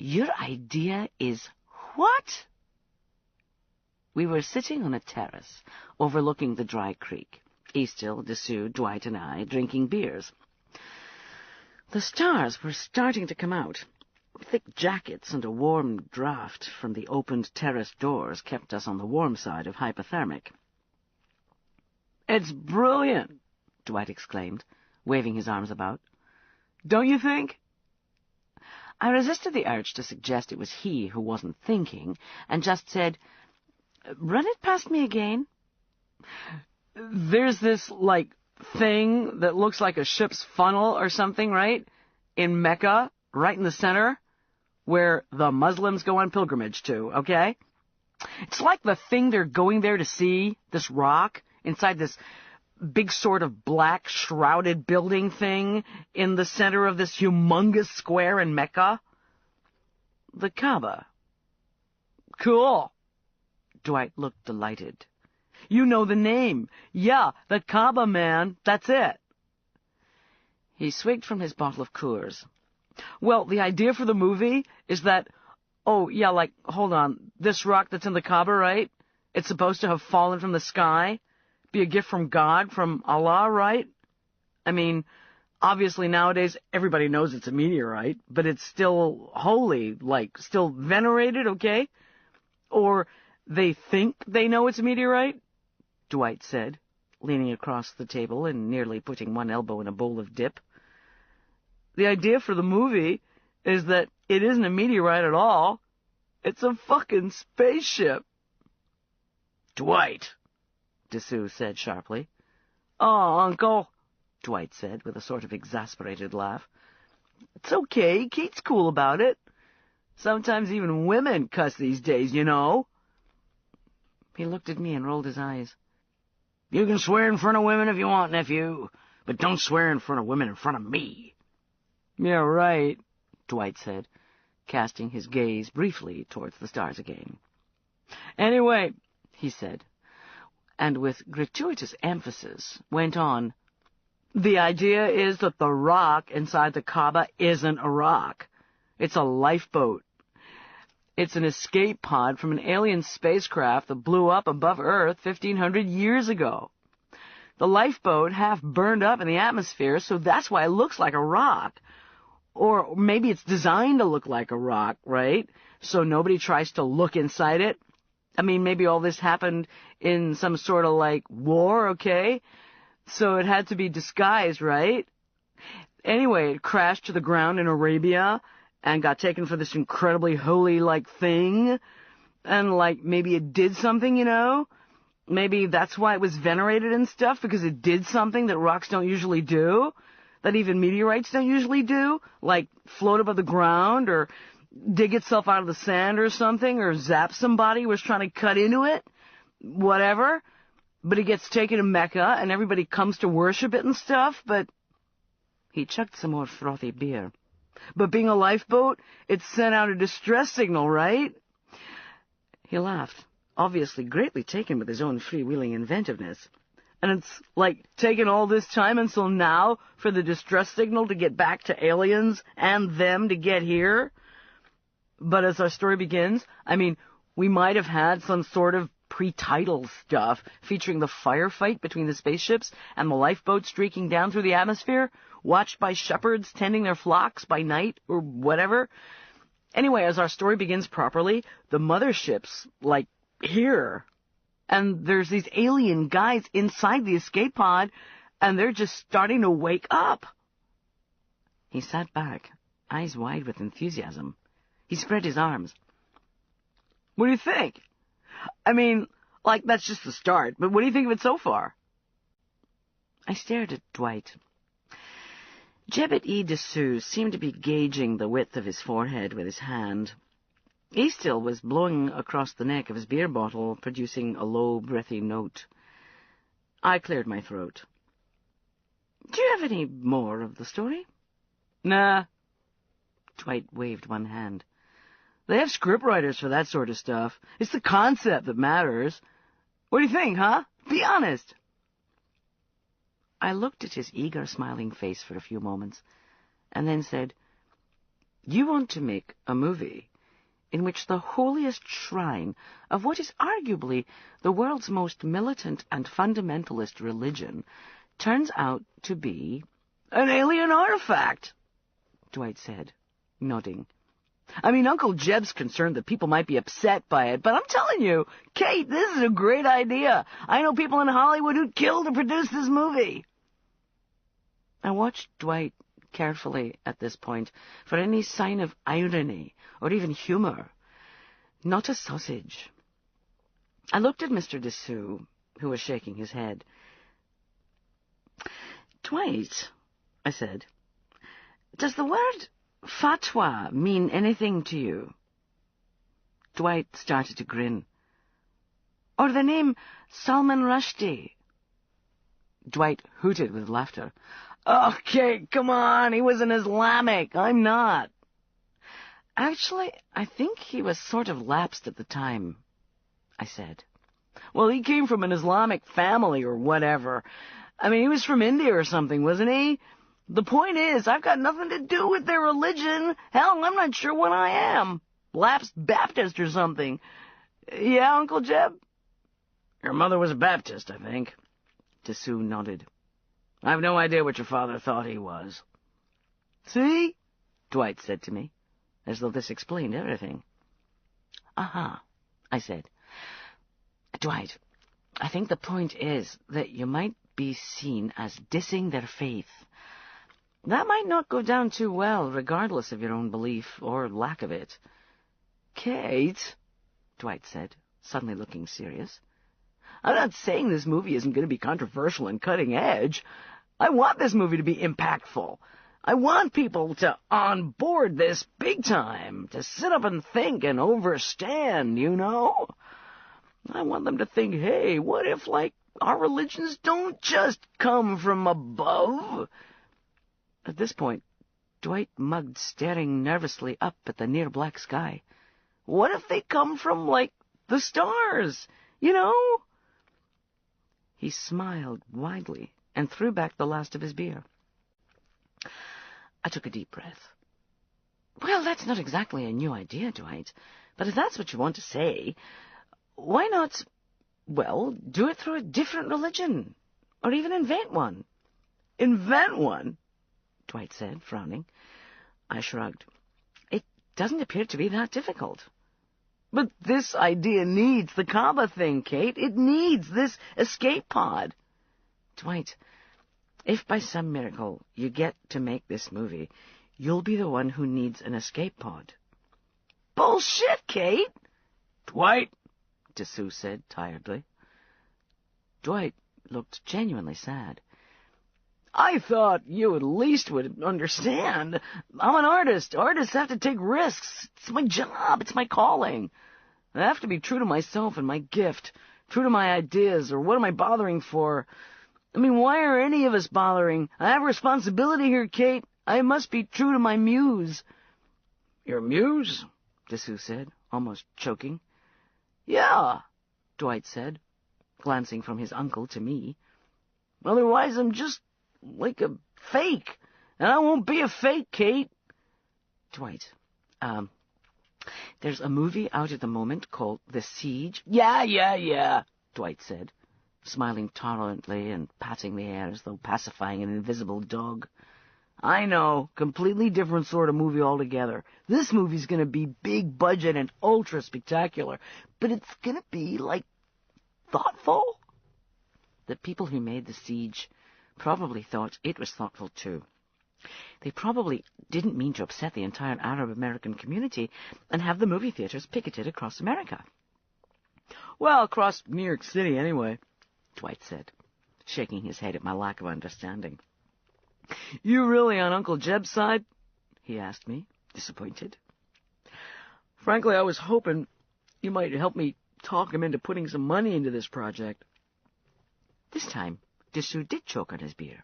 Your idea is what? We were sitting on a terrace overlooking the dry creek. Eastil, Dessous, Dwight, and I drinking beers. The stars were starting to come out. Thick jackets and a warm draught from the opened terrace doors kept us on the warm side of hypothermic. "It's brilliant," Dwight exclaimed, waving his arms about. "Don't you think?" I resisted the urge to suggest it was he who wasn't thinking, and just said, "Run it past me again." "There's this, thing that looks like a ship's funnel or something, right? In Mecca, right in the center, where the Muslims go on pilgrimage to, okay? It's like the thing they're going there to see, this rock, inside this big sort of black shrouded building thing in the center of this humongous square in Mecca. The Kaaba." "Cool." Dwight looked delighted. "You know the name. Yeah, the Kaaba, man. That's it." He swigged from his bottle of Coors. "Well, the idea for the movie is that, hold on, this rock that's in the Kaaba, right? It's supposed to have fallen from the sky, be a gift from God, from Allah, right? I mean, obviously nowadays everybody knows it's a meteorite, but it's still holy, still venerated, okay? Or they think they know it's a meteorite," Dwight said, leaning across the table and nearly putting one elbow in a bowl of dip. "The idea for the movie is that it isn't a meteorite at all. It's a fucking spaceship." "Dwight," Dessous said sharply. "Oh, Uncle," Dwight said with a sort of exasperated laugh. "It's okay. Kate's cool about it. Sometimes even women cuss these days, you know." He looked at me and rolled his eyes. "You can swear in front of women if you want, nephew, but don't swear in front of women in front of me." "Yeah, right," Dwight said, casting his gaze briefly towards the stars again. "Anyway," he said, and with gratuitous emphasis went on, "the idea is that the rock inside the Kaaba isn't a rock. It's a lifeboat. It's an escape pod from an alien spacecraft that blew up above Earth 1,500 years ago. The lifeboat half burned up in the atmosphere, so that's why it looks like a rock. Or maybe it's designed to look like a rock, right? So nobody tries to look inside it. I mean, maybe all this happened in some sort of, war, okay? So it had to be disguised, right? Anyway, it crashed to the ground in Arabia and got taken for this incredibly holy, thing. And, maybe it did something, you know? Maybe that's why it was venerated and stuff, because it did something that rocks don't usually do, that even meteorites don't usually do, like float above the ground or dig itself out of the sand or something, or zap somebody who was trying to cut into it, whatever. But it gets taken to Mecca, and everybody comes to worship it and stuff, but..." He chugged some more frothy beer. "But being a lifeboat, it sent out a distress signal, right?" He laughed, obviously greatly taken with his own freewheeling inventiveness. "And it's, taken all this time until now for the distress signal to get back to aliens and them to get here? But as our story begins, I mean, we might have had some sort of pre-title stuff featuring the firefight between the spaceships and the lifeboat streaking down through the atmosphere, watched by shepherds tending their flocks by night, or whatever. Anyway, as our story begins properly, the mothership's, here. And there's these alien guys inside the escape pod, and they're just starting to wake up." He sat back, eyes wide with enthusiasm. He spread his arms. "What do you think? I mean, that's just the start, but what do you think of it so far?" I stared at Dwight. Jebet-E Dessous seemed to be gauging the width of his forehead with his hand. Eastil was blowing across the neck of his beer bottle, producing a low, breathy note. I cleared my throat. "Do you have any more of the story?" "Nah." Dwight waved one hand. "They have scriptwriters for that sort of stuff. It's the concept that matters. What do you think, huh? Be honest." I looked at his eager, smiling face for a few moments, and then said, You want to make a movie in which the holiest shrine of what is arguably the world's most militant and fundamentalist religion turns out to be an alien artifact, Dwight said, nodding. I mean, Uncle Jeb's concerned that people might be upset by it, but I'm telling you, Kate, this is a great idea. I know people in Hollywood who'd kill to produce this movie. I watched Dwight carefully at this point for any sign of irony or even humor. Not a sausage. I looked at Mr. Dessous, who was shaking his head. Dwight, I said, does the word fatwa mean anything to you? Dwight started to grin. Or the name Salman Rushdie? Dwight hooted with laughter. Okay, come on, he was an Islamic. I'm not. Actually, I think he was sort of lapsed at the time, I said. Well, he came from an Islamic family or whatever. I mean, he was from India or something, wasn't he? The point is, I've got nothing to do with their religion. Hell, I'm not sure what I am. Lapsed Baptist or something. Yeah, Uncle Jeb? Your mother was a Baptist, I think. Dessous nodded. I've no idea what your father thought he was. See? Dwight said to me, as though this explained everything. Uh-huh, I said. Dwight, I think the point is that you might be seen as dissing their faith. That might not go down too well, regardless of your own belief or lack of it. Kate, Dwight said, suddenly looking serious. I'm not saying this movie isn't going to be controversial and cutting edge. I want this movie to be impactful. I want people to onboard this big time, to sit up and think and overstand, you know? I want them to think, hey, what if, our religions don't just come from above? At this point, Dwight mugged, staring nervously up at the near black sky. What if they come from, the stars, you know? He smiled widely and threw back the last of his beer. I took a deep breath. Well, that's not exactly a new idea, Dwight, but if that's what you want to say, why not, do it through a different religion, or even invent one? Invent one? Dwight said, frowning. I shrugged. It doesn't appear to be that difficult. But this idea needs the Kaaba thing, Kate. It needs this escape pod. Dwight, if by some miracle you get to make this movie, you'll be the one who needs an escape pod. Bullshit, Kate! Dwight, Dessous said tiredly. Dwight looked genuinely sad. I thought you at least would understand. I'm an artist. Artists have to take risks. It's my job. It's my calling. I have to be true to myself and my gift, true to my ideas, or what am I bothering for? I mean, why are any of us bothering? I have a responsibility here, Kate. I must be true to my muse. Your muse? Dessous said, almost choking. Yeah, Dwight said, glancing from his uncle to me. Otherwise, I'm just like a fake. And I won't be a fake, Kate. Dwight, there's a movie out at the moment called The Siege. Yeah, Dwight said, smiling tolerantly and patting the air as though pacifying an invisible dog. I know, completely different sort of movie altogether. This movie's going to be big budget and ultra spectacular, but it's going to be, thoughtful? The people who made The Siege probably thought it was thoughtful too. They probably didn't mean to upset the entire Arab-American community and have the movie theaters picketed across America. Well, across New York City anyway, Dwight said, shaking his head at my lack of understanding. You really on Uncle Jeb's side? He asked me, disappointed. Frankly, I was hoping you might help me talk him into putting some money into this project. This time, Dessous did choke on his beer.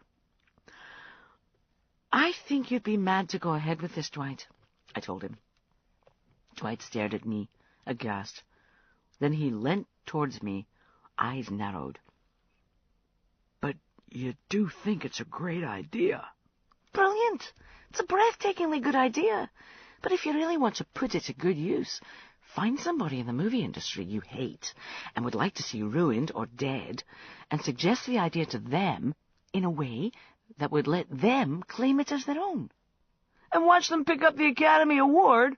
I think you'd be mad to go ahead with this, Dwight, I told him. Dwight stared at me, aghast. Then he leant towards me, eyes narrowed. But you do think it's a great idea. Brilliant! It's a breathtakingly good idea. But if you really want to put it to good use, find somebody in the movie industry you hate and would like to see ruined or dead, and suggest the idea to them in a way that would let them claim it as their own. And watch them pick up the Academy Award.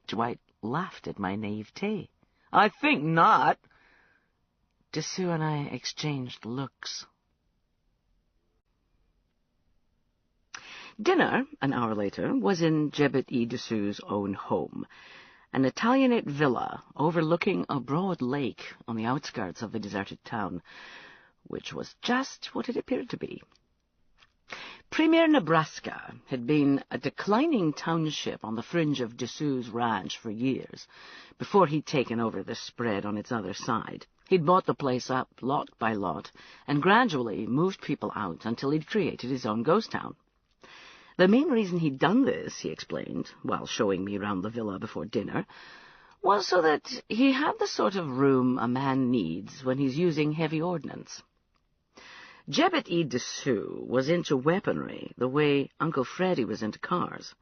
Dwight laughed at my naivete. I think not. Dessous and I exchanged looks. Dinner, an hour later, was in Jebet-e Dessous' own home, an Italianate villa overlooking a broad lake on the outskirts of the deserted town, which was just what it appeared to be. Premier Nebraska had been a declining township on the fringe of Dessous' ranch for years, before he'd taken over the spread on its other side. He'd bought the place up, lot by lot, and gradually moved people out until he'd created his own ghost town. The main reason he'd done this, he explained, while showing me round the villa before dinner, was so that he had the sort of room a man needs when he's using heavy ordnance. Jebet-e Dessous was into weaponry the way Uncle Freddy was into cars.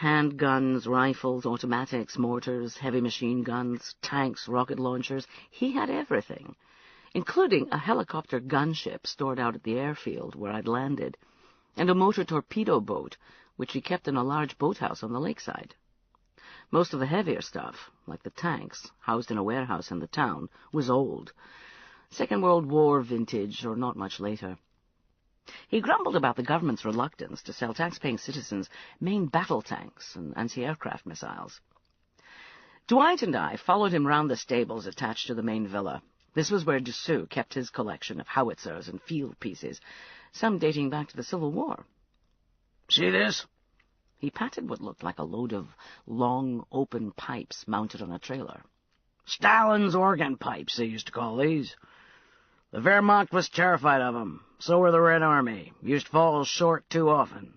Handguns, rifles, automatics, mortars, heavy machine guns, tanks, rocket launchers. He had everything, including a helicopter gunship stored out at the airfield where I'd landed, and a motor torpedo boat, which he kept in a large boathouse on the lakeside. Most of the heavier stuff, like the tanks, housed in a warehouse in the town, was old. Second World War vintage, or not much later. He grumbled about the government's reluctance to sell tax-paying citizens main battle tanks and anti-aircraft missiles. Dwight and I followed him round the stables attached to the main villa. This was where Dessous kept his collection of howitzers and field pieces, some dating back to the Civil War. "See this?" He patted what looked like a load of long, open pipes mounted on a trailer. "Stalin's organ pipes, they used to call these. The Wehrmacht was terrified of them. So were the Red Army. Used to fall short too often.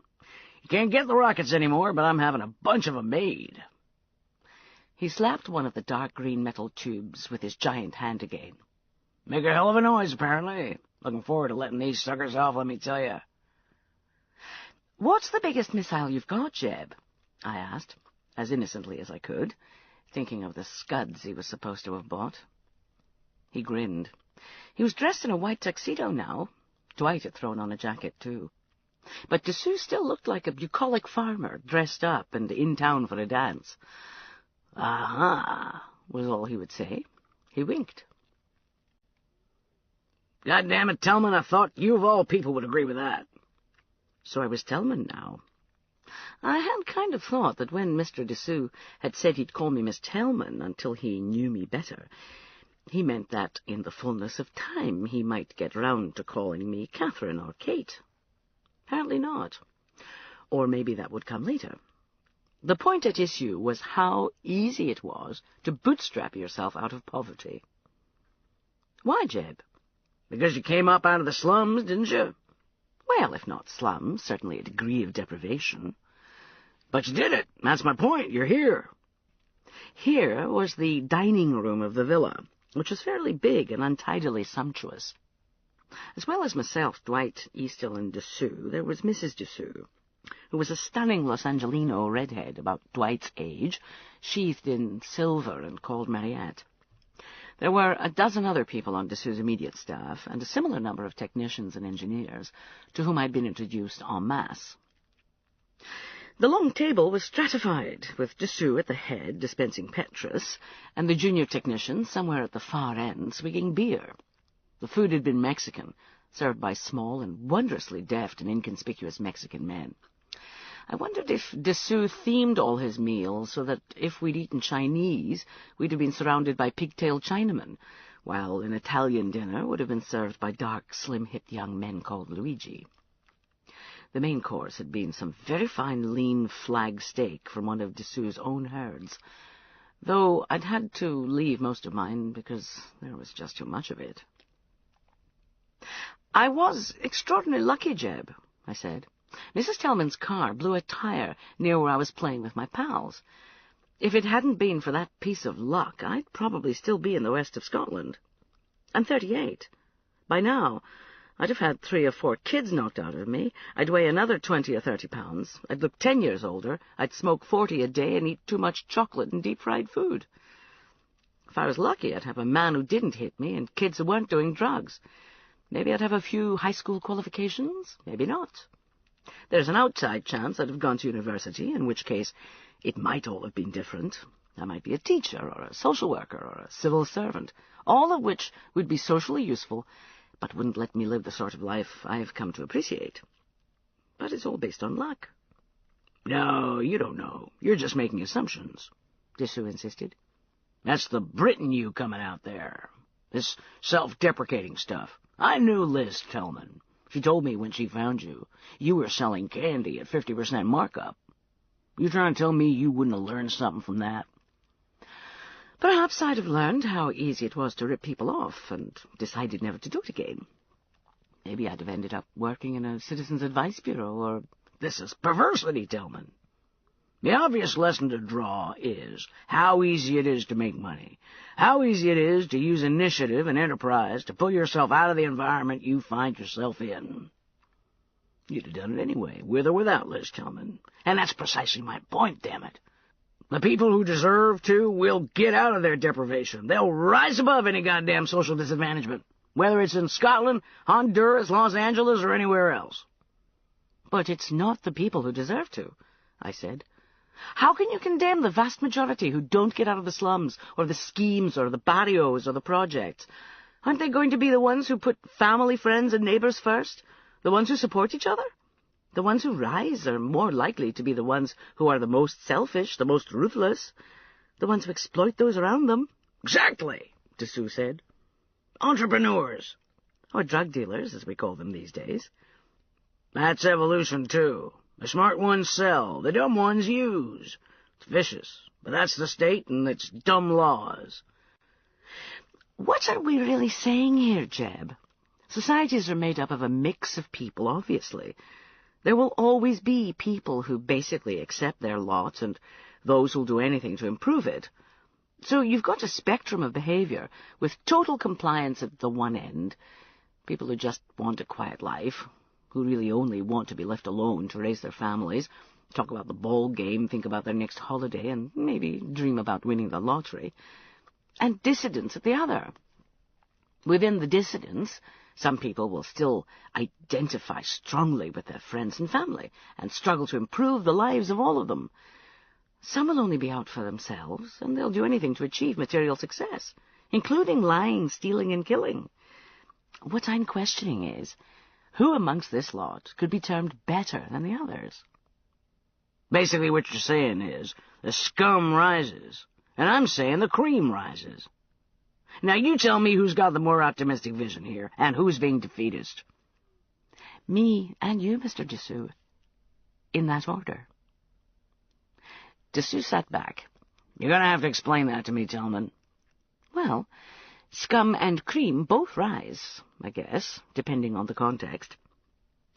You can't get the rockets anymore, but I'm having a bunch of them made." He slapped one of the dark green metal tubes with his giant hand again. "Make a hell of a noise, apparently. Looking forward to letting these suckers off, let me tell you." "What's the biggest missile you've got, Jeb?" I asked, as innocently as I could, thinking of the scuds he was supposed to have bought. He grinned. He was dressed in a white tuxedo now. Dwight had thrown on a jacket, too. But Dessous still looked like a bucolic farmer, dressed up and in town for a dance. "Aha," was all he would say. He winked. "God damn it, Tellman, I thought you of all people would agree with that." So I was Tellman now. I had kind of thought that when Mr. Dessous had said he'd call me Miss Tellman until he knew me better, he meant that in the fullness of time he might get round to calling me Catherine or Kate. Apparently not. Or maybe that would come later. The point at issue was how easy it was to bootstrap yourself out of poverty. "Why, Jeb?" "Because you came up out of the slums, didn't you?" "Well, if not slums, certainly a degree of deprivation." "But you did it. That's my point. You're here." Here was the dining room of the villa, which was fairly big and untidily sumptuous. As well as myself, Dwight, Eastill, and Dessous, there was Mrs. Dessous, who was a stunning Los Angelino redhead about Dwight's age, sheathed in silver and called Mariette. There were a dozen other people on Dessous' immediate staff, and a similar number of technicians and engineers, to whom I'd been introduced en masse. The long table was stratified, with Dessous at the head, dispensing Petrus, and the junior technicians somewhere at the far end, swigging beer. The food had been Mexican, served by small and wondrously deft and inconspicuous Mexican men. I wondered if Dessous themed all his meals so that if we'd eaten Chinese, we'd have been surrounded by pigtailed Chinamen, while an Italian dinner would have been served by dark, slim-hipped young men called Luigi. The main course had been some very fine lean flag steak from one of Dessous' own herds, though I'd had to leave most of mine because there was just too much of it. "I was extraordinarily lucky, Jeb," I said. "Mrs. Tellman's car blew a tire near where I was playing with my pals. If it hadn't been for that piece of luck, I'd probably still be in the west of Scotland. I'm 38. By now, I'd have had 3 or 4 kids knocked out of me. I'd weigh another 20 or 30 pounds. I'd look 10 years older. I'd smoke 40 a day and eat too much chocolate and deep-fried food. If I was lucky, I'd have a man who didn't hit me and kids who weren't doing drugs. Maybe I'd have a few high school qualifications. Maybe not. There's an outside chance I'd have gone to university, in which case it might all have been different. I might be a teacher or a social worker or a civil servant, all of which would be socially useful, but wouldn't let me live the sort of life I've come to appreciate. But it's all based on luck. No, you don't know. You're just making assumptions, Dessous insisted. That's the Brit in you coming out there. This self-deprecating stuff. I knew Liz Tillman. She told me when she found you, you were selling candy at 50% markup. You trying to tell me you wouldn't have learned something from that? Perhaps I'd have learned how easy it was to rip people off and decided never to do it again. Maybe I'd have ended up working in a citizens' advice bureau, or... This is perversity, Tillman. The obvious lesson to draw is how easy it is to make money, how easy it is to use initiative and enterprise to pull yourself out of the environment you find yourself in. You'd have done it anyway, with or without Liz Tillman. And that's precisely my point, damn it. The people who deserve to will get out of their deprivation. They'll rise above any goddamn social disadvantagement, whether it's in Scotland, Honduras, Los Angeles, or anywhere else. But it's not the people who deserve to, I said. How can you condemn the vast majority who don't get out of the slums, or the schemes, or the barrios, or the projects? Aren't they going to be the ones who put family, friends, and neighbours first? The ones who support each other? The ones who rise are more likely to be the ones who are the most selfish, the most ruthless, the ones who exploit those around them. Exactly, Dessous said. Entrepreneurs. Or drug dealers, as we call them these days. That's evolution, too. The smart ones sell, the dumb ones use. It's vicious, but that's the state and its dumb laws. What are we really saying here, Jeb? Societies are made up of a mix of people, obviously. There will always be people who basically accept their lot and those who'll do anything to improve it. So you've got a spectrum of behavior, with total compliance at the one end, people who just want a quiet life, who really only want to be left alone to raise their families, talk about the ball game, think about their next holiday, and maybe dream about winning the lottery, and dissidents at the other. Within the dissidents, some people will still identify strongly with their friends and family, and struggle to improve the lives of all of them. Some will only be out for themselves, and they'll do anything to achieve material success, including lying, stealing, and killing. What I'm questioning is, who amongst this lot could be termed better than the others? Basically what you're saying is, the scum rises, and I'm saying the cream rises. Now you tell me who's got the more optimistic vision here, and who's being defeatist. Me and you, Mr. Dessous. In that order. Dessous sat back. You're going to have to explain that to me, Tillman. Well, scum and cream both rise, I guess, depending on the context.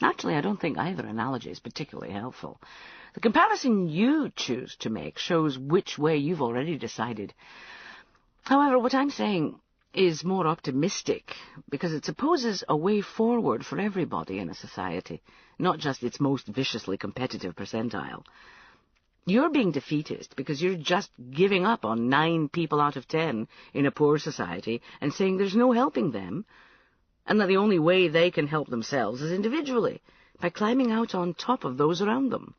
Actually, I don't think either analogy is particularly helpful. The comparison you choose to make shows which way you've already decided. However, what I'm saying is more optimistic, because it supposes a way forward for everybody in a society, not just its most viciously competitive percentile. You're being defeatist because you're just giving up on 9 people out of 10 in a poor society and saying there's no helping them, and that the only way they can help themselves is individually, by climbing out on top of those around them.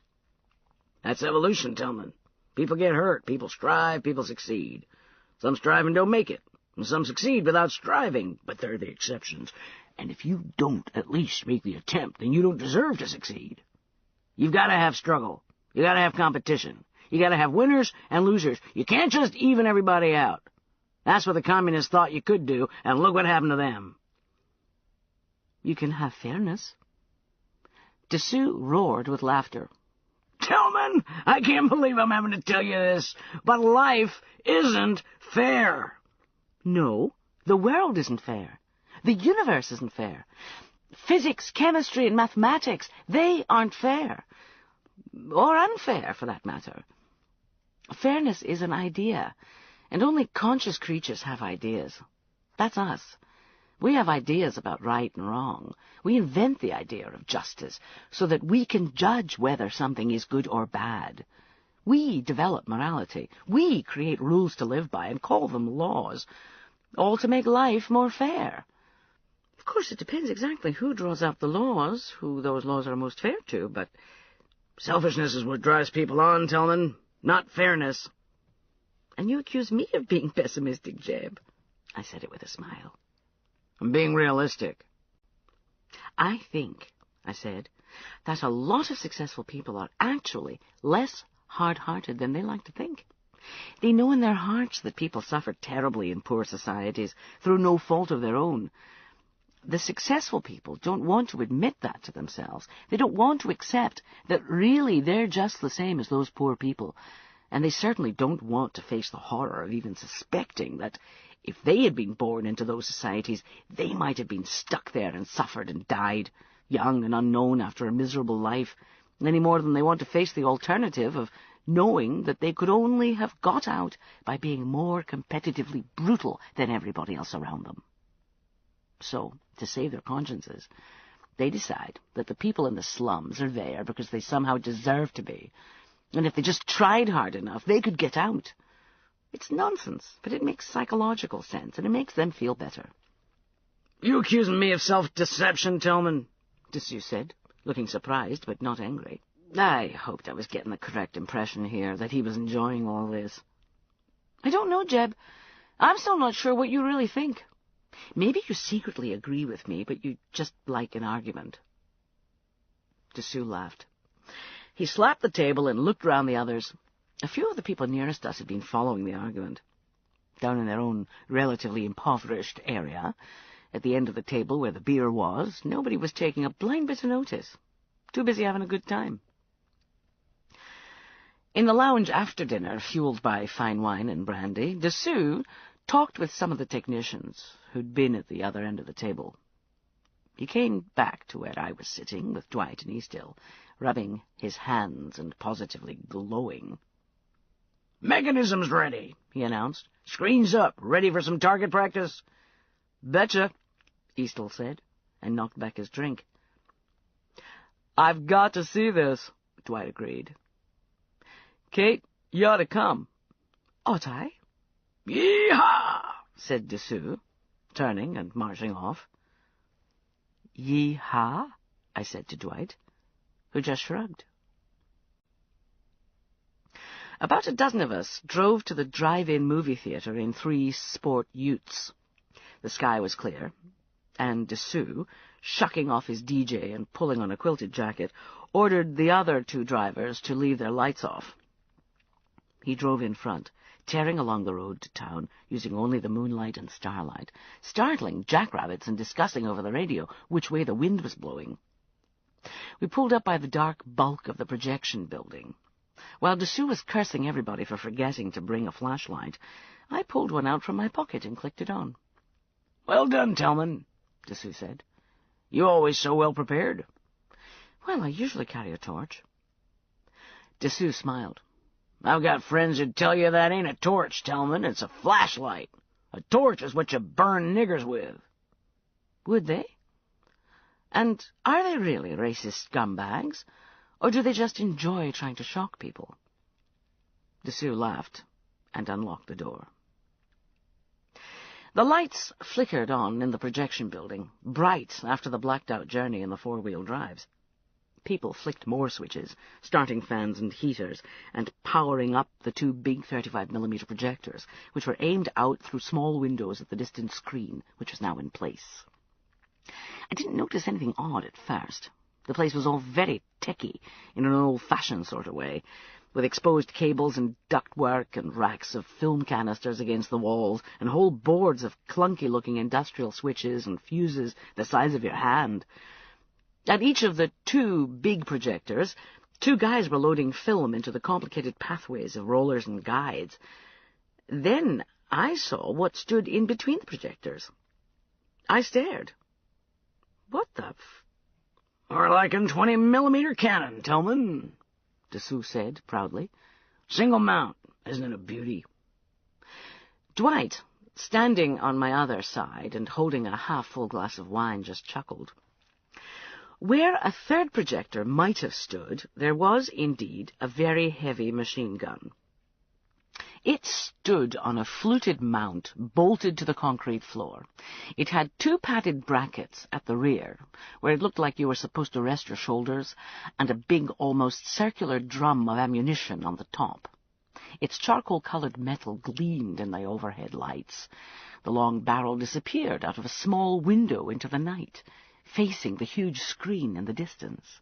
That's evolution, Tillman. People get hurt, people strive, people succeed. Some strive and don't make it, and some succeed without striving, but they're the exceptions. And if you don't at least make the attempt, then you don't deserve to succeed. You've got to have struggle. You got to have competition. You got to have winners and losers. You can't just even everybody out. That's what the communists thought you could do, and look what happened to them. You can have fairness. Dessous roared with laughter. Tillman, I can't believe I'm having to tell you this, but life isn't fair. No, the world isn't fair. The universe isn't fair. Physics, chemistry, and mathematics, they aren't fair. Or unfair, for that matter. Fairness is an idea, and only conscious creatures have ideas. That's us. We have ideas about right and wrong. We invent the idea of justice so that we can judge whether something is good or bad. We develop morality. We create rules to live by and call them laws, all to make life more fair. Of course, it depends exactly who draws up the laws, who those laws are most fair to, but selfishness is what drives people on, Tillman, not fairness. And you accuse me of being pessimistic, Jeb. I said it with a smile. I'm being realistic. I think, I said, that a lot of successful people are actually less hard-hearted than they like to think. They know in their hearts that people suffer terribly in poor societies through no fault of their own. The successful people don't want to admit that to themselves. They don't want to accept that really they're just the same as those poor people, and they certainly don't want to face the horror of even suspecting that if they had been born into those societies, they might have been stuck there and suffered and died, young and unknown after a miserable life, any more than they want to face the alternative of knowing that they could only have got out by being more competitively brutal than everybody else around them. So, to save their consciences, they decide that the people in the slums are there because they somehow deserve to be, and if they just tried hard enough, they could get out. It's nonsense, but it makes psychological sense, and it makes them feel better. You accusing me of self-deception, Tillman? Dessous said, looking surprised but not angry. I hoped I was getting the correct impression here, that he was enjoying all this. I don't know, Jeb. I'm still not sure what you really think. Maybe you secretly agree with me, but you just like an argument. Dessous laughed. He slapped the table and looked round the others. A few of the people nearest us had been following the argument. Down in their own relatively impoverished area, at the end of the table where the beer was, nobody was taking a blind bit of notice. Too busy having a good time. In the lounge after dinner, fueled by fine wine and brandy, Dessous talked with some of the technicians who'd been at the other end of the table. He came back to where I was sitting with Dwight and Eastill, rubbing his hands and positively glowing. "Mechanism's ready," he announced. "Screens up, ready for some target practice?" "Betcha," Eastill said, and knocked back his drink. "I've got to see this," Dwight agreed. "Kate, you ought to come." "Ought I?" "Yee-haw!" said Dessous, turning and marching off. "Yee-haw?" I said to Dwight, who just shrugged. About a dozen of us drove to the drive-in movie theatre in 3 sport utes. The sky was clear, and Dessous, shucking off his DJ and pulling on a quilted jacket, ordered the other 2 drivers to leave their lights off. He drove in front, tearing along the road to town, using only the moonlight and starlight, startling jackrabbits and discussing over the radio which way the wind was blowing. We pulled up by the dark bulk of the projection building. While Dessous was cursing everybody for forgetting to bring a flashlight, I pulled one out from my pocket and clicked it on. "Well done, Tillman," Dessous said. "You always so well prepared." "Well, I usually carry a torch." Dessous smiled. "I've got friends who'd tell you that ain't a torch, Tillman. It's a flashlight. A torch is what you burn niggers with." "Would they? And are they really racist scumbags, or do they just enjoy trying to shock people?" Dessous laughed and unlocked the door. The lights flickered on in the projection building, bright after the blacked-out journey in the 4-wheel drives. People flicked more switches, starting fans and heaters, and powering up the 2 big 35mm projectors, which were aimed out through small windows at the distant screen, which was now in place. I didn't notice anything odd at first. The place was all very techy, in an old-fashioned sort of way, with exposed cables and ductwork and racks of film canisters against the walls, and whole boards of clunky-looking industrial switches and fuses the size of your hand. At each of the 2 big projectors, 2 guys were loading film into the complicated pathways of rollers and guides. Then I saw what stood in between the projectors. I stared. "What the "More like a 20mm cannon, Tillman," Dessous said proudly. "Single mount, isn't it a beauty?" Dwight, standing on my other side and holding a half-full glass of wine, just chuckled. Where a third projector might have stood, there was indeed a very heavy machine gun. It stood on a fluted mount bolted to the concrete floor. It had 2 padded brackets at the rear, where it looked like you were supposed to rest your shoulders, and a big, almost circular drum of ammunition on the top. Its charcoal-colored metal gleamed in the overhead lights. The long barrel disappeared out of a small window into the night, facing the huge screen in the distance.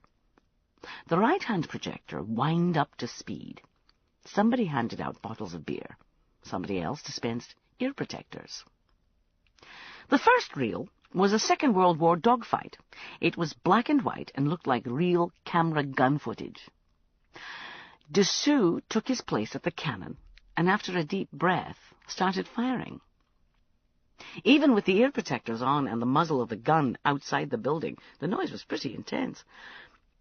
The right-hand projector whined up to speed. Somebody handed out bottles of beer. Somebody else dispensed ear protectors. The first reel was a Second World War dogfight. It was black and white and looked like real camera gun footage. Dessous took his place at the cannon, and after a deep breath, started firing. Even with the ear protectors on and the muzzle of the gun outside the building, the noise was pretty intense.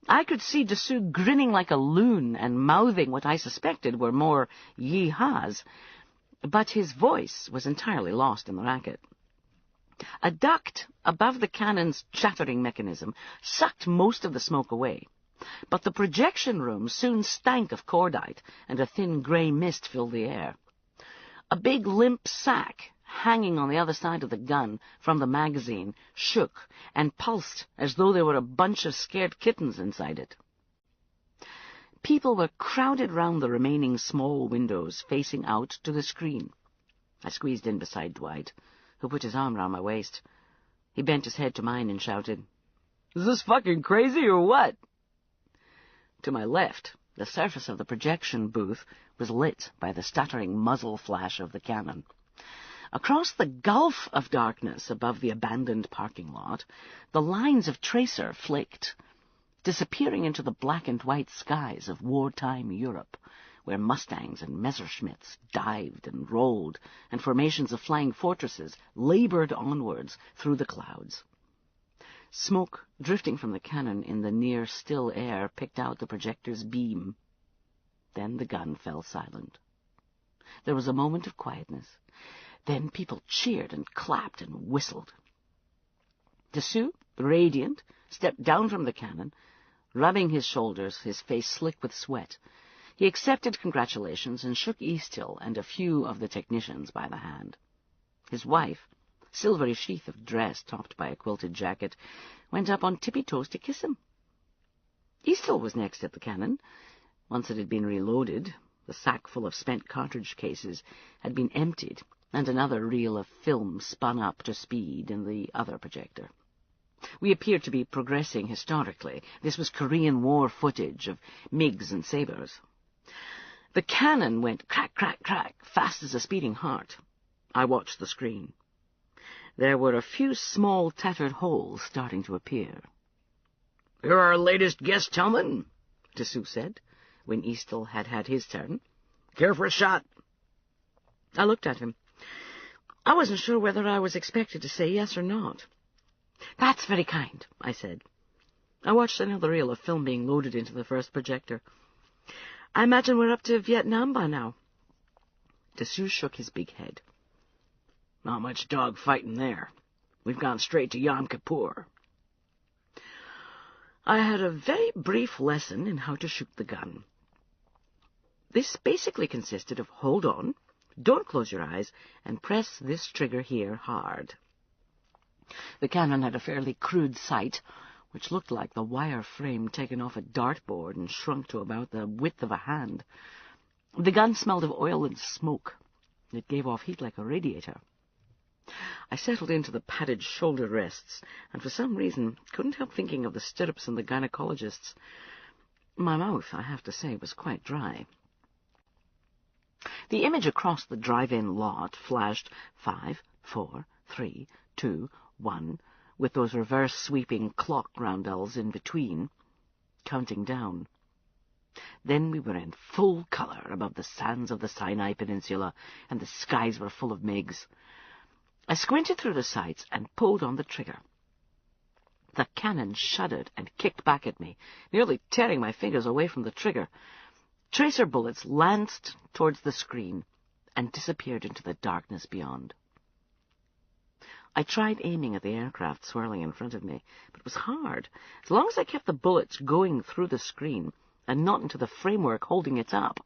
I could see Dessous grinning like a loon and mouthing what I suspected were more yee-haws, but his voice was entirely lost in the racket. A duct above the cannon's chattering mechanism sucked most of the smoke away, but the projection room soon stank of cordite, and a thin grey mist filled the air. A big limp sack hanging on the other side of the gun from the magazine shook and pulsed as though there were a bunch of scared kittens inside it. People were crowded round the remaining small windows facing out to the screen. I squeezed in beside Dwight, who put his arm round my waist. He bent his head to mine and shouted, "Is this fucking crazy or what?" To my left, the surface of the projection booth was lit by the stuttering muzzle flash of the cannon. Across the gulf of darkness above the abandoned parking lot, the lines of tracer flicked, disappearing into the black and white skies of wartime Europe, where Mustangs and Messerschmitts dived and rolled, and formations of flying fortresses labored onwards through the clouds. Smoke drifting from the cannon in the near still air picked out the projector's beam. Then the gun fell silent. There was a moment of quietness. Then people cheered and clapped and whistled. Dessous, radiant, stepped down from the cannon, rubbing his shoulders, his face slick with sweat. He accepted congratulations and shook Easthill and a few of the technicians by the hand. His wife, silvery sheath of dress topped by a quilted jacket, went up on tippy-toes to kiss him. Easthill was next at the cannon. Once it had been reloaded, the sack full of spent cartridge cases had been emptied, and another reel of film spun up to speed in the other projector. We appeared to be progressing historically. This was Korean War footage of MiGs and sabers. The cannon went crack, crack, crack, fast as a speeding heart. I watched the screen. There were a few small tattered holes starting to appear. "You're our latest guest, Tillman," Dessous said, when Easthill had had his turn. "Care for a shot?" I looked at him. I wasn't sure whether I was expected to say yes or not. "That's very kind," I said. I watched another reel of film being loaded into the first projector. "I imagine we're up to Vietnam by now." Dessous shook his big head. "Not much dog fighting there. We've gone straight to Yom Kippur." I had a very brief lesson in how to shoot the gun. This basically consisted of hold on, don't close your eyes, and press this trigger here hard. The cannon had a fairly crude sight, which looked like the wire frame taken off a dartboard and shrunk to about the width of a hand. The gun smelled of oil and smoke. It gave off heat like a radiator. I settled into the padded shoulder rests, and for some reason couldn't help thinking of the stirrups and the gynecologists. My mouth, I have to say, was quite dry. The image across the drive-in lot flashed 5, 4, 3, 2, 1, with those reverse-sweeping clock roundels in between, counting down. Then we were in full colour above the sands of the Sinai Peninsula, and the skies were full of MiGs. I squinted through the sights and pulled on the trigger. The cannon shuddered and kicked back at me, nearly tearing my fingers away from the trigger. Tracer bullets lanced towards the screen and disappeared into the darkness beyond. I tried aiming at the aircraft swirling in front of me, but it was hard. As long as I kept the bullets going through the screen and not into the framework holding it up,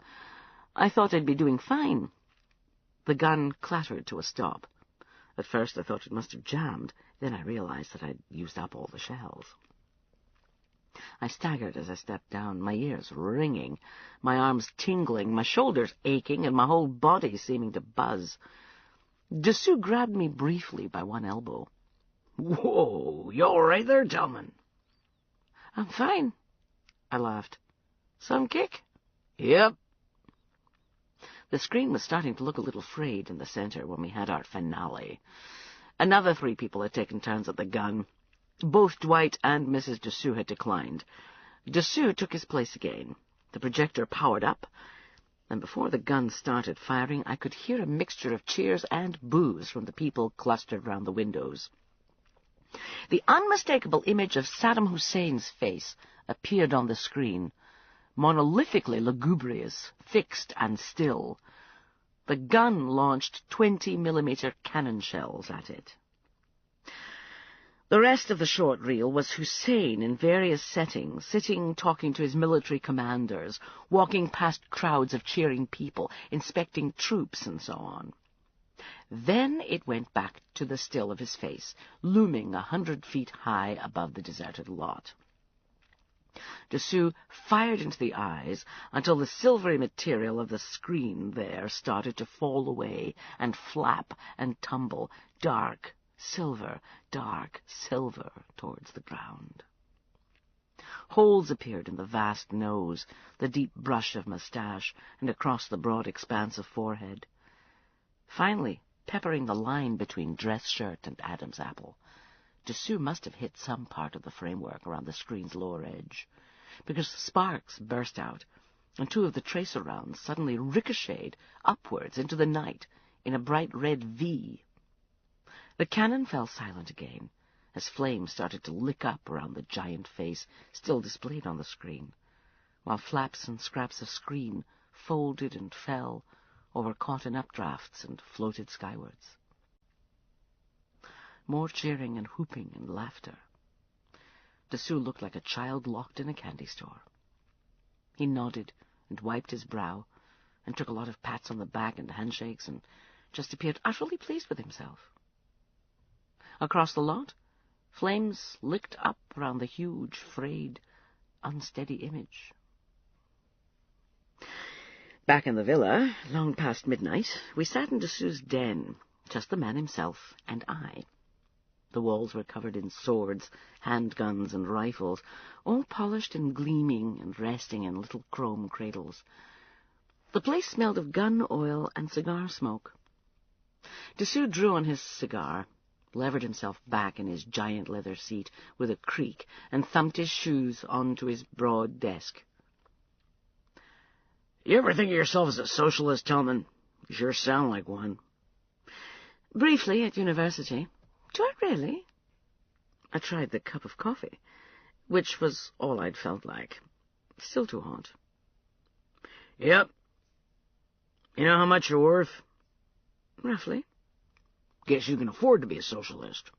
I thought I'd be doing fine. The gun clattered to a stop. At first I thought it must have jammed. Then I realized that I'd used up all the shells. I staggered as I stepped down, my ears ringing, my arms tingling, my shoulders aching, and my whole body seeming to buzz. Dessous grabbed me briefly by one elbow. "Whoa, you all right there, Tillman?" "I'm fine," I laughed. "Some kick?" "Yep." The screen was starting to look a little frayed in the center when we had our finale. Another 3 people had taken turns at the gun. Both Dwight and Mrs. Dessous had declined. Dessous took his place again. The projector powered up, and before the gun started firing, I could hear a mixture of cheers and boos from the people clustered round the windows. The unmistakable image of Saddam Hussein's face appeared on the screen, monolithically lugubrious, fixed and still. The gun launched 20-millimeter cannon shells at it. The rest of the short reel was Hussein in various settings, sitting talking to his military commanders, walking past crowds of cheering people, inspecting troops, and so on. Then it went back to the still of his face, looming 100 feet high above the deserted lot. Dessous fired into the eyes until the silvery material of the screen there started to fall away and flap and tumble, dark silver, towards the ground. Holes appeared in the vast nose, the deep brush of moustache, and across the broad expanse of forehead. Finally, peppering the line between dress shirt and Adam's apple, Dessous must have hit some part of the framework around the screen's lower edge, because sparks burst out, and 2 of the tracer rounds suddenly ricocheted upwards into the night in a bright red V. The cannon fell silent again, as flames started to lick up around the giant face still displayed on the screen, while flaps and scraps of screen folded and fell, or were caught in updrafts and floated skywards. More cheering and whooping and laughter. Dessous looked like a child locked in a candy store. He nodded and wiped his brow, and took a lot of pats on the back and handshakes, and just appeared utterly pleased with himself. Across the lot, flames licked up round the huge, frayed, unsteady image. Back in the villa, long past midnight, we sat in Dessous' den, just the man himself and I. The walls were covered in swords, handguns, and rifles, all polished and gleaming and resting in little chrome cradles. The place smelled of gun oil and cigar smoke. Dessous drew on his cigar, levered himself back in his giant leather seat with a creak, and thumped his shoes onto his broad desk. "You ever think of yourself as a socialist, Tillman? You sure sound like one." "Briefly at university." "Do I really?" I tried the cup of coffee, which was all I'd felt like. Still too hot. "Yep. You know how much you're worth?" "Roughly." "Guess you can afford to be a socialist."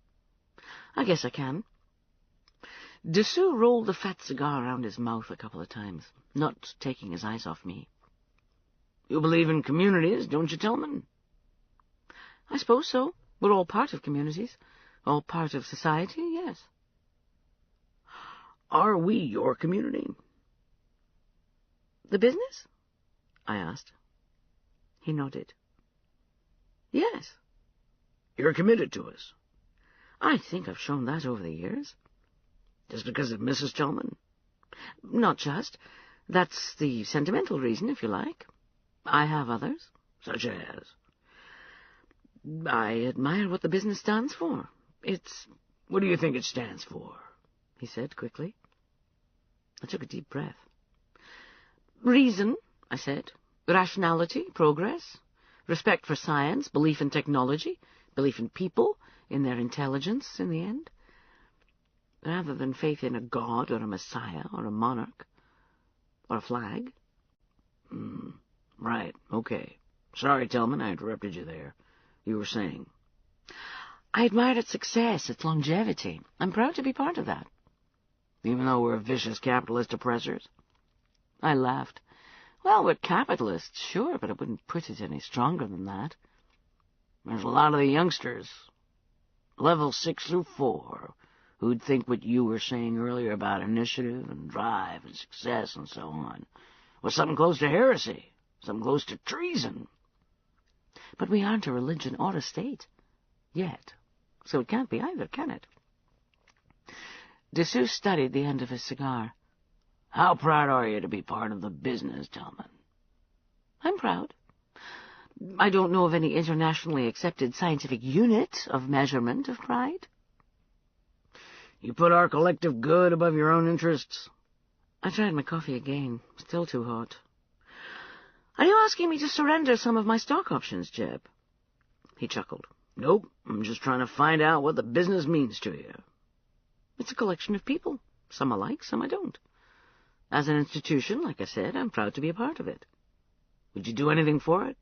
"I guess I can." Dessous rolled the fat cigar around his mouth a couple of times, not taking his eyes off me. "You believe in communities, don't you, Tillman?" "I suppose so. We're all part of communities. All part of society, yes." "Are we your community?" "The business?" I asked. He nodded. "Yes." "You're committed to us?" "I think I've shown that over the years." "Just because of Mrs. Tillman?" "Not just. That's the sentimental reason, if you like. I have others." "Such as?" "I admire what the business stands for. It's—" "What do you think it stands for?" he said quickly. I took a deep breath. "Reason," I said. "Rationality, progress, respect for science, belief in technology, belief in people, in their intelligence in the end, rather than faith in a god or a messiah or a monarch or a flag." Right, okay. Sorry, Tillman, I interrupted you there. You were saying? I admire its success, its longevity. I'm proud to be part of that. Even though we're vicious capitalist oppressors? I laughed. Well, we're capitalists, sure, but I wouldn't put it any stronger than that. There's a lot of the youngsters, level 6 through 4, who'd think what you were saying earlier about initiative and drive and success and so on was something close to heresy, something close to treason. But we aren't a religion or a state. Yet. So it can't be either, can it? Dessous studied the end of his cigar. How proud are you to be part of the business, Tillman? I'm proud. I don't know of any internationally accepted scientific unit of measurement of pride. You put our collective good above your own interests? I tried my coffee again. Still too hot. Are you asking me to surrender some of my stock options, Jeb? He chuckled. Nope, I'm just trying to find out what the business means to you. It's a collection of people. Some I like, some I don't. As an institution, like I said, I'm proud to be a part of it. Would you do anything for it?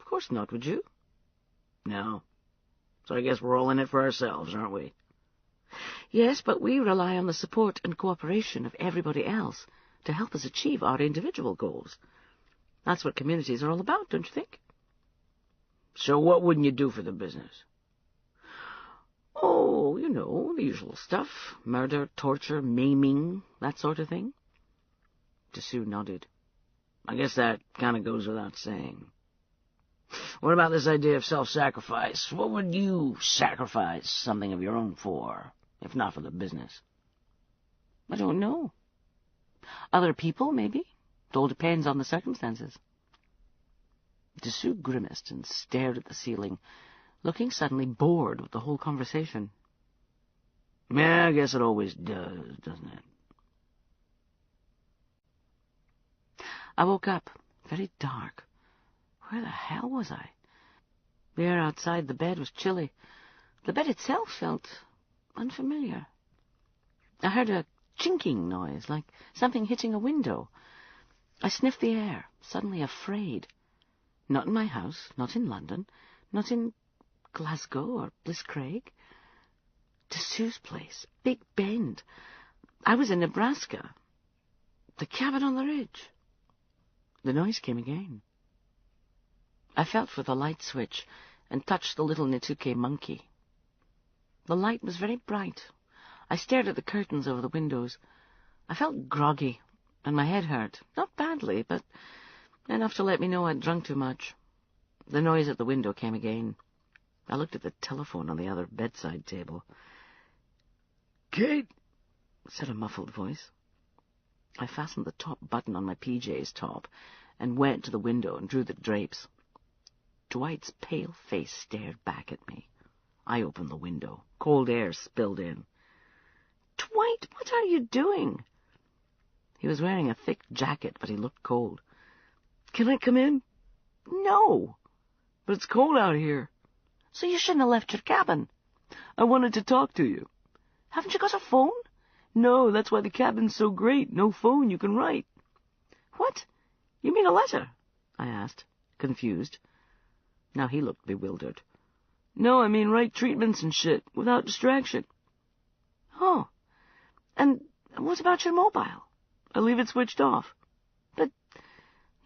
Of course not, would you? No. So I guess we're all in it for ourselves, aren't we? Yes, but we rely on the support and cooperation of everybody else to help us achieve our individual goals. That's what communities are all about, don't you think? So what wouldn't you do for the business? Oh, you know, the usual stuff. Murder, torture, maiming, that sort of thing. Dessous nodded. I guess that kind of goes without saying. What about this idea of self-sacrifice? What would you sacrifice something of your own for, if not for the business? I don't know. Other people, maybe. It all depends on the circumstances. Dessous grimaced and stared at the ceiling, looking suddenly bored with the whole conversation. Yeah, I guess it always does, doesn't it? I woke up, very dark. Where the hell was I? The air outside the bed was chilly. The bed itself felt unfamiliar. I heard a chinking noise, like something hitting a window. I sniffed the air, suddenly afraid. Not in my house, not in London, not in Glasgow or Bliss-Craig. Dessous' place, Big Bend. I was in Nebraska. The cabin on the ridge. The noise came again. I felt for the light switch and touched the little Nituke monkey. The light was very bright. I stared at the curtains over the windows. I felt groggy, and my head hurt. Not badly, but enough to let me know I'd drunk too much. The noise at the window came again. I looked at the telephone on the other bedside table. "Kate," said a muffled voice. I fastened the top button on my PJ's top and went to the window and drew the drapes. Dwight's pale face stared back at me. I opened the window. Cold air spilled in. "Dwight, what are you doing?" He was wearing a thick jacket, but he looked cold. "Can I come in?" "No." "But it's cold out here." "So you shouldn't have left your cabin." "I wanted to talk to you." "Haven't you got a phone?" "No, that's why the cabin's so great. No phone, you can write." "What? You mean a letter?" I asked, confused. Now he looked bewildered. "No, I mean write treatments and shit, without distraction." "Oh. And what about your mobile?" "I leave it switched off." "But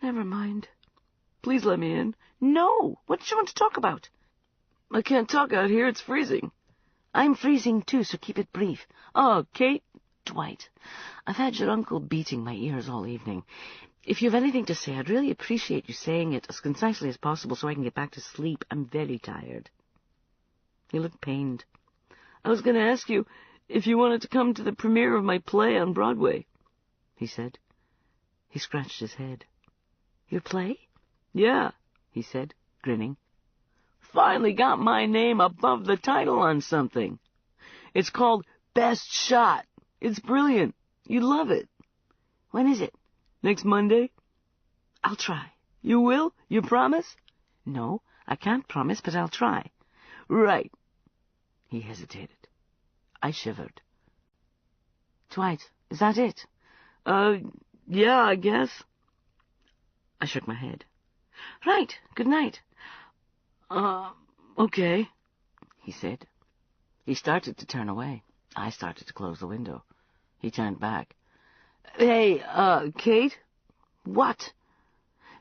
never mind." "Please let me in." "No. What did you want to talk about?" "I can't talk out here. It's freezing." "I'm freezing too, so keep it brief." "Oh, Kate." "Dwight, I've had your uncle beating my ears all evening. If you have anything to say, I'd really appreciate you saying it as concisely as possible so I can get back to sleep. I'm very tired." He looked pained. "I was going to ask you if you wanted to come to the premiere of my play on Broadway," he said. He scratched his head. "Your play?" "Yeah," he said, grinning. "Finally got my name above the title on something. It's called Best Shot. It's brilliant. You'd love it." "When is it?" "Next Monday." "I'll try." "You will? You promise?" "No, I can't promise, but I'll try." "Right." He hesitated. I shivered. "Dwight, is that it?" Yeah, I guess." I shook my head. "Right, good night." Okay," he said. He started to turn away. I started to close the window. He turned back. "Hey, Kate? What?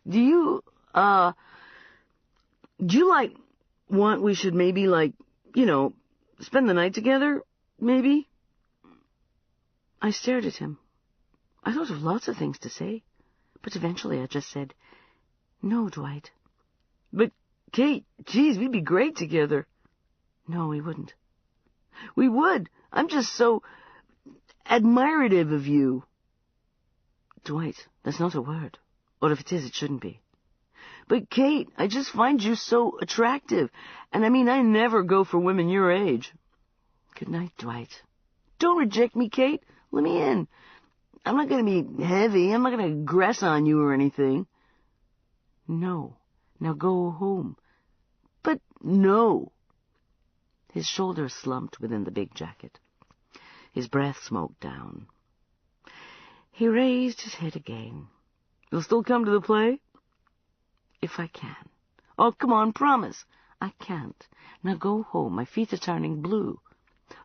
Do you, want we should maybe, spend the night together, maybe?" I stared at him. I thought of lots of things to say, but eventually I just said, "No, Dwight." "But, Kate, geez, we'd be great together." "No, we wouldn't." "We would. I'm just so admirative of you." "Dwight, that's not a word. Or if it is, it shouldn't be." "But, Kate, I just find you so attractive. And I mean, I never go for women your age." "Good night, Dwight." "Don't reject me, Kate. Let me in. I'm not going to be heavy. I'm not going to aggress on you or anything." "No. Now go home." "But no." His shoulders slumped within the big jacket. His breath smoked down. He raised his head again. "You'll still come to the play?" "If I can." "Oh, come on, promise." "I can't. Now go home. My feet are turning blue."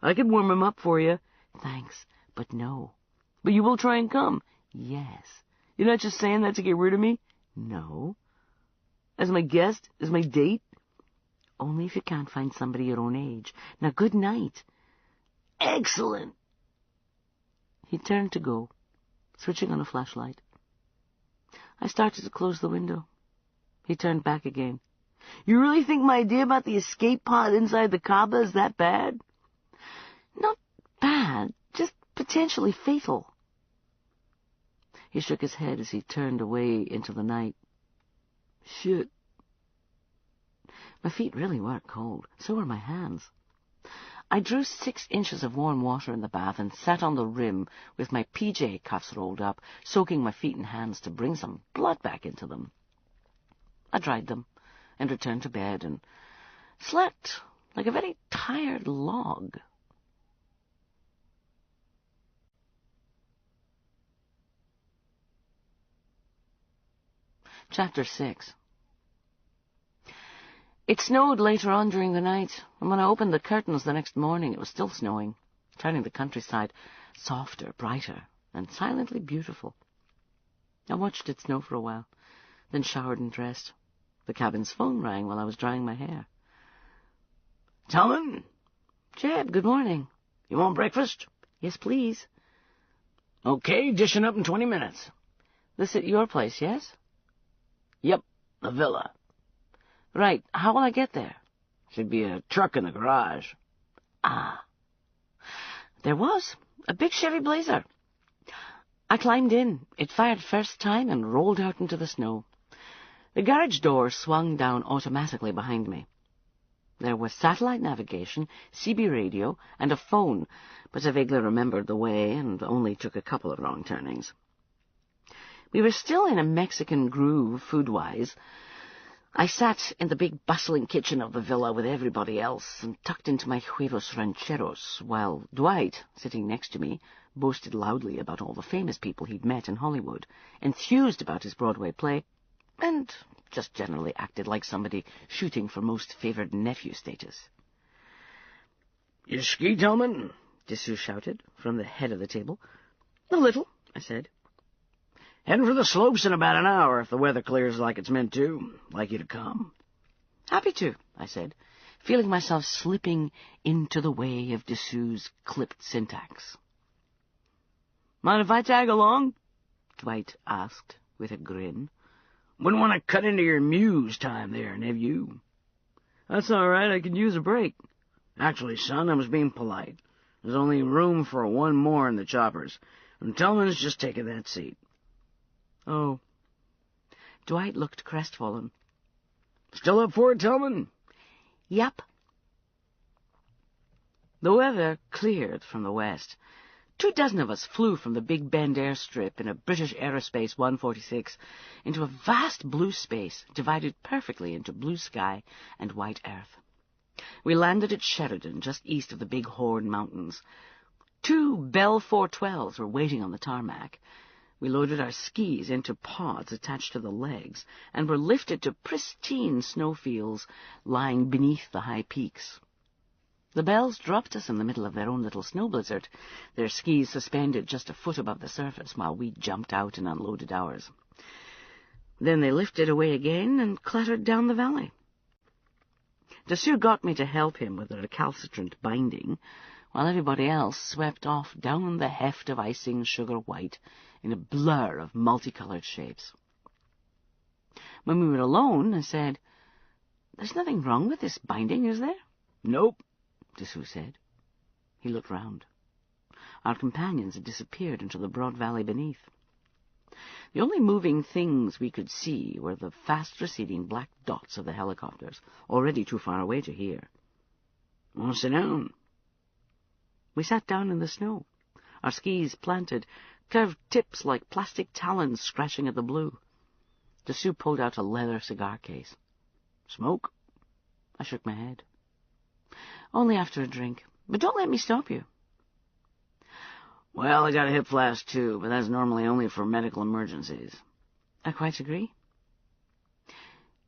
"I can warm them up for you." "Thanks, but no." "But you will try and come?" "Yes." "You're not just saying that to get rid of me?" "No." "As my guest? As my date?" "Only if you can't find somebody your own age. Now, good night." "Excellent." He turned to go, switching on a flashlight. I started to close the window. He turned back again. "You really think my idea about the escape pod inside the Kaaba is that bad?" "Not bad, just potentially fatal." He shook his head as he turned away into the night. "Shit." My feet really were cold. So were my hands. I drew 6 inches of warm water in the bath and sat on the rim with my PJ cuffs rolled up, soaking my feet and hands to bring some blood back into them. I dried them and returned to bed and slept like a very tired log. Chapter 6. It snowed later on during the night, and when I opened the curtains the next morning, it was still snowing, turning the countryside softer, brighter, and silently beautiful. I watched it snow for a while, then showered and dressed. The cabin's phone rang while I was drying my hair. "Tillman?" "Jeb, good morning." "You want breakfast?" "Yes, please." "Okay, dishing up in 20 minutes. "This at your place, yes?" "Yep, the villa." "Right. How will I get there?" "Should be a truck in the garage." Ah. There was. A big Chevy Blazer. I climbed in. It fired first time and rolled out into the snow. The garage door swung down automatically behind me. There was satellite navigation, CB radio, and a phone, but I vaguely remembered the way and only took a couple of wrong turnings. We were still in a Mexican groove, food-wise. I sat in the big bustling kitchen of the villa with everybody else and tucked into my huevos rancheros, while Dwight, sitting next to me, boasted loudly about all the famous people he'd met in Hollywood, enthused about his Broadway play, and just generally acted like somebody shooting for most favored nephew status. "You ski, Tillman?" Dessous shouted from the head of the table. "A little," I said. "Heading for the slopes in about an hour if the weather clears like it's meant to. Like you to come." "Happy to," I said, feeling myself slipping into the way of Dessous' clipped syntax. "Mind if I tag along?" Dwight asked with a grin. "Wouldn't want to cut into your muse time there, nephew." "That's all right. I could use a break." "Actually, son, I was being polite. There's only room for one more in the choppers, and Tillman's just taking that seat." "Oh." Dwight looked crestfallen. "Still up for it, Tillman?" "Yep." The weather cleared from the west. 24 of us flew from the Big Bend airstrip in a British Aerospace 146 into a vast blue space divided perfectly into blue sky and white earth. We landed at Sheridan, just east of the Big Horn Mountains. 2 Bell 412s were waiting on the tarmac. We loaded our skis into pods attached to the legs and were lifted to pristine snowfields lying beneath the high peaks. The bells dropped us in the middle of their own little snow blizzard, their skis suspended just a foot above the surface while we jumped out and unloaded ours. Then they lifted away again and clattered down the valley. Dessous got me to help him with a recalcitrant binding, while everybody else swept off down the heft of icing sugar white in a blur of multicolored shapes. When we were alone, I said, "There's nothing wrong with this binding, is there?" "Nope," Dessous said. He looked round. Our companions had disappeared into the broad valley beneath. The only moving things we could see were the fast-receding black dots of the helicopters, already too far away to hear. "Want to sit down?" We sat down in the snow, our skis planted, curved tips like plastic talons scratching at the blue. Dessous pulled out a leather cigar case. "Smoke?" I shook my head. "Only after a drink. But don't let me stop you." "Well, I got a hip flask too, but that's normally only for medical emergencies." I quite agree.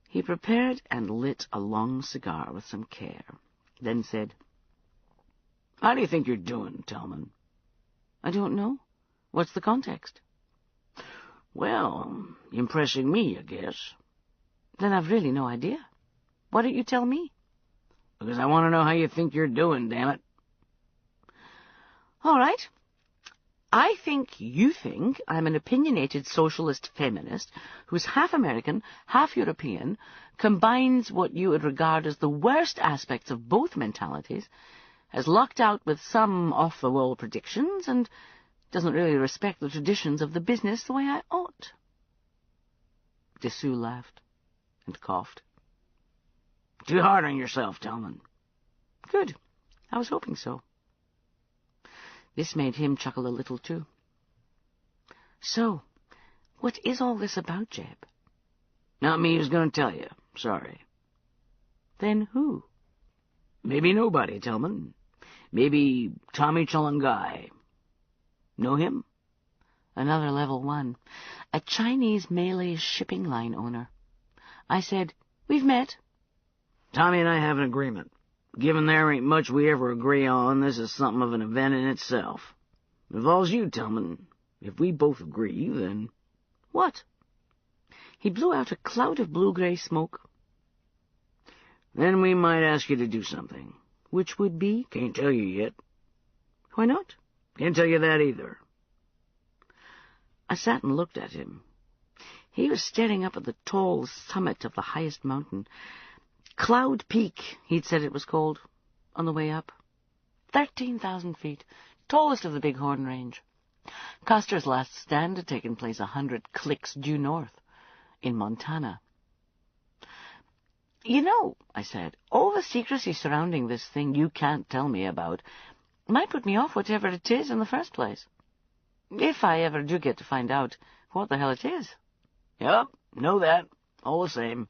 He prepared and lit a long cigar with some care, then said, "How do you think you're doing, Tellman?" "I don't know. What's the context?" "Well, impressing me, I guess." "Then I've really no idea. Why don't you tell me?" "Because I want to know how you think you're doing, damn it." "All right. I think you think I'm an opinionated socialist feminist who's half American, half European, combines what you would regard as the worst aspects of both mentalities, has lucked out with some off-the-wall predictions, and doesn't really respect the traditions of the business the way I ought." Dessous laughed and coughed. "Too hard on yourself, Tellman." "Good. I was hoping so." This made him chuckle a little, too. "So, what is all this about, Jeb?" "Not me who's going to tell you. Sorry." "Then who?" "Maybe nobody, Tellman. Maybe Tommy Chulungai. Know him?" "Another level 1. A Chinese Malay shipping line owner." I said, "We've met." "Tommy and I have an agreement. Given there ain't much we ever agree on, this is something of an event in itself. It involves you, Tellman. If we both agree, then..." "What?" He blew out a cloud of blue-gray smoke. "Then we might ask you to do something." "Which would be?" "Can't tell you yet." "Why not?" "Can't tell you that either." I sat and looked at him. He was staring up at the tall summit of the highest mountain. Cloud Peak, he'd said it was called, on the way up. 13,000 feet, tallest of the Big Horn Range. Custer's last stand had taken place 100 clicks due north, in Montana. "You know," I said, "all the secrecy surrounding this thing you can't tell me about might put me off whatever it is in the first place. If I ever do get to find out what the hell it is." "Yep, know that. All the same."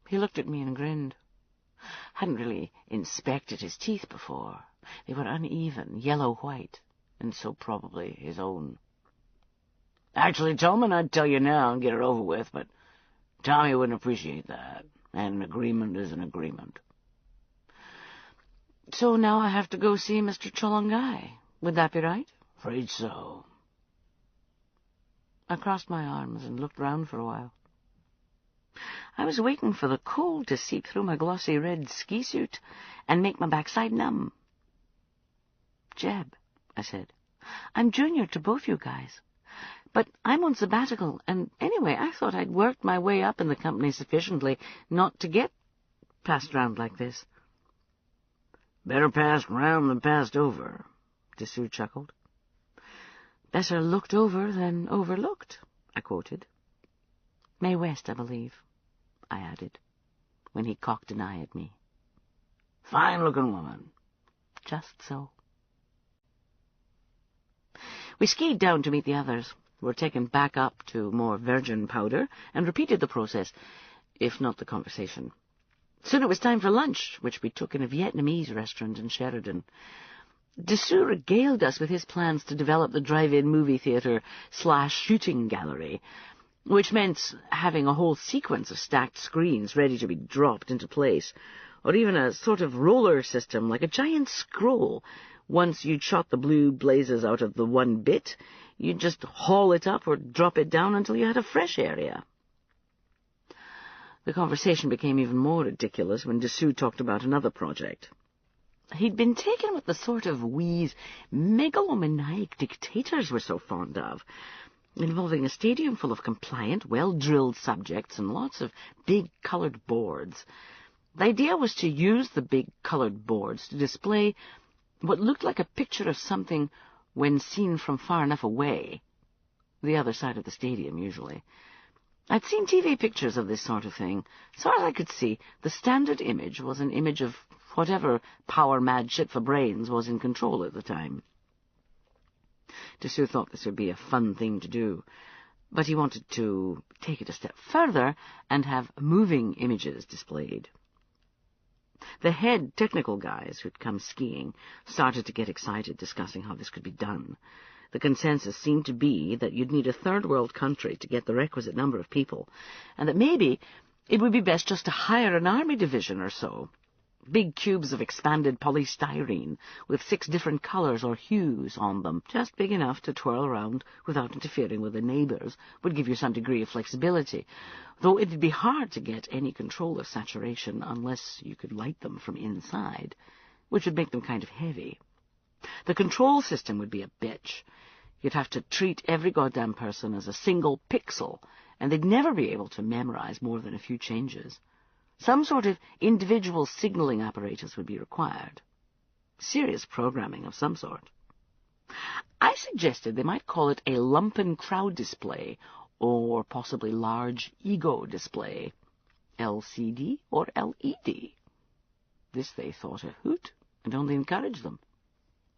He looked at me and grinned. Hadn't really inspected his teeth before. They were uneven, yellow-white, and so probably his own. "Actually, Tellman, I'd tell you now and get it over with, but Tommy wouldn't appreciate that, and an agreement is an agreement." "So now I have to go see Mr. Chulungai. Would that be right?" "Afraid so." I crossed my arms and looked round for a while. I was waiting for the cold to seep through my glossy red ski suit and make my backside numb. "Jeb," I said, "I'm junior to both you guys. But I'm on sabbatical, and anyway, I thought I'd worked my way up in the company sufficiently not to get passed round like this." "Better passed round than passed over," Dessous chuckled. "Better looked over than overlooked," I quoted. "Mae West, I believe," I added, when he cocked an eye at me. "Fine-looking woman." "Just so." We skied down to meet the others, were taken back up to more virgin powder, and repeated the process, if not the conversation. Soon it was time for lunch, which we took in a Vietnamese restaurant in Sheridan. Dessous regaled us with his plans to develop the drive-in movie theatre/shooting gallery, which meant having a whole sequence of stacked screens ready to be dropped into place, or even a sort of roller system like a giant scroll. Once you'd shot the blue blazes out of the one bit, you'd just haul it up or drop it down until you had a fresh area. The conversation became even more ridiculous when Dessous talked about another project. He'd been taken with the sort of wheeze megalomaniac dictators were so fond of, involving a stadium full of compliant, well-drilled subjects and lots of big coloured boards. The idea was to use the big coloured boards to display what looked like a picture of something when seen from far enough away, the other side of the stadium usually. I'd seen TV pictures of this sort of thing. As far as I could see, the standard image was an image of whatever power-mad shit for brains was in control at the time. Dessous thought this would be a fun thing to do, but he wanted to take it a step further and have moving images displayed. The head technical guys who'd come skiing started to get excited discussing how this could be done. The consensus seemed to be that you'd need a third-world country to get the requisite number of people, and that maybe it would be best just to hire an army division or so. Big cubes of expanded polystyrene with 6 different colours or hues on them, just big enough to twirl around without interfering with the neighbours, would give you some degree of flexibility, though it'd be hard to get any control of saturation unless you could light them from inside, which would make them kind of heavy. The control system would be a bitch. You'd have to treat every goddamn person as a single pixel, and they'd never be able to memorize more than a few changes. Some sort of individual signaling apparatus would be required. Serious programming of some sort. I suggested they might call it a lumpen crowd display, or possibly large ego display, LCD or LED. This they thought a hoot, and only encouraged them.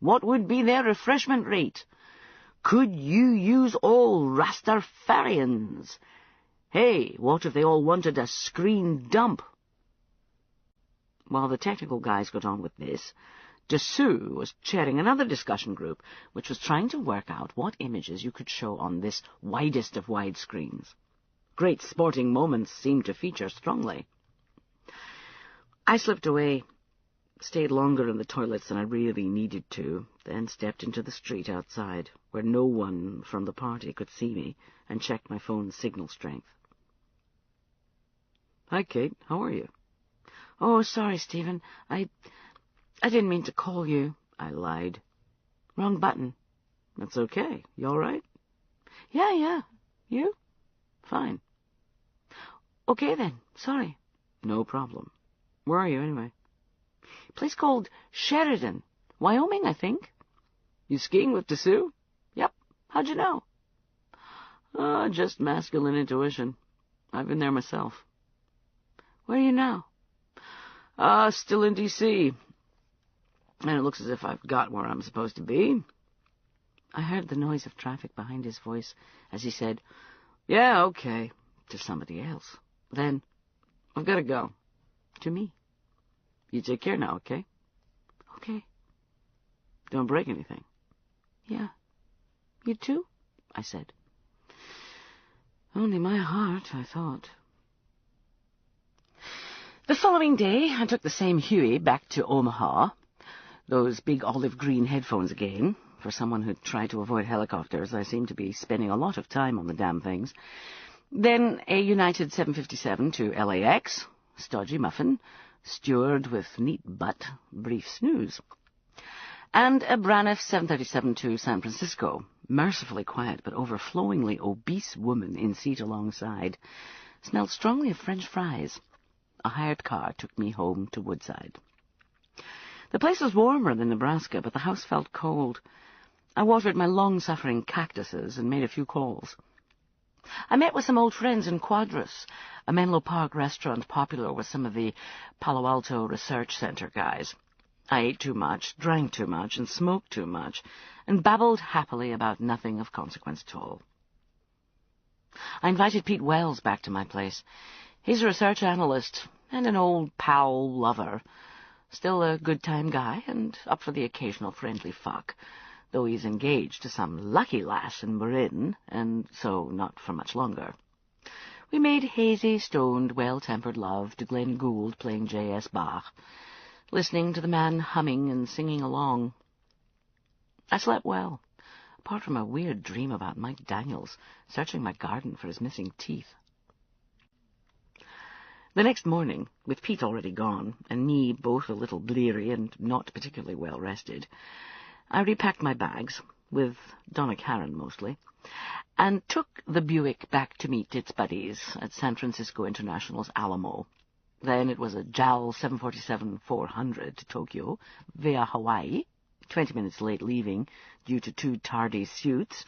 What would be their refreshment rate? Could you use all Rastafarians? Hey, what if they all wanted a screen dump? While the technical guys got on with this, Dessous was chairing another discussion group which was trying to work out what images you could show on this widest of widescreens. Great sporting moments seemed to feature strongly. I slipped away, stayed longer in the toilets than I really needed to, then stepped into the street outside, where no one from the party could see me, and checked my phone's signal strength. "Hi, Kate. How are you?" "Oh, sorry, Stephen. I didn't mean to call you," I lied. "Wrong button." "That's okay. You all right?" Yeah. You?" "Fine." "Okay, then. Sorry." "No problem. Where are you, anyway?" "Place called Sheridan, Wyoming, I think." "You skiing with Dessous?" "Yep. How'd you know?" Just masculine intuition. I've been there myself." "Where are you now?" Still in D.C. And it looks as if I've got where I'm supposed to be." I heard the noise of traffic behind his voice as he said, "Yeah, okay," to somebody else. Then, "I've got to go." To me. "You take care now, okay?" "Okay." "Don't break anything." "Yeah. You too?" I said. Only my heart, I thought. The following day, I took the same Huey back to Omaha. Those big olive green headphones again. For someone who'd tried to avoid helicopters, I seemed to be spending a lot of time on the damn things. Then a United 757 to LAX, stodgy muffin, steward with neat butt, brief snooze. And a Braniff 737 to San Francisco, mercifully quiet but overflowingly obese woman in seat alongside, smelled strongly of French fries. A hired car took me home to Woodside. The place was warmer than Nebraska, but the house felt cold. I watered my long-suffering cactuses and made a few calls. I met with some old friends in Quadras, a Menlo Park restaurant popular with some of the Palo Alto Research Center guys. I ate too much, drank too much, and smoked too much, and babbled happily about nothing of consequence at all. I invited Pete Wells back to my place. He's a research analyst and an old pal lover. Still a good-time guy and up for the occasional friendly fuck, though he's engaged to some lucky lass in Marin, and so not for much longer. We made hazy, stoned, well-tempered love to Glenn Gould playing J.S. Bach, listening to the man humming and singing along. I slept well, apart from a weird dream about Mike Daniels searching my garden for his missing teeth. The next morning, with Pete already gone, and me both a little bleary and not particularly well rested, I repacked my bags, with Donna Karen mostly, and took the Buick back to meet its buddies at San Francisco International's Alamo. Then it was a JAL 747-400 to Tokyo, via Hawaii, 20 minutes late leaving due to 2 tardy suits.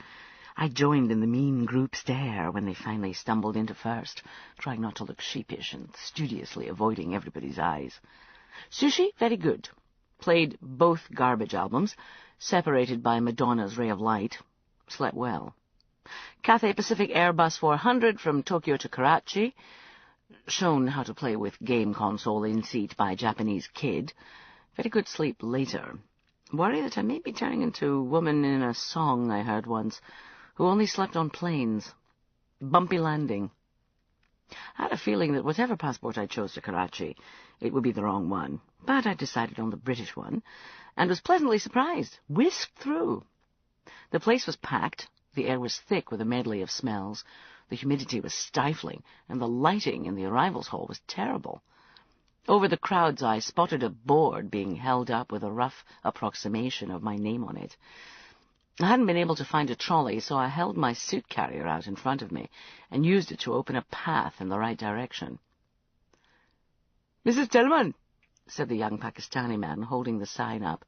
I joined in the mean group stare when they finally stumbled into first, trying not to look sheepish and studiously avoiding everybody's eyes. Sushi, very good. Played both garbage albums, separated by Madonna's Ray of Light. Slept well. Cathay Pacific Airbus 400 from Tokyo to Karachi. Shown how to play with game console in seat by Japanese kid. Very good sleep later. Worry that I may be turning into woman in a song I heard once, who only slept on planes. Bumpy landing. I had a feeling that whatever passport I chose to Karachi, it would be the wrong one, but I decided on the British one, and was pleasantly surprised, whisked through. The place was packed, the air was thick with a medley of smells, the humidity was stifling, and the lighting in the arrivals hall was terrible. Over the crowd's eye, I spotted a board being held up with a rough approximation of my name on it. I hadn't been able to find a trolley, so I held my suit carrier out in front of me and used it to open a path in the right direction. "Mrs. Tillman," said the young Pakistani man, holding the sign up.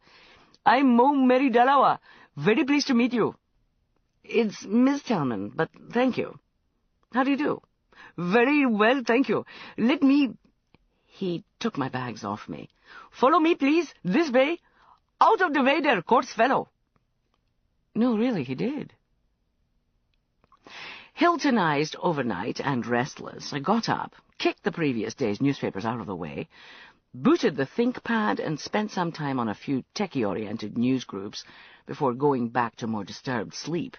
"I'm Mo Mary Dalawa. Very pleased to meet you." "It's Miss Tillman, but thank you." "How do you do?" "Very well, thank you. Let me—" He took my bags off me. "Follow me, please. This way. Out of the way there, court's fellow." No, really, he did. Hiltonized overnight and restless, I got up, kicked the previous day's newspapers out of the way, booted the ThinkPad, and spent some time on a few techie-oriented news groups before going back to more disturbed sleep.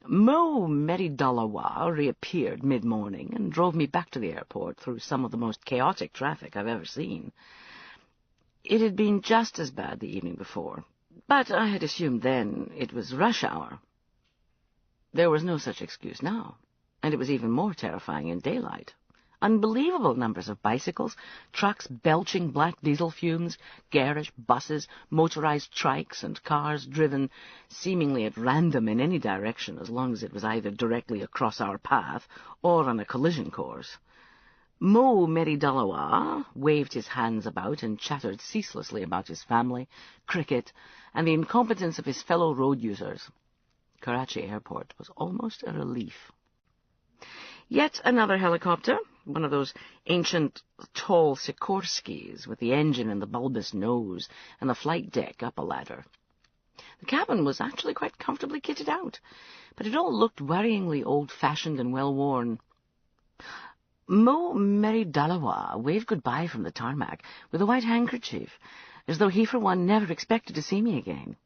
Mo Meridalawa reappeared mid-morning and drove me back to the airport through some of the most chaotic traffic I've ever seen. It had been just as bad the evening before, but I had assumed then it was rush hour. There was no such excuse now, and it was even more terrifying in daylight. Unbelievable numbers of bicycles, trucks belching black diesel fumes, garish buses, motorized trikes, and cars driven seemingly at random in any direction as long as it was either directly across our path or on a collision course. Mo Meridalawa waved his hands about and chattered ceaselessly about his family, cricket, and the incompetence of his fellow road users. Karachi Airport was almost a relief. Yet another helicopter, one of those ancient tall Sikorskis with the engine and the bulbous nose and the flight deck up a ladder. The cabin was actually quite comfortably kitted out, but it all looked worryingly old-fashioned and well-worn. Mo Meridalawa waved goodbye from the tarmac with a white handkerchief, as though he for one never expected to see me again.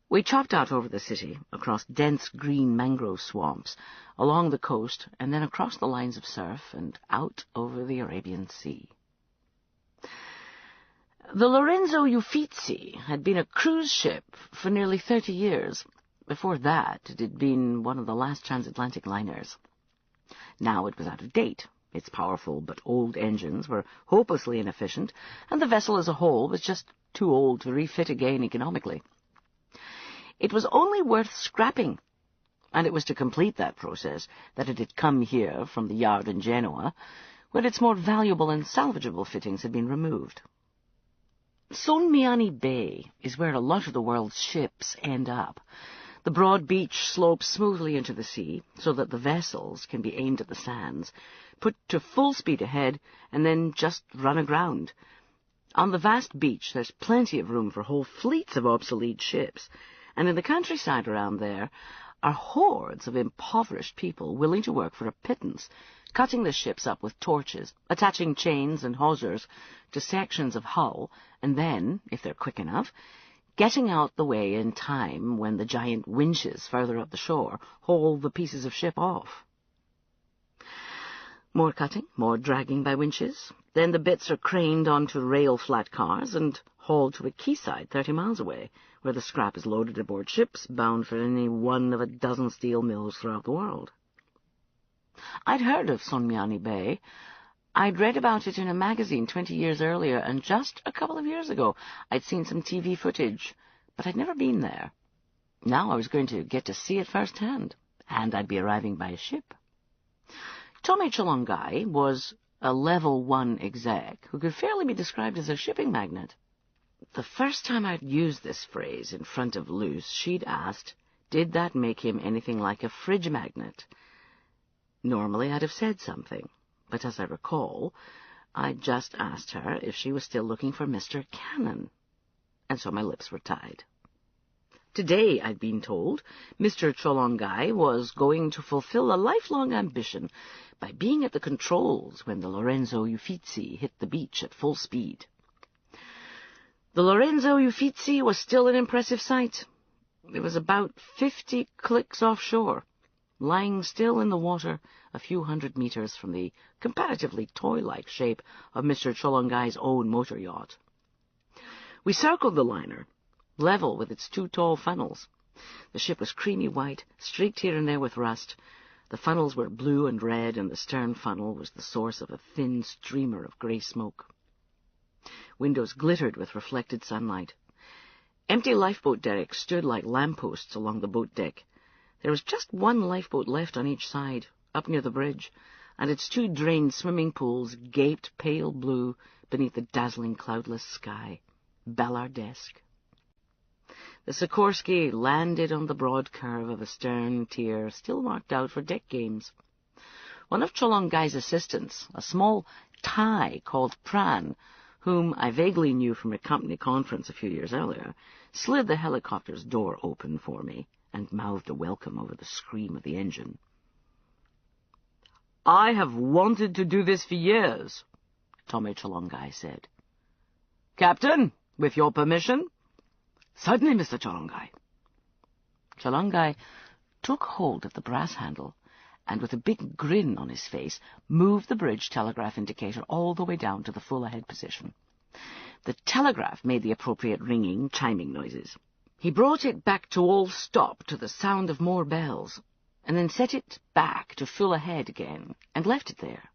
We chopped out over the city, across dense green mangrove swamps, along the coast, and then across the lines of surf and out over the Arabian Sea. The Lorenzo Uffizi had been a cruise ship for nearly 30 years. Before that, it had been one of the last transatlantic liners. Now it was out of date. Its powerful but old engines were hopelessly inefficient, and the vessel as a whole was just too old to refit again economically. It was only worth scrapping, and it was to complete that process that it had come here from the yard in Genoa, where its more valuable and salvageable fittings had been removed. Sonmiani Bay is where a lot of the world's ships end up. The broad beach slopes smoothly into the sea, so that the vessels can be aimed at the sands, put to full speed ahead, and then just run aground. On the vast beach there's plenty of room for whole fleets of obsolete ships, and in the countryside around there are hordes of impoverished people willing to work for a pittance, cutting the ships up with torches, attaching chains and hawsers to sections of hull, and then, if they're quick enough, getting out the way in time when the giant winches further up the shore haul the pieces of ship off. More cutting, more dragging by winches. Then the bits are craned onto rail-flat cars and hauled to a quayside 30 miles away, where the scrap is loaded aboard ships bound for any one of a dozen steel mills throughout the world. I'd heard of Sonmiani Bay. I'd read about it in a magazine 20 years earlier, and just a couple of years ago I'd seen some TV footage, but I'd never been there. Now I was going to get to see it firsthand, and I'd be arriving by ship. Tommy Cholongai was a level 1 exec who could fairly be described as a shipping magnate. The first time I'd used this phrase in front of Luce, she'd asked, did that make him anything like a fridge magnet? Normally I'd have said something, but as I recall, I'd just asked her if she was still looking for Mr. Cannon, and so my lips were tied. Today, I'd been told, Mr. Cholongai was going to fulfill a lifelong ambition by being at the controls when the Lorenzo Uffizi hit the beach at full speed. The Lorenzo Uffizi was still an impressive sight. It was about 50 clicks offshore, lying still in the water a few hundred meters from the comparatively toy-like shape of Mr. Cholongai's own motor yacht. We circled the liner, level with its 2 tall funnels. The ship was creamy white, streaked here and there with rust. The funnels were blue and red, and the stern funnel was the source of a thin streamer of grey smoke. Windows glittered with reflected sunlight. Empty lifeboat derricks stood like lampposts along the boat deck. There was just one lifeboat left on each side, up near the bridge, and its 2 drained swimming pools gaped pale blue beneath the dazzling cloudless sky. Ballardesque. The Sikorsky landed on the broad curve of a stern tier still marked out for deck games. One of Cholongai's assistants, a small Thai called Pran, whom I vaguely knew from a company conference a few years earlier, slid the helicopter's door open for me and mouthed a welcome over the scream of the engine. "I have wanted to do this for years," Tommy Cholongai said. "Captain, with your permission?" "Certainly, Mr. Cholongai." Cholongai took hold of the brass handle and, with a big grin on his face, moved the bridge telegraph indicator all the way down to the full ahead position. The telegraph made the appropriate ringing, chiming noises. He brought it back to all stop to the sound of more bells, and then set it back to full ahead again, and left it there.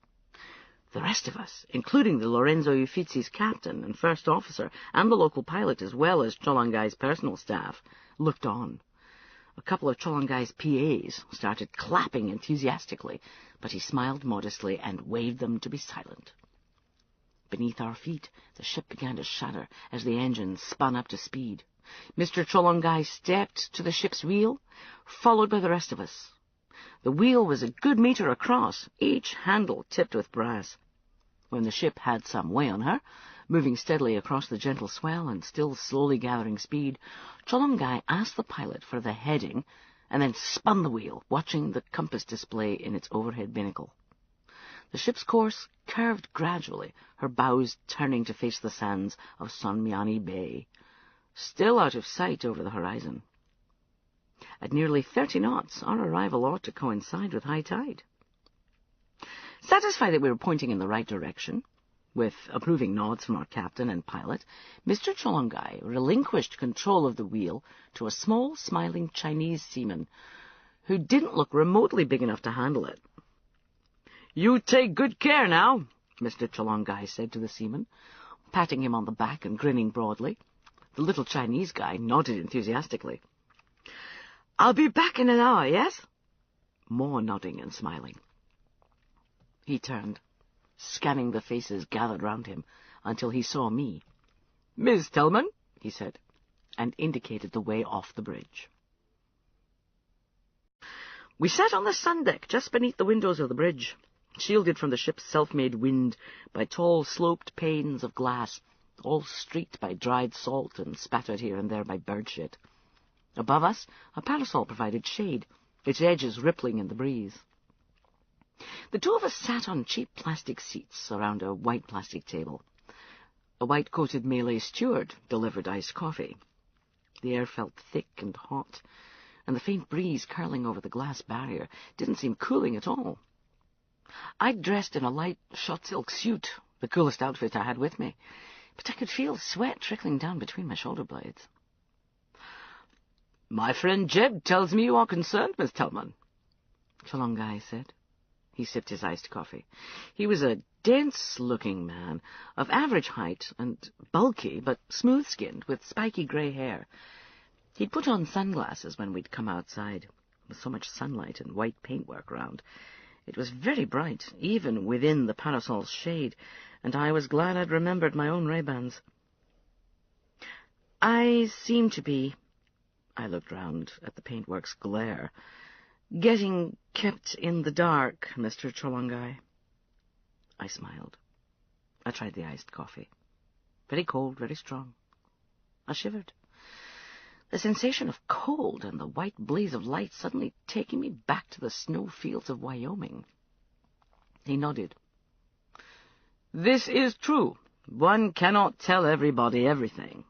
The rest of us, including the Lorenzo Uffizi's captain and first officer, and the local pilot as well as Cholongai's personal staff, looked on. A couple of Cholongai's PAs started clapping enthusiastically, but he smiled modestly and waved them to be silent. Beneath our feet, the ship began to shudder as the engine spun up to speed. Mr. Cholongai stepped to the ship's wheel, followed by the rest of us. The wheel was a good meter across, each handle tipped with brass. When the ship had some way on her, moving steadily across the gentle swell and still slowly gathering speed, Cholongai asked the pilot for the heading and then spun the wheel, watching the compass display in its overhead binnacle. The ship's course curved gradually, her bows turning to face the sands of Sonmiani Bay, still out of sight over the horizon. At nearly 30 knots, our arrival ought to coincide with high tide. Satisfied that we were pointing in the right direction, with approving nods from our captain and pilot, Mr. Cholongai relinquished control of the wheel to a small, smiling Chinese seaman who didn't look remotely big enough to handle it. "You take good care now," Mr. Cholongai said to the seaman, patting him on the back and grinning broadly. The little Chinese guy nodded enthusiastically. "I'll be back in an hour, yes?" More nodding and smiling. He turned, scanning the faces gathered round him, until he saw me. "Miss Tellman," he said, and indicated the way off the bridge. We sat on the sun deck just beneath the windows of the bridge, shielded from the ship's self-made wind by tall sloped panes of glass, all streaked by dried salt and spattered here and there by bird shit. Above us, a parasol provided shade, its edges rippling in the breeze. The 2 of us sat on cheap plastic seats around a white plastic table. A white-coated Malay steward delivered iced coffee. The air felt thick and hot, and the faint breeze curling over the glass barrier didn't seem cooling at all. I'd dressed in a light shot-silk suit, the coolest outfit I had with me, but I could feel sweat trickling down between my shoulder blades. "My friend Jeb tells me you are concerned, Miss Tellman," Cholongai said. He sipped his iced coffee. He was a dense-looking man, of average height and bulky, but smooth-skinned, with spiky grey hair. He'd put on sunglasses when we'd come outside, with so much sunlight and white paintwork round. It was very bright, even within the parasol's shade, and I was glad I'd remembered my own Ray-Bans. I seemed to be, I looked round at the paintwork's glare, getting kept in the dark, Mr. Cholongai. I smiled. I tried the iced coffee. Very cold, very strong. I shivered. The sensation of cold and the white blaze of light suddenly taking me back to the snowfields of Wyoming. He nodded. "This is true. One cannot tell everybody everything."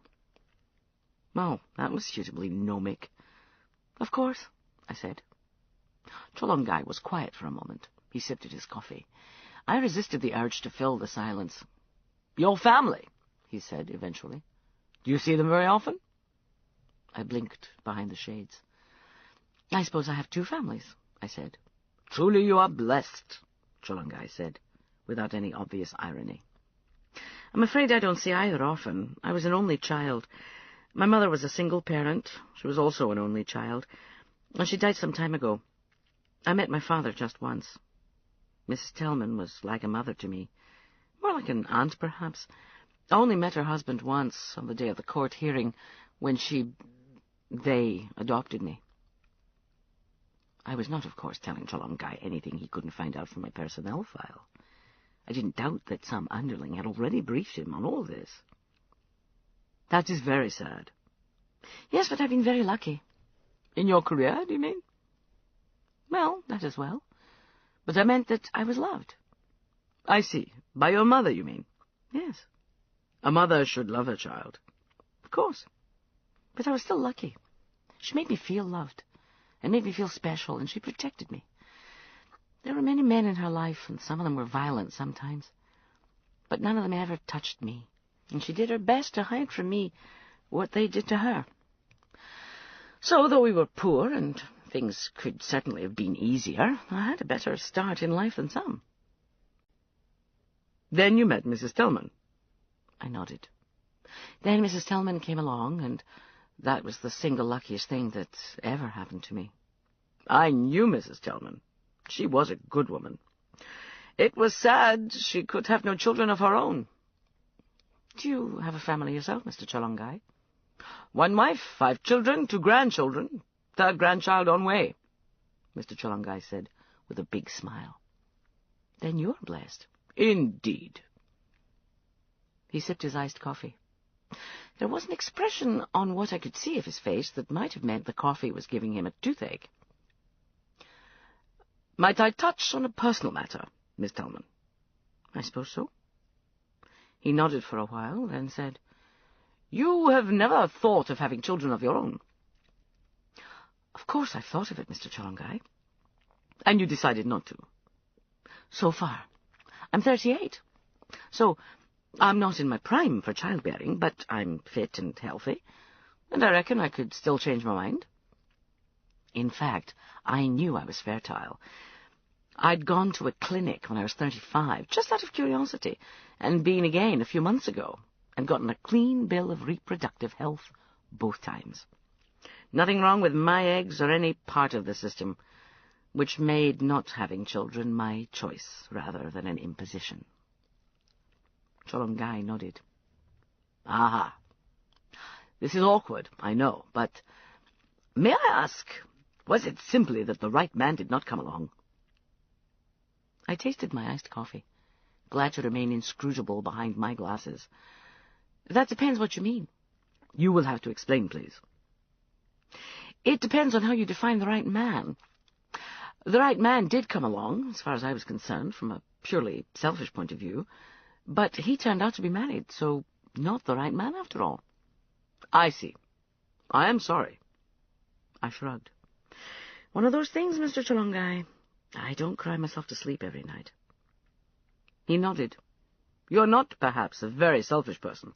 Oh, that was suitably gnomic. "Of course," I said. Cholongai was quiet for a moment. He sipped at his coffee. I resisted the urge to fill the silence. "Your family," he said eventually. "Do you see them very often?" I blinked behind the shades. "I suppose I have two families," I said. "Truly you are blessed," Cholongai said, without any obvious irony. "I'm afraid I don't see either often. I was an only child. My mother was a single parent. She was also an only child, and she died some time ago. I met my father just once. Mrs. Tellman was like a mother to me. More like an aunt, perhaps. I only met her husband once, on the day of the court hearing, when they adopted me." I was not, of course, telling Cholongai anything he couldn't find out from my personnel file. I didn't doubt that some underling had already briefed him on all this. "That is very sad." "Yes, but I've been very lucky." "In your career, do you mean?" "Well, that as well. But I meant that I was loved." "I see. By your mother, you mean?" "Yes." "A mother should love her child." "Of course. But I was still lucky. She made me feel loved, and made me feel special, and she protected me. There were many men in her life, and some of them were violent sometimes. But none of them ever touched me, and she did her best to hide from me what they did to her. So, though we were poor, and things could certainly have been easier, I had a better start in life than some." "Then you met Mrs. Tellman?" I nodded. "Then Mrs. Tellman came along, and that was the single luckiest thing that ever happened to me." "I knew Mrs. Tellman. She was a good woman. It was sad she could have no children of her own." "Do you have a family yourself, Mr. Cholongai?" "One wife, 5 children, 2 grandchildren. 3rd grandchild on way," Mr. Cholongai said, with a big smile. "Then you're blessed." "Indeed." He sipped his iced coffee. There was an expression on what I could see of his face that might have meant the coffee was giving him a toothache. "Might I touch on a personal matter, Miss Tellman?" "I suppose so." He nodded for a while, then said, "You have never thought of having children of your own?" "Of course I've thought of it, Mr. Cholongai." "And you decided not to?" "So far. I'm 38. So I'm not in my prime for childbearing, but I'm fit and healthy, and I reckon I could still change my mind. In fact, I knew I was fertile. I'd gone to a clinic when I was 35, just out of curiosity, and been again a few months ago, and gotten a clean bill of reproductive health both times. Nothing wrong with my eggs or any part of the system, which made not having children my choice rather than an imposition." Cholongai nodded. "Aha. This is awkward, I know, but may I ask, was it simply that the right man did not come along?" I tasted my iced coffee, glad to remain inscrutable behind my glasses. "That depends what you mean." "You will have to explain, please." "It depends on how you define the right man. The right man did come along, as far as I was concerned, from a purely selfish point of view, but he turned out to be married, so not the right man after all." "I see. I am sorry." I shrugged. "One of those things, Mr. Cholongai. I don't cry myself to sleep every night. He nodded. You're not, perhaps, a very selfish person.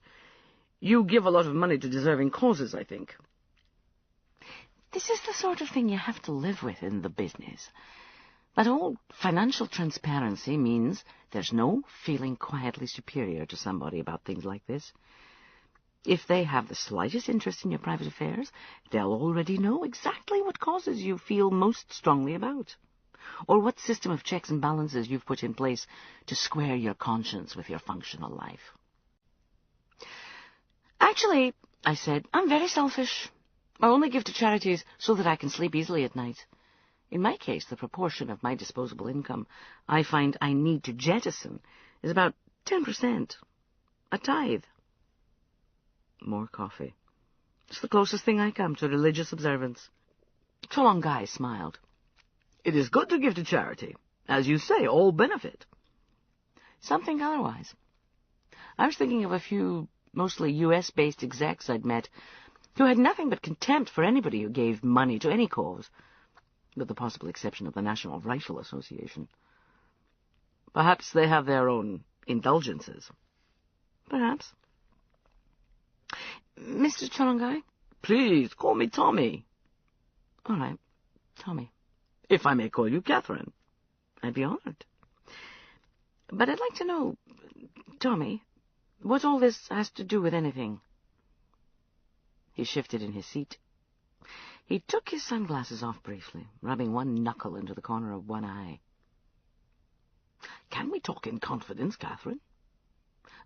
You give a lot of money to deserving causes, I think. This is the sort of thing you have to live with in the business. That old financial transparency means there's no feeling quietly superior to somebody about things like this. If they have the slightest interest in your private affairs, they'll already know exactly what causes you feel most strongly about, or what system of checks and balances you've put in place to square your conscience with your functional life. Actually, I said, I'm very selfish. I only give to charities so that I can sleep easily at night. In my case, the proportion of my disposable income I find I need to jettison is about 10%, a tithe. More coffee. It's the closest thing I come to religious observance. Cholongai smiled. It is good to give to charity. As you say, all benefit. Some think otherwise. I was thinking of a few mostly U.S.-based execs I'd met who had nothing but contempt for anybody who gave money to any cause, with the possible exception of the National Rifle Association. Perhaps they have their own indulgences. Perhaps. Mr. Cholongai? Please, call me Tommy. All right, Tommy. If I may call you Catherine, I'd be honored. But I'd like to know, Tommy, what all this has to do with anything. He shifted in his seat. He took his sunglasses off briefly, rubbing one knuckle into the corner of one eye. Can we talk in confidence, Catherine?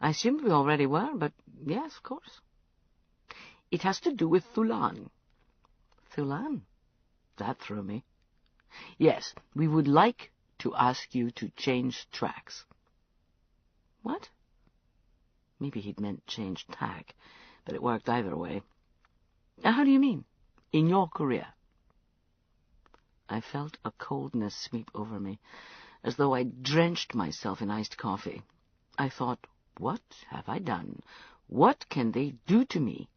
I assumed we already were, but yes, of course. It has to do with Thulan. Thulan? That threw me. Yes, we would like to ask you to change tracks. What? Maybe he'd meant change tack, but it worked either way. How do you mean? In your career? I felt a coldness sweep over me, as though I'd drenched myself in iced coffee. I thought, what have I done? What can they do to me?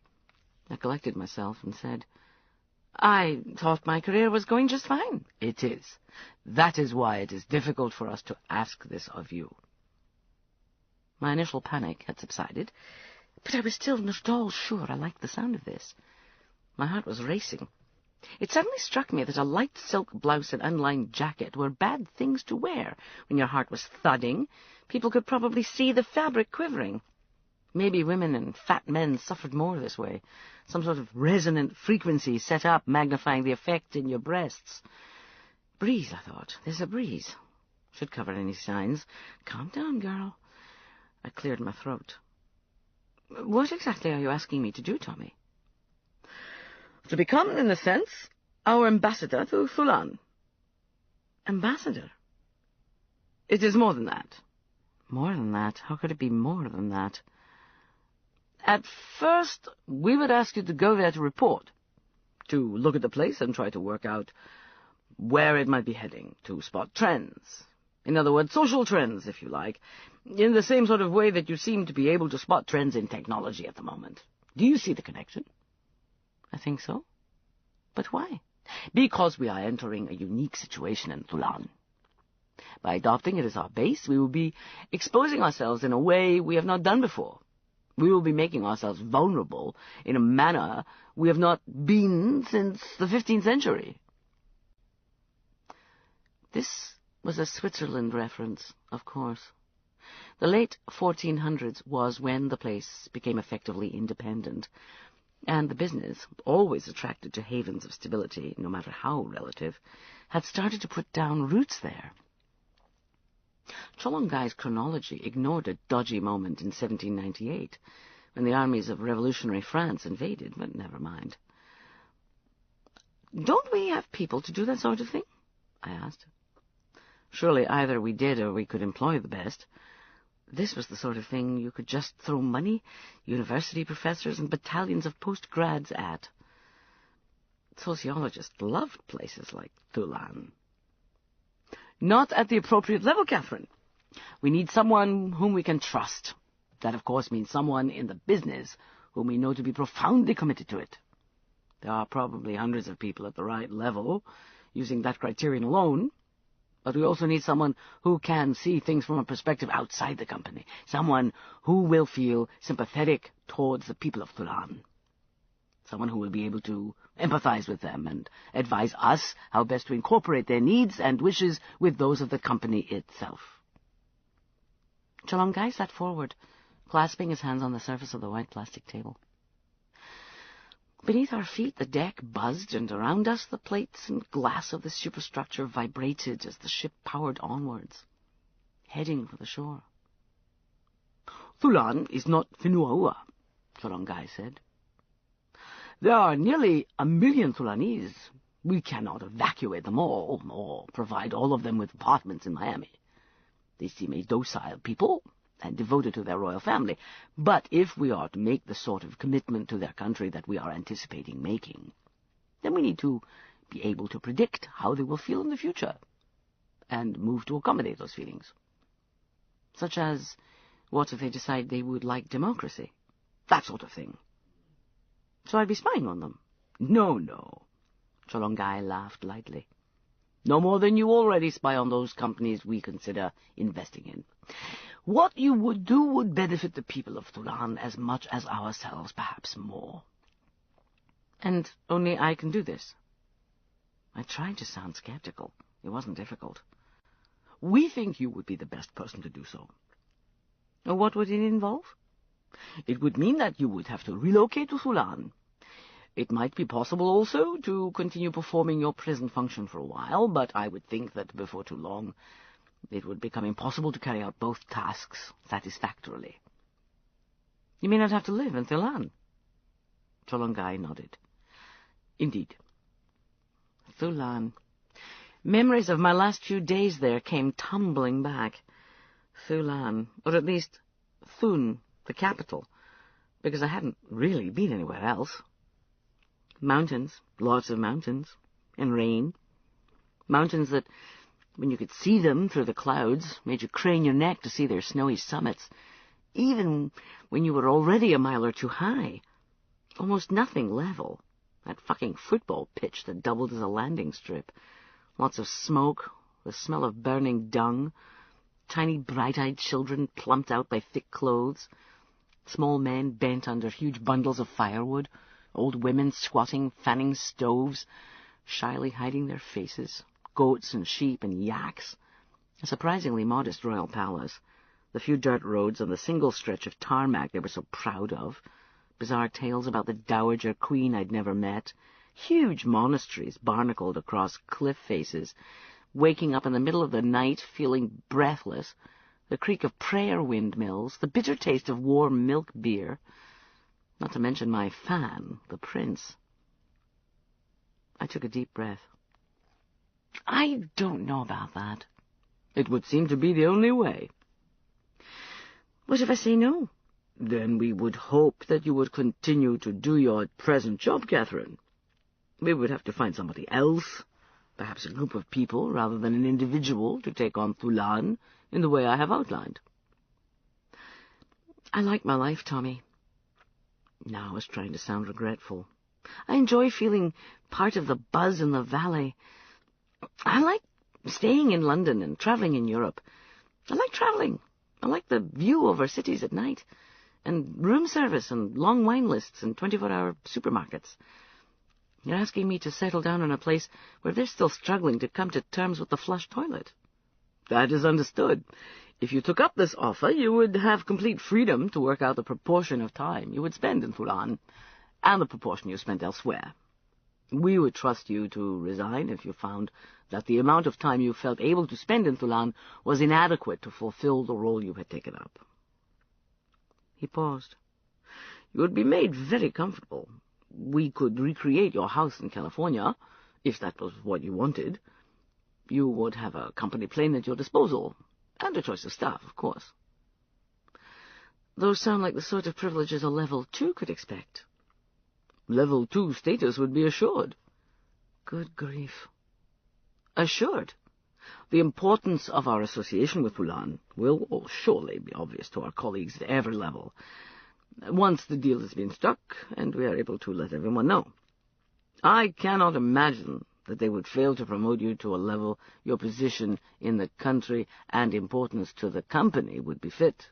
I collected myself and said, I thought my career was going just fine. It is. That is why it is difficult for us to ask this of you. My initial panic had subsided, but I was still not at all sure I liked the sound of this. My heart was racing. It suddenly struck me that a light silk blouse and unlined jacket were bad things to wear. When your heart was thudding, people could probably see the fabric quivering. Maybe women and fat men suffered more this way. Some sort of resonant frequency set up, magnifying the effect in your breasts. Breeze, I thought. There's a breeze. Should cover any signs. Calm down, girl. I cleared my throat. What exactly are you asking me to do, Tommy? To become, in a sense, our ambassador to Thulan. Ambassador? It is more than that. More than that? How could it be more than that? At first, we would ask you to go there to report, to look at the place and try to work out where it might be heading, to spot trends. In other words, social trends, if you like, in the same sort of way that you seem to be able to spot trends in technology at the moment. Do you see the connection? I think so. But why? Because we are entering a unique situation in Thulan. By adopting it as our base, we will be exposing ourselves in a way we have not done before. We will be making ourselves vulnerable in a manner we have not been since the 15th century. This was a Switzerland reference, of course. The late 1400s was when the place became effectively independent, and the business, always attracted to havens of stability, no matter how relative, had started to put down roots there. Cholongai's chronology ignored a dodgy moment in 1798, when the armies of revolutionary France invaded, but never mind. Don't we have people to do that sort of thing? I asked. Surely either we did or we could employ the best. This was the sort of thing you could just throw money, university professors, and battalions of post-grads at. Sociologists loved places like Thulan. Not at the appropriate level, Catherine. We need someone whom we can trust. That, of course, means someone in the business whom we know to be profoundly committed to it. There are probably hundreds of people at the right level using that criterion alone. But we also need someone who can see things from a perspective outside the company. Someone who will feel sympathetic towards the people of Thulan. Someone who will be able to empathize with them and advise us how best to incorporate their needs and wishes with those of the company itself. Cholongai sat forward, clasping his hands on the surface of the white plastic table. Beneath our feet the deck buzzed, and around us the plates and glass of the superstructure vibrated as the ship powered onwards, heading for the shore. "Thulan is not Whenuaua," Cholongai said. "There are nearly 1 million Thulanese. We cannot evacuate them all, or provide all of them with apartments in Miami. They seem a docile people, and devoted to their royal family, but if we are to make the sort of commitment to their country that we are anticipating making, then we need to be able to predict how they will feel in the future, and move to accommodate those feelings. Such as, what if they decide they would like democracy? That sort of thing. So I'd be spying on them." No, Cholongai laughed lightly. "No more than you already spy on those companies we consider investing in. What you would do would benefit the people of Thulan as much as ourselves, perhaps more." "And only I can do this?" I tried to sound skeptical. It wasn't difficult. "We think you would be the best person to do so." "What would it involve?" "It would mean that you would have to relocate to Thulan. It might be possible also to continue performing your present function for a while, but I would think that before too long it would become impossible to carry out both tasks satisfactorily." "You may not have to live in Thulan." Cholongai nodded. "Indeed." Thulan. Memories of my last few days there came tumbling back. Thulan, or at least Thun, the capital, because I hadn't really been anywhere else. Mountains, lots of mountains, and rain. Mountains that, when you could see them through the clouds, made you crane your neck to see their snowy summits, even when you were already a mile or two high. Almost nothing level. That fucking football pitch that doubled as a landing strip. Lots of smoke, the smell of burning dung, tiny bright-eyed children plumped out by thick clothes, small men bent under huge bundles of firewood, old women squatting, fanning stoves, shyly hiding their faces, goats and sheep and yaks. A surprisingly modest royal palace, the few dirt roads and the single stretch of tarmac they were so proud of, bizarre tales about the dowager queen I'd never met, huge monasteries barnacled across cliff faces, waking up in the middle of the night feeling breathless, the creak of prayer windmills, the bitter taste of warm milk beer, not to mention my fan, the prince. I took a deep breath. "I don't know about that." "It would seem to be the only way." "What if I say no?" "Then we would hope that you would continue to do your present job, Catherine. We would have to find somebody else, perhaps a group of people rather than an individual, to take on Thulan in the way I have outlined." "I like my life, Tommy." Now I was trying to sound regretful. "I enjoy feeling part of the buzz in the valley. I like staying in London and travelling in Europe. I like travelling. I like the view over cities at night, and room service and long wine lists and 24-hour supermarkets. You're asking me to settle down in a place where they're still struggling to come to terms with the flush toilet." "That is understood. If you took up this offer, you would have complete freedom to work out the proportion of time you would spend in Thulan, and the proportion you spent elsewhere. We would trust you to resign if you found that the amount of time you felt able to spend in Thulan was inadequate to fulfill the role you had taken up." He paused. "You would be made very comfortable. We could recreate your house in California, if that was what you wanted. You would have a company plane at your disposal, and a choice of staff, of course." "Those sound like the sort of privileges a Level 2 could expect." "Level 2 status would be assured." "Good grief." "Assured. The importance of our association with Thulan will surely be obvious to our colleagues at every level, once the deal has been struck and we are able to let everyone know. I cannot imagine that they would fail to promote you to a level your position in the country and importance to the company would befit.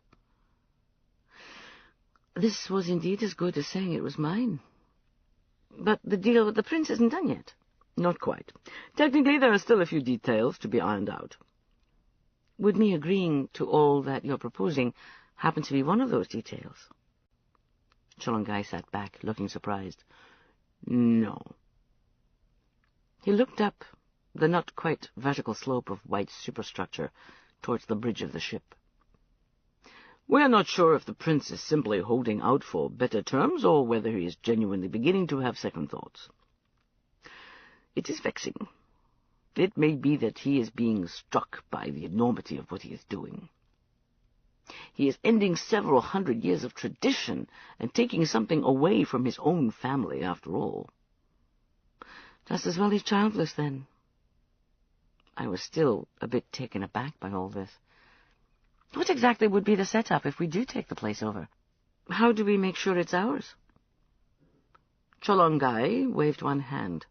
This was indeed as good as saying it was mine. But the deal with the prince isn't done yet. Not quite. Technically, there are still a few details to be ironed out. Would me agreeing to all that you're proposing happen to be one of those details? Cholongai sat back, looking surprised. No. He looked up the not quite vertical slope of white superstructure towards the bridge of the ship. We are not sure if the prince is simply holding out for better terms or whether he is genuinely beginning to have second thoughts. It is vexing. It may be that he is being struck by the enormity of what he is doing. He is ending several hundred years of tradition and taking something away from his own family, after all. Just as well he's childless, then. I was still a bit taken aback by all this. What exactly would be the setup if we do take the place over? How do we make sure it's ours? Cholongai waved one hand.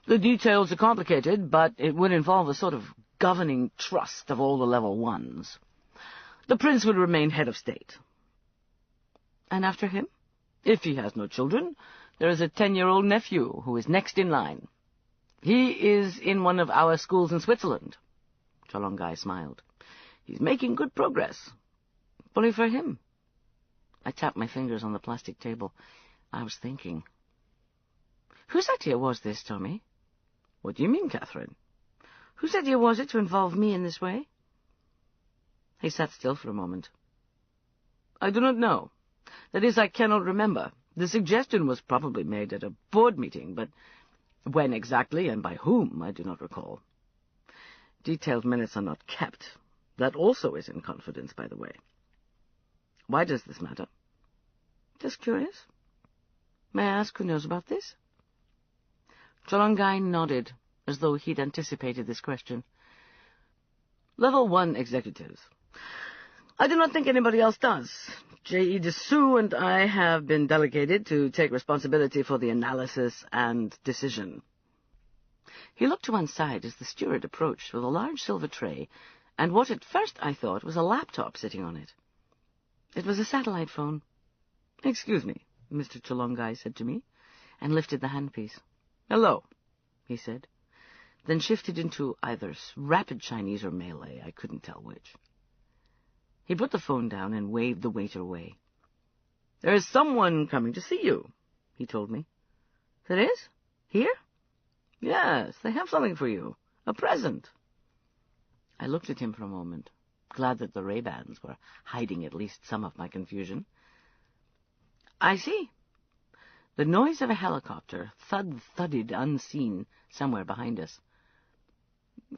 The details are complicated, but it would involve a sort of governing trust of all the level 1s. The prince would remain head of state. And after him? If he has no children, there is a 10-year-old nephew who is next in line. He is in one of our schools in Switzerland. Cholongai smiled. He's making good progress. Bully for him. I tapped my fingers on the plastic table. I was thinking. Whose idea was this, Tommy? What do you mean, Catherine? Whose idea was it to involve me in this way? He sat still for a moment. I do not know. That is, I cannot remember. The suggestion was probably made at a board meeting, but when exactly and by whom, I do not recall. Detailed minutes are not kept. That also is in confidence, by the way. Why does this matter? Just curious. May I ask who knows about this? Cholongai nodded, as though he'd anticipated this question. Level 1 executives. I do not think anybody else does. J.E. Dessous and I have been delegated to take responsibility for the analysis and decision. He looked to one side as the steward approached with a large silver tray, and what at first I thought was a laptop sitting on it. It was a satellite phone. Excuse me, Mr. Cholongai said to me, and lifted the handpiece. Hello, he said, then shifted into either rapid Chinese or Malay, I couldn't tell which. He put the phone down and waved the waiter away. There is someone coming to see you, he told me. There is? Here? Yes, they have something for you. A present. I looked at him for a moment, glad that the Ray-Bans were hiding at least some of my confusion. I see. The noise of a helicopter thudded unseen somewhere behind us.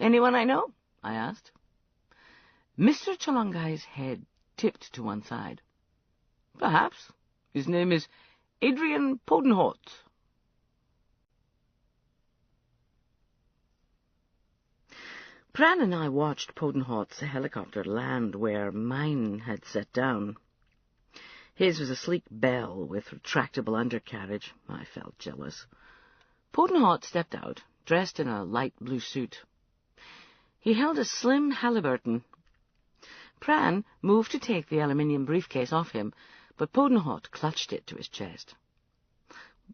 Anyone I know? I asked. Mr. Cholongai's head tipped to one side. Perhaps. His name is Adrian Podenhort. Pran and I watched Podenhort's helicopter land where mine had set down. His was a sleek bell with retractable undercarriage. I felt jealous. Podenhort stepped out, dressed in a light blue suit. He held a slim Halliburton. Pran moved to take the aluminium briefcase off him, but Podenhort clutched it to his chest.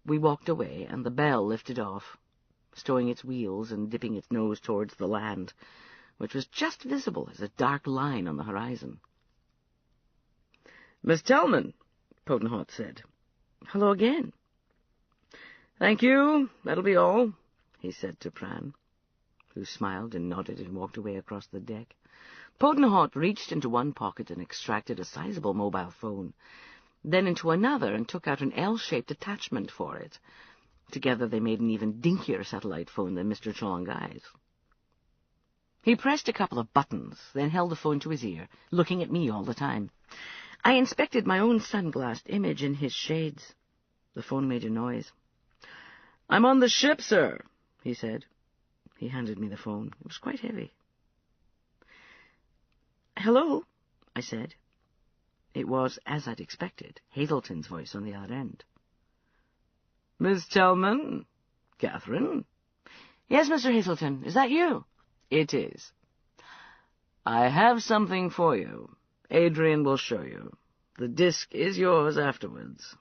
We walked away, and the bell lifted off, stowing its wheels and dipping its nose towards the land, which was just visible as a dark line on the horizon. Miss Tellman, Podenhort said. Hello again. Thank you, that'll be all, he said to Pran, who smiled and nodded and walked away across the deck. Podenhort reached into one pocket and extracted a sizable mobile phone, then into another and took out an L-shaped attachment for it. Together they made an even dinkier satellite phone than Mr. Cholongai's. He pressed a couple of buttons, then held the phone to his ear, looking at me all the time. I inspected my own sunglassed image in his shades. The phone made a noise. I'm on the ship, sir, he said. He handed me the phone. It was quite heavy. Hello, I said. It was, as I'd expected, Hazelton's voice on the other end. Miss Tellman? Catherine? "Yes, Mr. Hazelton, is that you?" "It is. I have something for you. Adrian will show you. The disc is yours afterwards."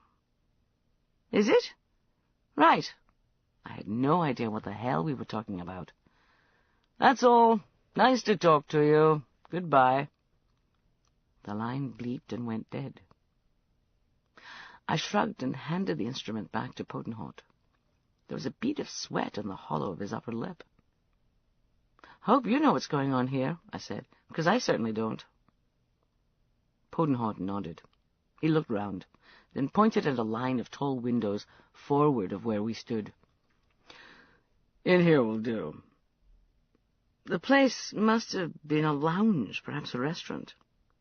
"Is it? Right." I had no idea what the hell we were talking about. "That's all. Nice to talk to you. Goodbye." The line bleeped and went dead. I shrugged and handed the instrument back to Potenhot. There was a bead of sweat on the hollow of his upper lip. "Hope you know what's going on here," I said, "because I certainly don't." Potenhot nodded. He looked round, then pointed at a line of tall windows forward of where we stood. "In here will do." The place must have been a lounge, perhaps a restaurant.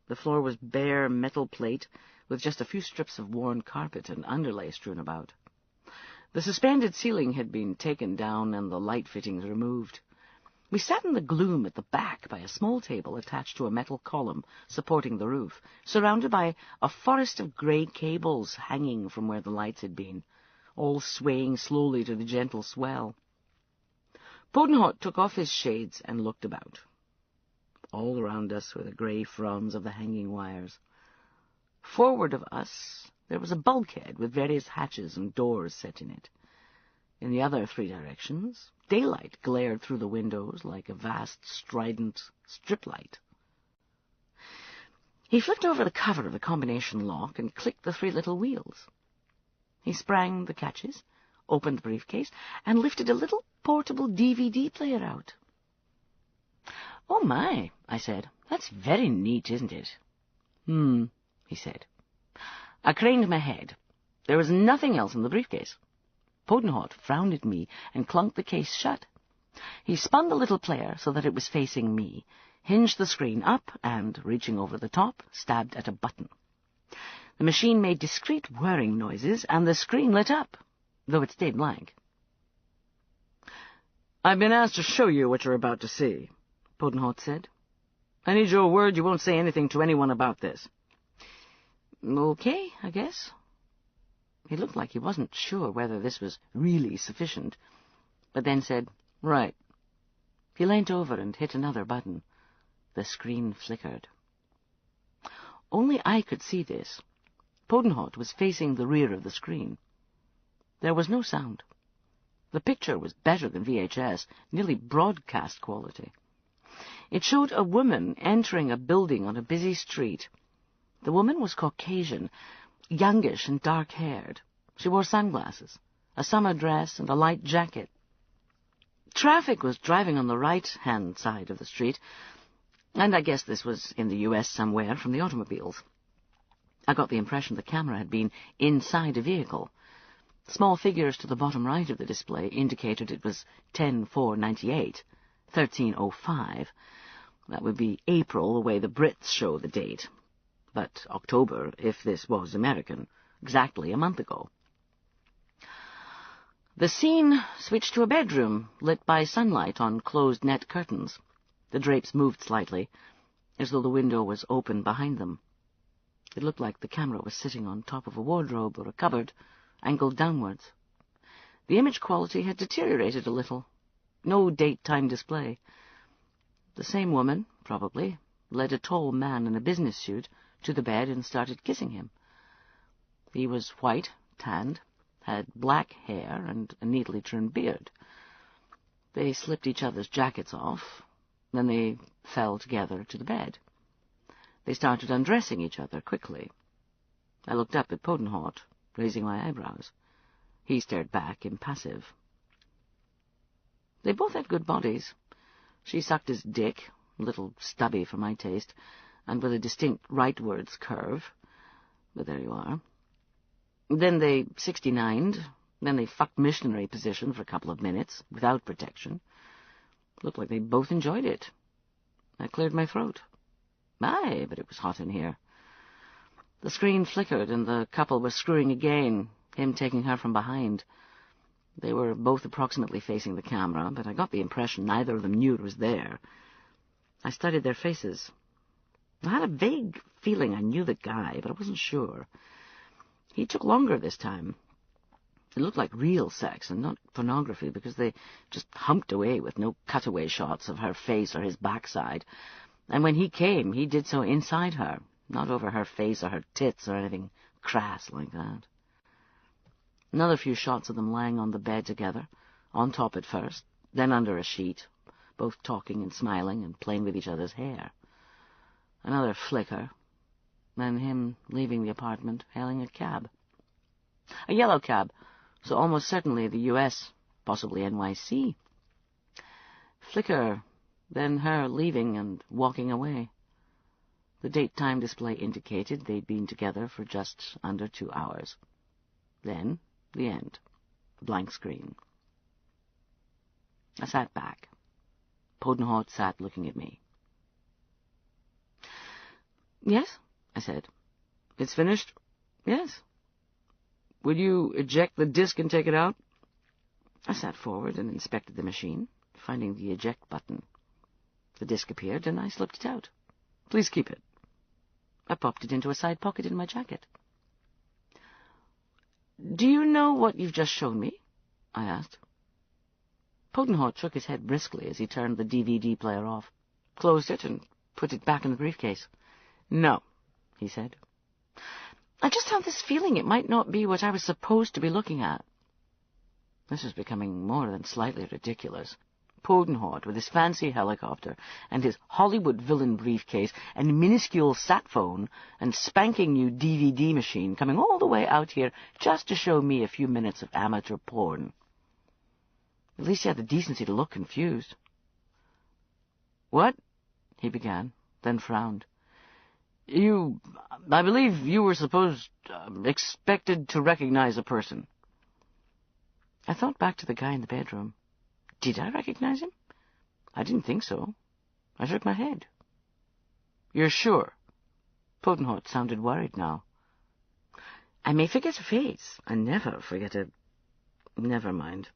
The floor was bare metal plate, with just a few strips of worn carpet and underlay strewn about. The suspended ceiling had been taken down and the light fittings removed. We sat in the gloom at the back by a small table attached to a metal column supporting the roof, surrounded by a forest of grey cables hanging from where the lights had been, all swaying slowly to the gentle swell. Potenhot took off his shades and looked about. All around us were the grey fronds of the hanging wires. Forward of us there was a bulkhead with various hatches and doors set in it. In the other 3 directions, daylight glared through the windows like a vast, strident strip light. He flipped over the cover of the combination lock and clicked the 3 little wheels. He sprang the catches, opened the briefcase, and lifted a little portable DVD player out. "Oh, my," I said. "That's very neat, isn't it?" He said. I craned my head. There was nothing else in the briefcase. Potenhot frowned at me and clunked the case shut. He spun the little player so that it was facing me, hinged the screen up, and, reaching over the top, stabbed at a button. The machine made discreet whirring noises, and the screen lit up, though it stayed blank. "I've been asked to show you what you're about to see," Potenhot said. "I need your word you won't say anything to anyone about this." "Okay, I guess." He looked like he wasn't sure whether this was really sufficient, but then said, "Right." He leant over and hit another button. The screen flickered. Only I could see this. Potenhot was facing the rear of the screen. There was no sound. The picture was better than VHS, nearly broadcast quality. It showed a woman entering a building on a busy street. The woman was Caucasian, youngish and dark-haired. She wore sunglasses, a summer dress, and a light jacket. Traffic was driving on the right-hand side of the street, and I guess this was in the U.S. somewhere from the automobiles. I got the impression the camera had been inside a vehicle. Small figures to the bottom right of the display indicated it was 10/4/98, 13:05. That would be April, the way the Brits show the date. But October, if this was American, exactly a month ago. The scene switched to a bedroom, lit by sunlight on closed net curtains. The drapes moved slightly, as though the window was open behind them. It looked like the camera was sitting on top of a wardrobe or a cupboard, angled downwards. The image quality had deteriorated a little. No date-time display. The same woman, probably, led a tall man in a business suit to the bed and started kissing him. He was white, tanned, had black hair and a neatly trimmed beard. They slipped each other's jackets off, then they fell together to the bed. They started undressing each other quickly. I looked up at Potenhot, raising my eyebrows. He stared back, impassive. They both had good bodies. She sucked his dick, a little stubby for my taste, and with a distinct rightwards curve. But there you are. Then they 69'd, then they fucked missionary position for a couple of minutes, without protection. Looked like they both enjoyed it. I cleared my throat. Aye, but it was hot in here. The screen flickered, and the couple was screwing again, him taking her from behind. They were both approximately facing the camera, but I got the impression neither of them knew it was there. I studied their faces. I had a vague feeling I knew the guy, but I wasn't sure. He took longer this time. It looked like real sex and not pornography, because they just humped away with no cutaway shots of her face or his backside. And when he came, he did so inside her, not over her face or her tits or anything crass like that. Another few shots of them lying on the bed together, on top at first, then under a sheet, both talking and smiling and playing with each other's hair. Another flicker, then him leaving the apartment, hailing a cab. A yellow cab, so almost certainly the U.S., possibly NYC. Flicker, then her leaving and walking away. The date-time display indicated they'd been together for just under 2 hours. Then, the end. Blank screen. I sat back. Podenholt sat looking at me. "Yes," I said. "It's finished?" "Yes." "Would you eject the disk and take it out?" I sat forward and inspected the machine, finding the eject button. The disk appeared, and I slipped it out. "Please keep it." I popped it into a side pocket in my jacket. "Do you know what you've just shown me?" I asked. Podenholt shook his head briskly as he turned the DVD player off, closed it, and put it back in the briefcase. "No," he said. "I just have this feeling it might not be what I was supposed to be looking at." This was becoming more than slightly ridiculous. Podenholt, with his fancy helicopter, and his Hollywood villain briefcase, and minuscule sat phone, and spanking new DVD machine, coming all the way out here just to show me a few minutes of amateur porn. At least he had the decency to look confused. "What?" he began, then frowned. I believe you were expected to recognize a person." I thought back to the guy in the bedroom. Did I recognize him? I didn't think so. I shook my head. "You're sure?" Podenholt sounded worried now. "I may forget a face. I never forget a... Never mind."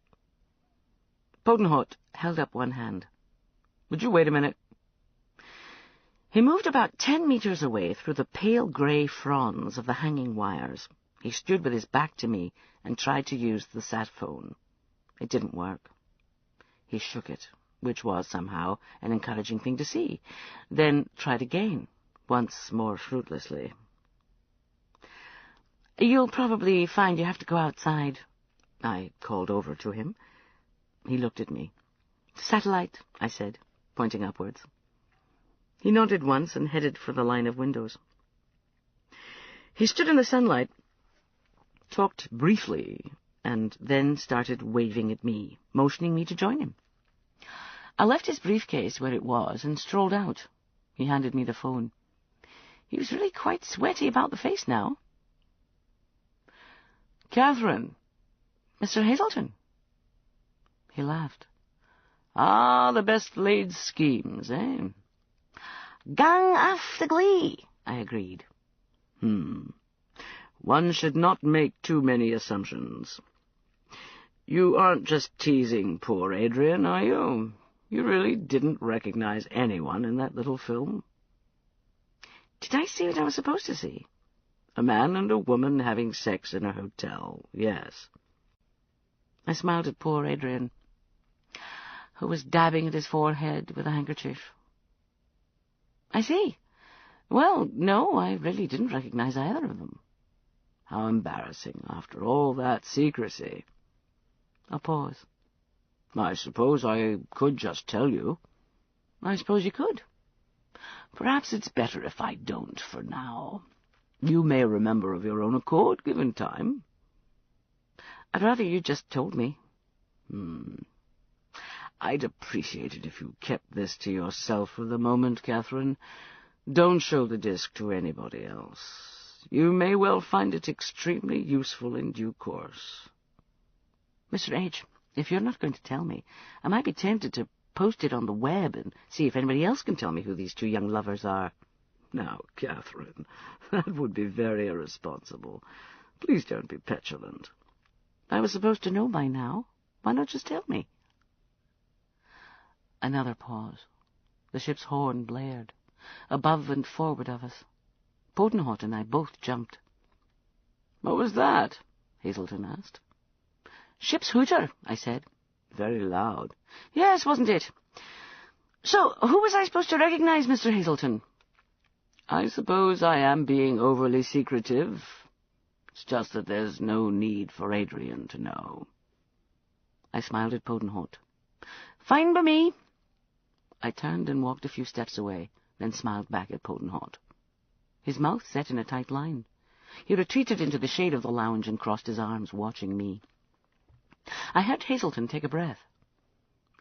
Podenholt held up one hand. "Would you wait a minute?" He moved about 10 meters away through the pale grey fronds of the hanging wires. He stood with his back to me and tried to use the sat phone. It didn't work. He shook it, which was, somehow, an encouraging thing to see, then tried again, once more fruitlessly. "You'll probably find you have to go outside," I called over to him. He looked at me. "Satellite," I said, pointing upwards. He nodded once and headed for the line of windows. He stood in the sunlight, talked briefly, and then started waving at me, motioning me to join him. I left his briefcase where it was and strolled out. He handed me the phone. He was really quite sweaty about the face now. "Catherine, Mr. Hazelton." He laughed. "Ah, the best laid schemes, eh?" "Gang after glee," I agreed. One should not make too many assumptions. You aren't just teasing poor Adrian, are you? You really didn't recognize anyone in that little film?" Did I see what I was supposed to see? A man and a woman having sex in a hotel, yes. I smiled at poor Adrian, who was dabbing at his forehead with a handkerchief. "I see. Well, no, I really didn't recognize either of them." "How embarrassing, after all that secrecy." A pause. "I suppose I could just tell you." "I suppose you could." "Perhaps it's better if I don't for now. You may remember of your own accord, given time." "I'd rather you just told me." "I'd appreciate it if you kept this to yourself for the moment, Catherine. Don't show the disk to anybody else. You may well find it extremely useful in due course." "Mr. H., if you're not going to tell me, I might be tempted to post it on the web and see if anybody else can tell me who these two young lovers are." "Now, Catherine, that would be very irresponsible. Please don't be petulant." "I was supposed to know by now. Why not just tell me?" Another pause. The ship's horn blared, above and forward of us. Podenholt and I both jumped. "What was that?" Hazelton asked. "Ship's hooter," I said. Very loud. "Yes, wasn't it? So, who was I supposed to recognize, Mr. Hazelton?" "I suppose I am being overly secretive. It's just that there's no need for Adrian to know." I smiled at Podenholt. "Fine by me." I turned and walked a few steps away, then smiled back at Podenholt. His mouth set in a tight line. He retreated into the shade of the lounge and crossed his arms, watching me. I heard Hazelton take a breath.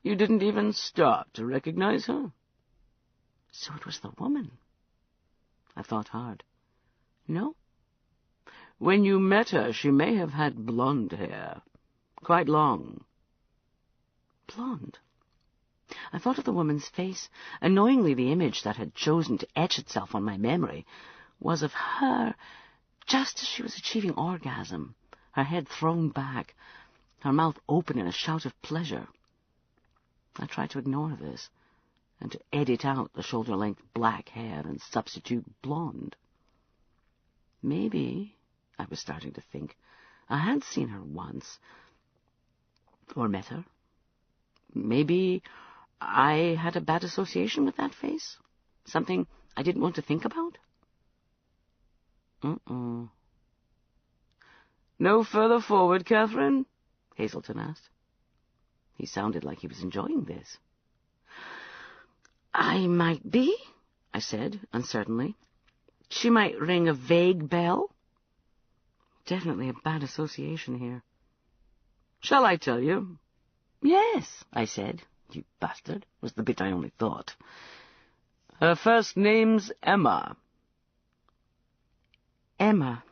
"You didn't even start to recognize her?" So it was the woman. I thought hard. No. "When you met her, she may have had blonde hair. Quite long." Blonde. I thought of the woman's face. Annoyingly, the image that had chosen to etch itself on my memory was of her just as she was achieving orgasm, her head thrown back, her mouth open in a shout of pleasure. I tried to ignore this, and to edit out the shoulder-length black hair and substitute blonde. Maybe, I was starting to think, I had seen her once, or met her. Maybe I had a bad association with that face, something I didn't want to think about. "No further forward, Catherine?" Hazelton asked. He sounded like he was enjoying this. "I might be," I said, uncertainly. "She might ring a vague bell." Definitely a bad association here. "Shall I tell you?" "Yes," I said. "You bastard," was the bit I only thought. "Her first name's Emma." Emma.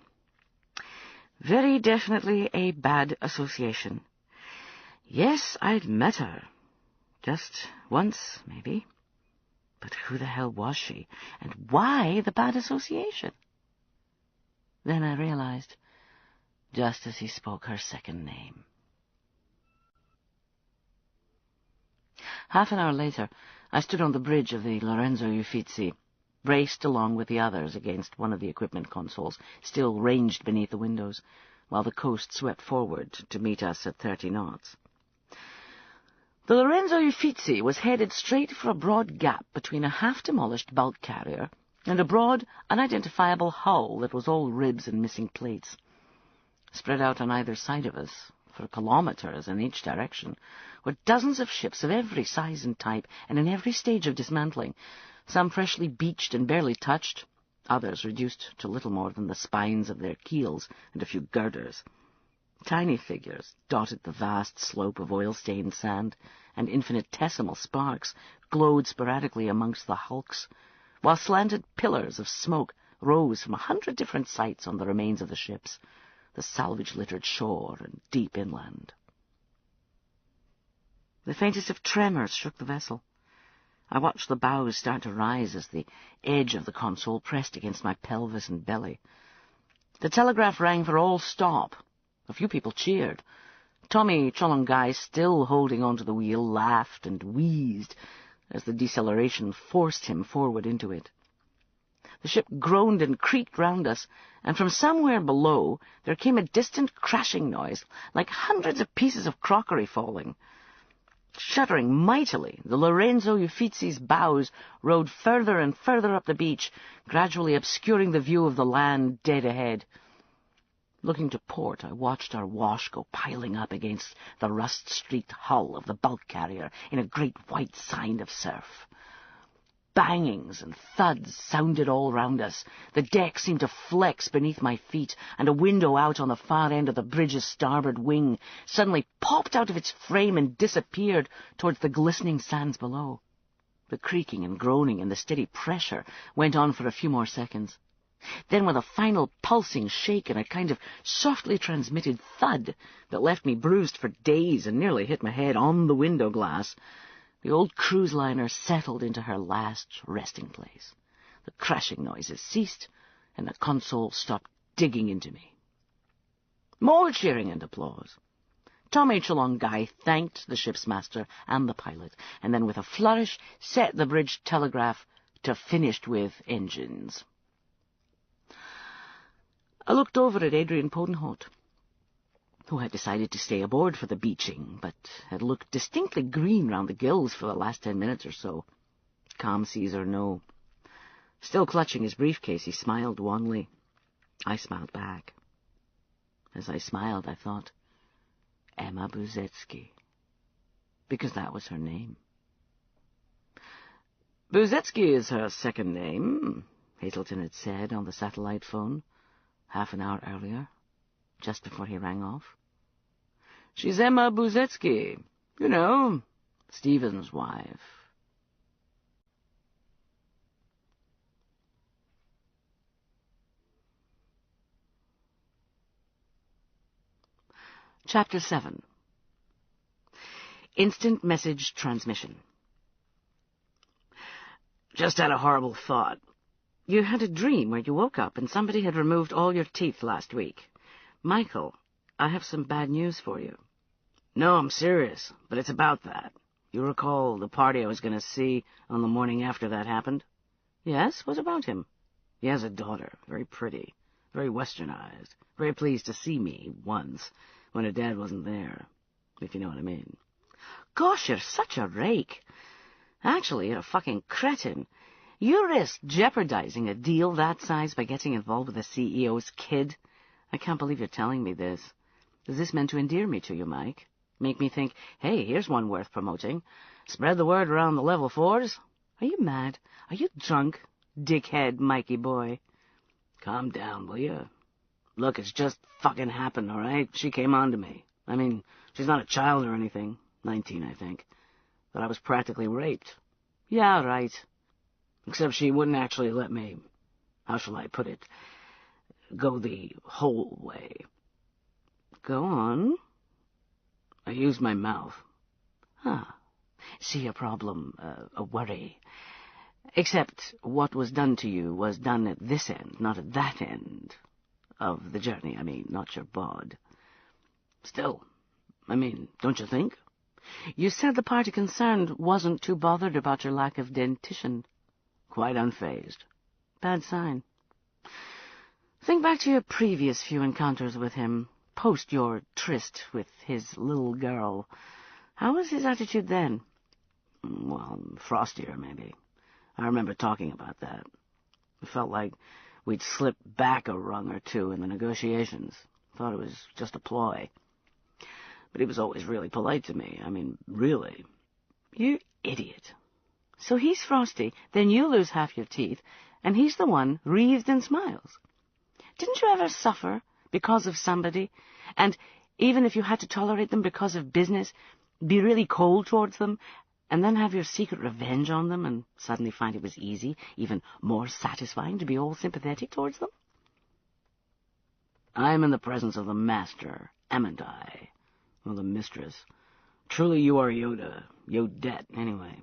Very definitely a bad association. Yes, I'd met her. Just once, maybe. But who the hell was she? And why the bad association? Then I realized, just as he spoke her second name. Half an hour later, I stood on the bridge of the Lorenzo Uffizi, braced along with the others against one of the equipment consoles, still ranged beneath the windows, while the coast swept forward to meet us at 30 knots. The Lorenzo Uffizi was headed straight for a broad gap between a half-demolished bulk carrier and a broad, unidentifiable hull that was all ribs and missing plates. Spread out on either side of us, for kilometers in each direction, were dozens of ships of every size and type and in every stage of dismantling, some freshly beached and barely touched, others reduced to little more than the spines of their keels and a few girders. Tiny figures dotted the vast slope of oil-stained sand, and infinitesimal sparks glowed sporadically amongst the hulks, while slanted pillars of smoke rose from 100 different sites on the remains of the ships, the salvage-littered shore and deep inland. The faintest of tremors shook the vessel. I watched the bows start to rise as the edge of the console pressed against my pelvis and belly. The telegraph rang for all stop. A few people cheered. Tommy Cholongai, still holding onto the wheel, laughed and wheezed as the deceleration forced him forward into it. The ship groaned and creaked round us, and from somewhere below there came a distant crashing noise, like hundreds of pieces of crockery falling. Shuddering mightily, the Lorenzo Uffizi's bows rode further and further up the beach, gradually obscuring the view of the land dead ahead. Looking to port, I watched our wash go piling up against the rust-streaked hull of the bulk carrier in a great white sign of surf. Bangings and thuds sounded all round us. The deck seemed to flex beneath my feet, and a window out on the far end of the bridge's starboard wing suddenly popped out of its frame and disappeared towards the glistening sands below. The creaking and groaning and the steady pressure went on for a few more seconds. Then, with a final pulsing shake and a kind of softly transmitted thud that left me bruised for days and nearly hit my head on the window glass, the old cruise liner settled into her last resting place. The crashing noises ceased, and the console stopped digging into me. More cheering and applause. Tommy Cholongai thanked the ship's master and the pilot, and then with a flourish set the bridge telegraph to "finished with engines." I looked over at Adrian Podenholt. who had decided to stay aboard for the beaching, but had looked distinctly green round the gills for the last 10 minutes or so. Calm seas or no. Still clutching his briefcase, he smiled wanly. I smiled back. As I smiled, I thought, Emma Buzetsky, because that was her name. Buzetsky is her second name, Hazelton had said on the satellite phone, half an hour earlier, just before he rang off. She's Emma Buzetsky, you know, Stephen's wife. Chapter 7. Instant Message Transmission. Just had a horrible thought. You had a dream where you woke up and somebody had removed all your teeth last week. Michael, I have some bad news for you. No, I'm serious, but it's about that. You recall the party I was going to see on the morning after that happened? Yes, what about him? He has a daughter, very pretty, very westernized, very pleased to see me once, when her dad wasn't there, if you know what I mean. Gosh, you're such a rake. Actually, you're a fucking cretin. You risk jeopardizing a deal that size by getting involved with the CEO's kid. I can't believe you're telling me this. Is this meant to endear me to you, Mike? Make me think, hey, here's one worth promoting. Spread the word around the level fours? Are you mad? Are you drunk, dickhead Mikey boy? Calm down, will you? Look, it's just fucking happened, all right? She came on to me. I mean, she's not a child or anything. 19, I think. But I was practically raped. Yeah, right. Except she wouldn't actually let me, how shall I put it, go the whole way. Go on. I used my mouth. See a problem, a worry. Except what was done to you was done at this end, not at that end. Of the journey, I mean, not your bod. Still, I mean, don't you think? You said the party concerned wasn't too bothered about your lack of dentition. Quite unfazed. Bad sign. Think back to your previous few encounters with him, post your tryst with his little girl. How was his attitude then? Well, frostier, maybe. I remember talking about that. It felt like we'd slipped back a rung or two in the negotiations. Thought it was just a ploy. But he was always really polite to me. I mean, really. You idiot. So he's frosty, then you lose half your teeth, and he's the one wreathed in smiles. Didn't you ever suffer because of somebody? And even if you had to tolerate them because of business, be really cold towards them, and then have your secret revenge on them and suddenly find it was easy, even more satisfying to be all sympathetic towards them? I am in the presence of the master, amn't I? Or the mistress. Truly you are Yoda. Yodette, anyway.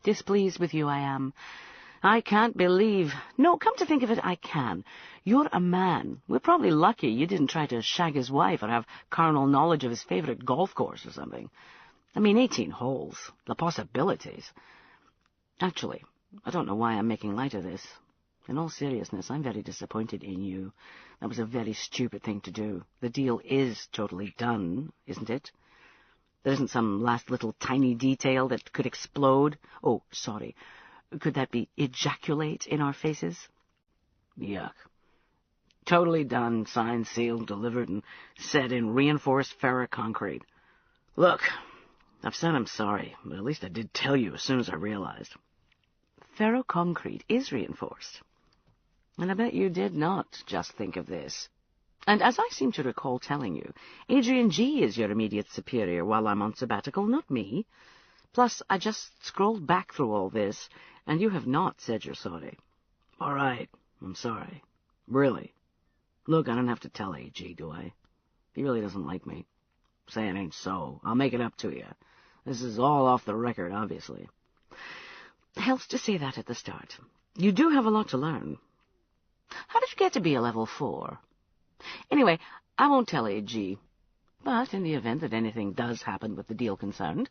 Displeased with you I am. I can't believe... No, come to think of it, I can. You're a man. We're probably lucky you didn't try to shag his wife or have carnal knowledge of his favorite golf course or something. I mean, 18 holes. The possibilities. Actually, I don't know why I'm making light of this. In all seriousness, I'm very disappointed in you. That was a very stupid thing to do. The deal is totally done, isn't it? There isn't some last little tiny detail that could explode. Oh, sorry. Could that be ejaculate in our faces? Yuck. Totally done, signed, sealed, delivered, and set in reinforced ferroconcrete. Look, I've said I'm sorry, but at least I did tell you as soon as I realized. Ferroconcrete is reinforced. And I bet you did not just think of this. And as I seem to recall telling you, Adrian G. is your immediate superior while I'm on sabbatical, not me. Plus, I just scrolled back through all this, and you have not said you're sorry. All right, I'm sorry. Really. Look, I don't have to tell AG, do I? He really doesn't like me. Say it ain't so. I'll make it up to you. This is all off the record, obviously. Helps to say that at the start. You do have a lot to learn. How did you get to be a level 4? Anyway, I won't tell AG. But in the event that anything does happen with the deal concerned,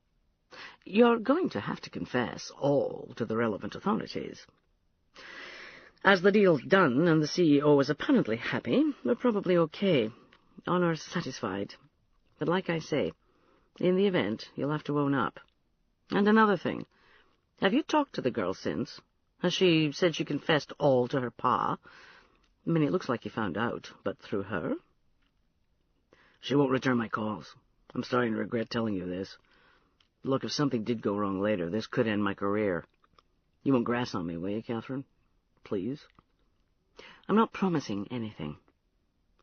you're going to have to confess all to the relevant authorities. As the deal's done and the CEO is apparently happy, we're probably okay. Honor's satisfied. But like I say, in the event, you'll have to own up. And another thing. Have you talked to the girl since? Has she said she confessed all to her pa? I mean, it looks like you found out, but through her? She won't return my calls. I'm starting to regret telling you this. Look, if something did go wrong later, this could end my career. You won't grass on me, will you, Catherine? Please? I'm not promising anything.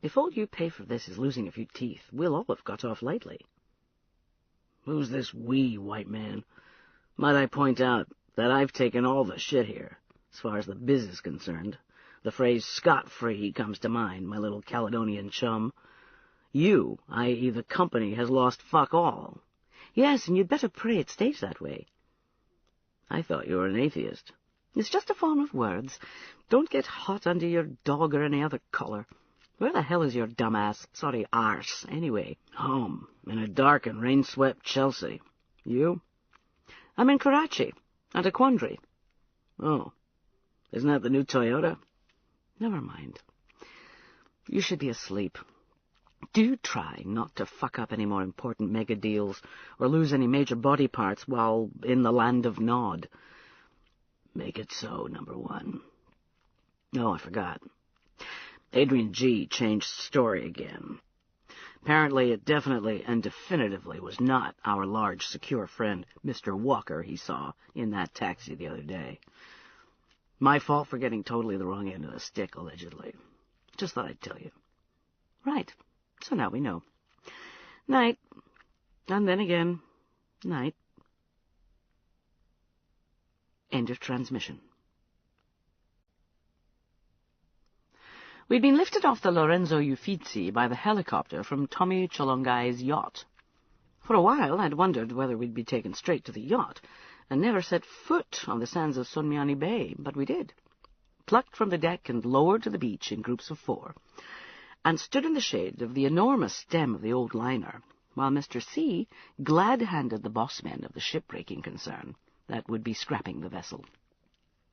If all you pay for this is losing a few teeth, we'll all have got off lightly. Who's this we, white man? Might I point out that I've taken all the shit here, as far as the biz is concerned. The phrase scot-free comes to mind, my little Caledonian chum. You, i.e. the company, has lost fuck all. Yes, and you'd better pray it stays that way. I thought you were an atheist. It's just a form of words. Don't get hot under your dog or any other collar. Where the hell is your arse, anyway? Home, in a dark and rain-swept Chelsea. You? I'm in Karachi, at a quandary. Oh, isn't that the new Toyota? Never mind. You should be asleep. Do try not to fuck up any more important mega deals or lose any major body parts while in the land of Nod. Make it so, number one. Oh, I forgot. Adrian G. changed story again. Apparently, it definitely and definitively was not our large, secure friend, Mr. Walker, he saw in that taxi the other day. My fault for getting totally the wrong end of the stick, allegedly. Just thought I'd tell you. Right. So now we know. Night. And then again, night. End of transmission. We'd been lifted off the Lorenzo Uffizi by the helicopter from Tommy Cholongai's yacht. For a while I'd wondered whether we'd be taken straight to the yacht, and never set foot on the sands of Sonmiani Bay, but we did. Plucked from the deck and lowered to the beach in groups of 4, and stood in the shade of the enormous stem of the old liner, while Mr. C. glad-handed the bossmen of the shipbreaking concern that would be scrapping the vessel.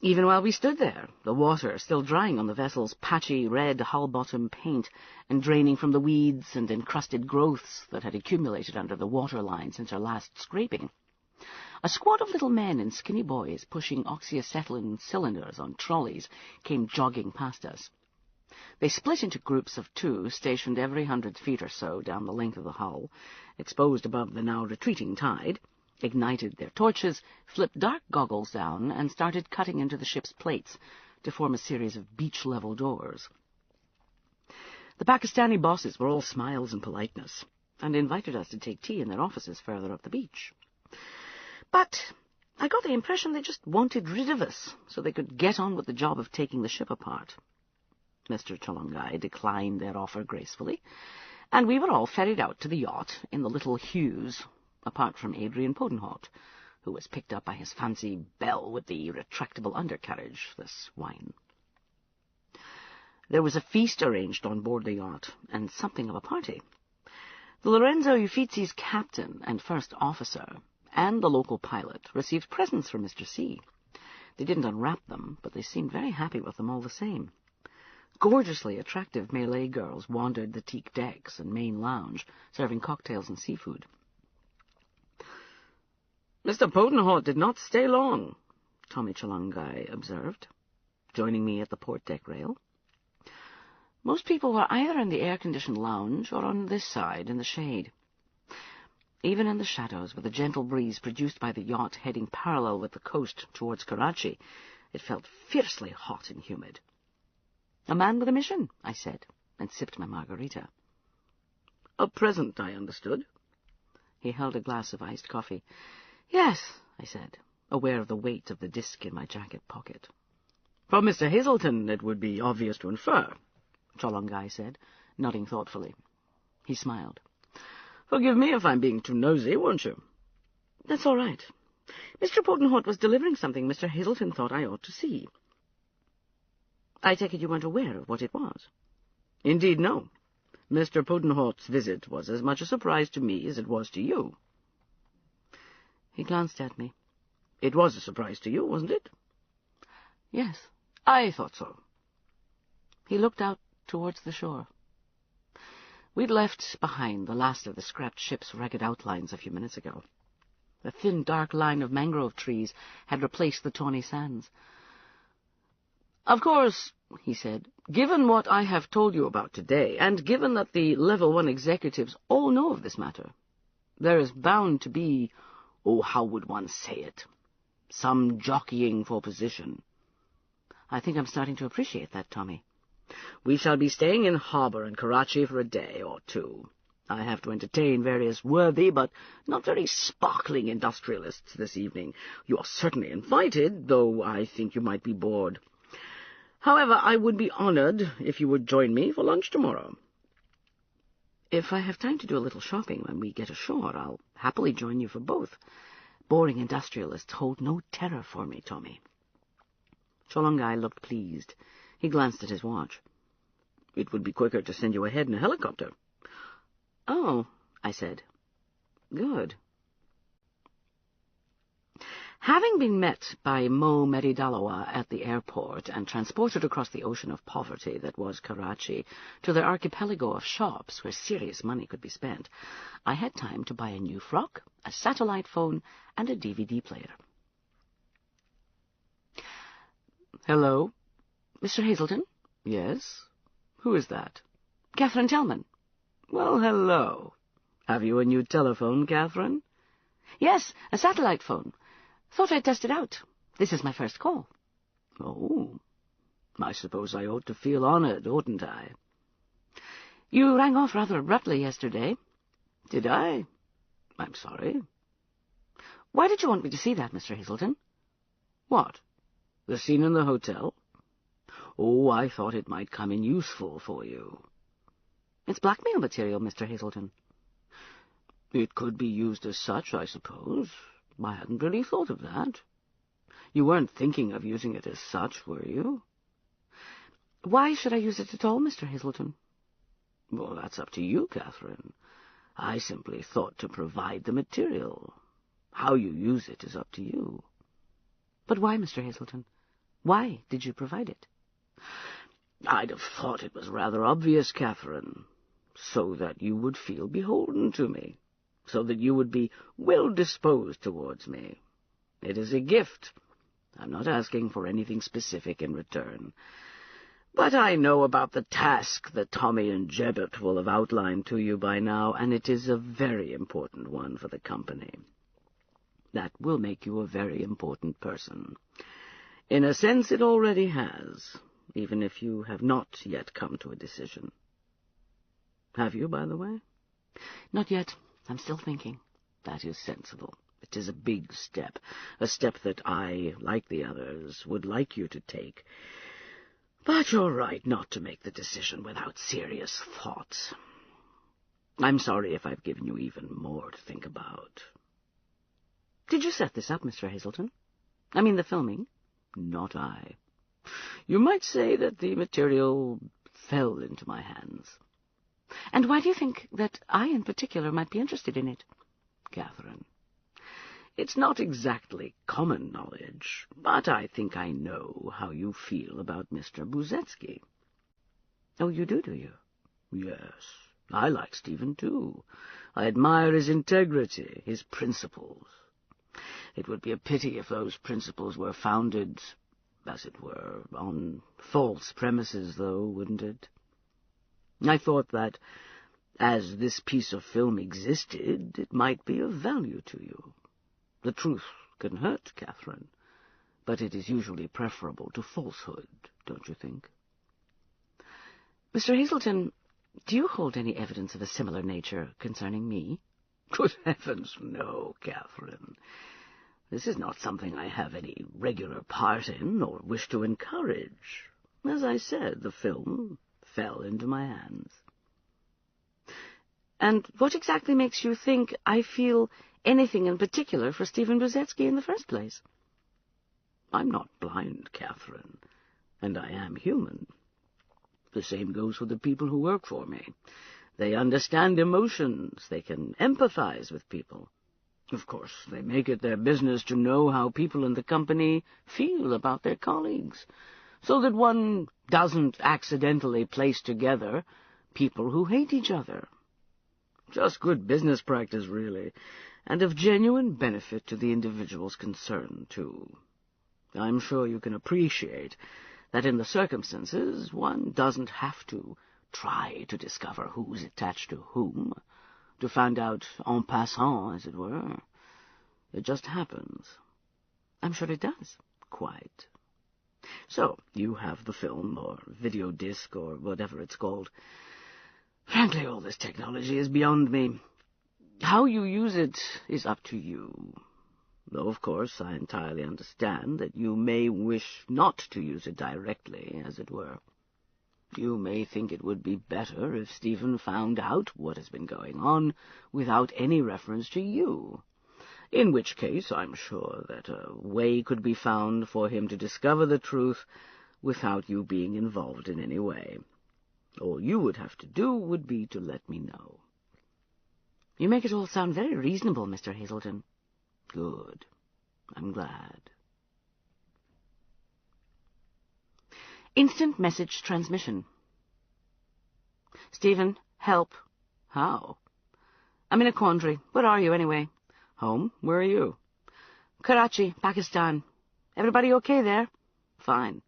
Even while we stood there, the water still drying on the vessel's patchy red hull-bottom paint and draining from the weeds and encrusted growths that had accumulated under the waterline since our last scraping. A squad of little men and skinny boys pushing oxyacetylene cylinders on trolleys came jogging past us. They split into groups of 2, stationed every 100 feet or so down the length of the hull, exposed above the now retreating tide, ignited their torches, flipped dark goggles down, and started cutting into the ship's plates to form a series of beach-level doors. The Pakistani bosses were all smiles and politeness, and invited us to take tea in their offices further up the beach. But I got the impression they just wanted rid of us, so they could get on with the job of taking the ship apart. Mr. Cholongai declined their offer gracefully, and we were all ferried out to the yacht in the Little Hughes, apart from Adrian Podenholt, who was picked up by his fancy belle with the retractable undercarriage, the swine. There was a feast arranged on board the yacht, and something of a party. The Lorenzo Uffizi's captain and first officer, and the local pilot, received presents from Mr. C. They didn't unwrap them, but they seemed very happy with them all the same. Gorgeously attractive Malay girls wandered the teak decks and main lounge, serving cocktails and seafood. Mr. Podenholt did not stay long, Tommy Cholongai observed, joining me at the port deck rail. Most people were either in the air-conditioned lounge or on this side in the shade. Even in the shadows, with the gentle breeze produced by the yacht heading parallel with the coast towards Karachi, it felt fiercely hot and humid. "A man with a mission," I said, and sipped my margarita. "A present, I understood." He held a glass of iced coffee. "Yes," I said, aware of the weight of the disc in my jacket pocket. "From Mr. Hazelton, it would be obvious to infer," Cholongai said, nodding thoughtfully. He smiled. "Forgive me if I'm being too nosy, won't you?" "That's all right. Mr. Podenholt was delivering something Mr. Hazelton thought I ought to see. I take it you weren't aware of what it was?" "Indeed, no. Mr. Podenholt's visit was as much a surprise to me as it was to you." He glanced at me. "It was a surprise to you, wasn't it?" "Yes." "I thought so." He looked out towards the shore. We'd left behind the last of the scrapped ship's ragged outlines a few minutes ago. The thin, dark line of mangrove trees had replaced the tawny sands. "Of course," he said, "given what I have told you about today, and given that the Level 1 executives all know of this matter, there is bound to be, how would one say it, some jockeying for position." "I think I'm starting to appreciate that, Tommy." "We shall be staying in harbour in Karachi for a day or two. I have to entertain various worthy but not very sparkling industrialists this evening. You are certainly invited, though I think you might be bored. However, I would be honoured if you would join me for lunch tomorrow." "If I have time to do a little shopping when we get ashore, I'll happily join you for both. Boring industrialists hold no terror for me, Tommy." Cholongai looked pleased. He glanced at his watch. "It would be quicker to send you ahead in a helicopter." "Oh," I said. "Good." Having been met by Mo Meridalawa at the airport and transported across the ocean of poverty that was Karachi to their archipelago of shops where serious money could be spent, I had time to buy a new frock, a satellite phone, and a DVD player. "Hello? Mr. Hazelton?" "Yes? Who is that?" "Catherine Tellman." "Well, hello. Have you a new telephone, Catherine?" "Yes, a satellite phone. Thought I'd test it out. This is my first call." "Oh, I suppose I ought to feel honoured, oughtn't I?" "You rang off rather abruptly yesterday." "Did I? I'm sorry." "Why did you want me to see that, Mr. Hazelton?" "What? The scene in the hotel? Oh, I thought it might come in useful for you." "It's blackmail material, Mr. Hazelton." "It could be used as such, I suppose. I hadn't really thought of that. You weren't thinking of using it as such, were you?" "Why should I use it at all, Mr. Hazelton?" "Well, that's up to you, Catherine. I simply thought to provide the material. How you use it is up to you." "But why, Mr. Hazelton? Why did you provide it?" "I'd have thought it was rather obvious, Catherine. So that you would feel beholden to me. So that you would be well-disposed towards me. It is a gift. I'm not asking for anything specific in return. But I know about the task that Tommy and Jebbet will have outlined to you by now, and it is a very important one for the company. That will make you a very important person. In a sense, it already has, even if you have not yet come to a decision. Have you, by the way?" "Not yet. I'm still thinking." "That is sensible. It is a big step, a step that I, like the others, would like you to take. But you're right not to make the decision without serious thought. I'm sorry if I've given you even more to think about." "Did you set this up, Mr. Hazelton? I mean the filming?" "Not I. You might say that the material fell into my hands." "And why do you think that I, in particular, might be interested in it?" "Catherine, it's not exactly common knowledge, but I think I know how you feel about Mr. Buzetsky." "Oh, you do you?" "Yes. I like Stephen, too. I admire his integrity, his principles. It would be a pity if those principles were founded, as it were, on false premises, though, wouldn't it? I thought that, as this piece of film existed, it might be of value to you. The truth can hurt, Catherine, but it is usually preferable to falsehood, don't you think?" "Mr. Hazelton, do you hold any evidence of a similar nature concerning me?" "Good heavens, no, Catherine. This is not something I have any regular part in, or wish to encourage. As I said, the film fell into my hands." "And what exactly makes you think I feel anything in particular for Stephen Buzetsky in the first place?" "I'm not blind, Catherine, and I am human. The same goes for the people who work for me. They understand emotions, they can empathize with people. Of course, they make it their business to know how people in the company feel about their colleagues, so that one doesn't accidentally place together people who hate each other. Just good business practice, really, and of genuine benefit to the individuals concerned, too. I'm sure you can appreciate that in the circumstances one doesn't have to try to discover who's attached to whom, to find out en passant, as it were. It just happens. I'm sure it does. Quite. So, you have the film, or video disc, or whatever it's called. Frankly, all this technology is beyond me. How you use it is up to you. Though, of course, I entirely understand that you may wish not to use it directly, as it were. You may think it would be better if Stephen found out what has been going on without any reference to you, in which case I'm sure that a way could be found for him to discover the truth without you being involved in any way. All you would have to do would be to let me know. You make it all sound very reasonable, Mr. Hazelton. Good. I'm glad. Instant message transmission. Stephen, help. How? I'm in a quandary. Where are you, anyway? Home? Where are you? Karachi, Pakistan. Everybody okay there? Fine.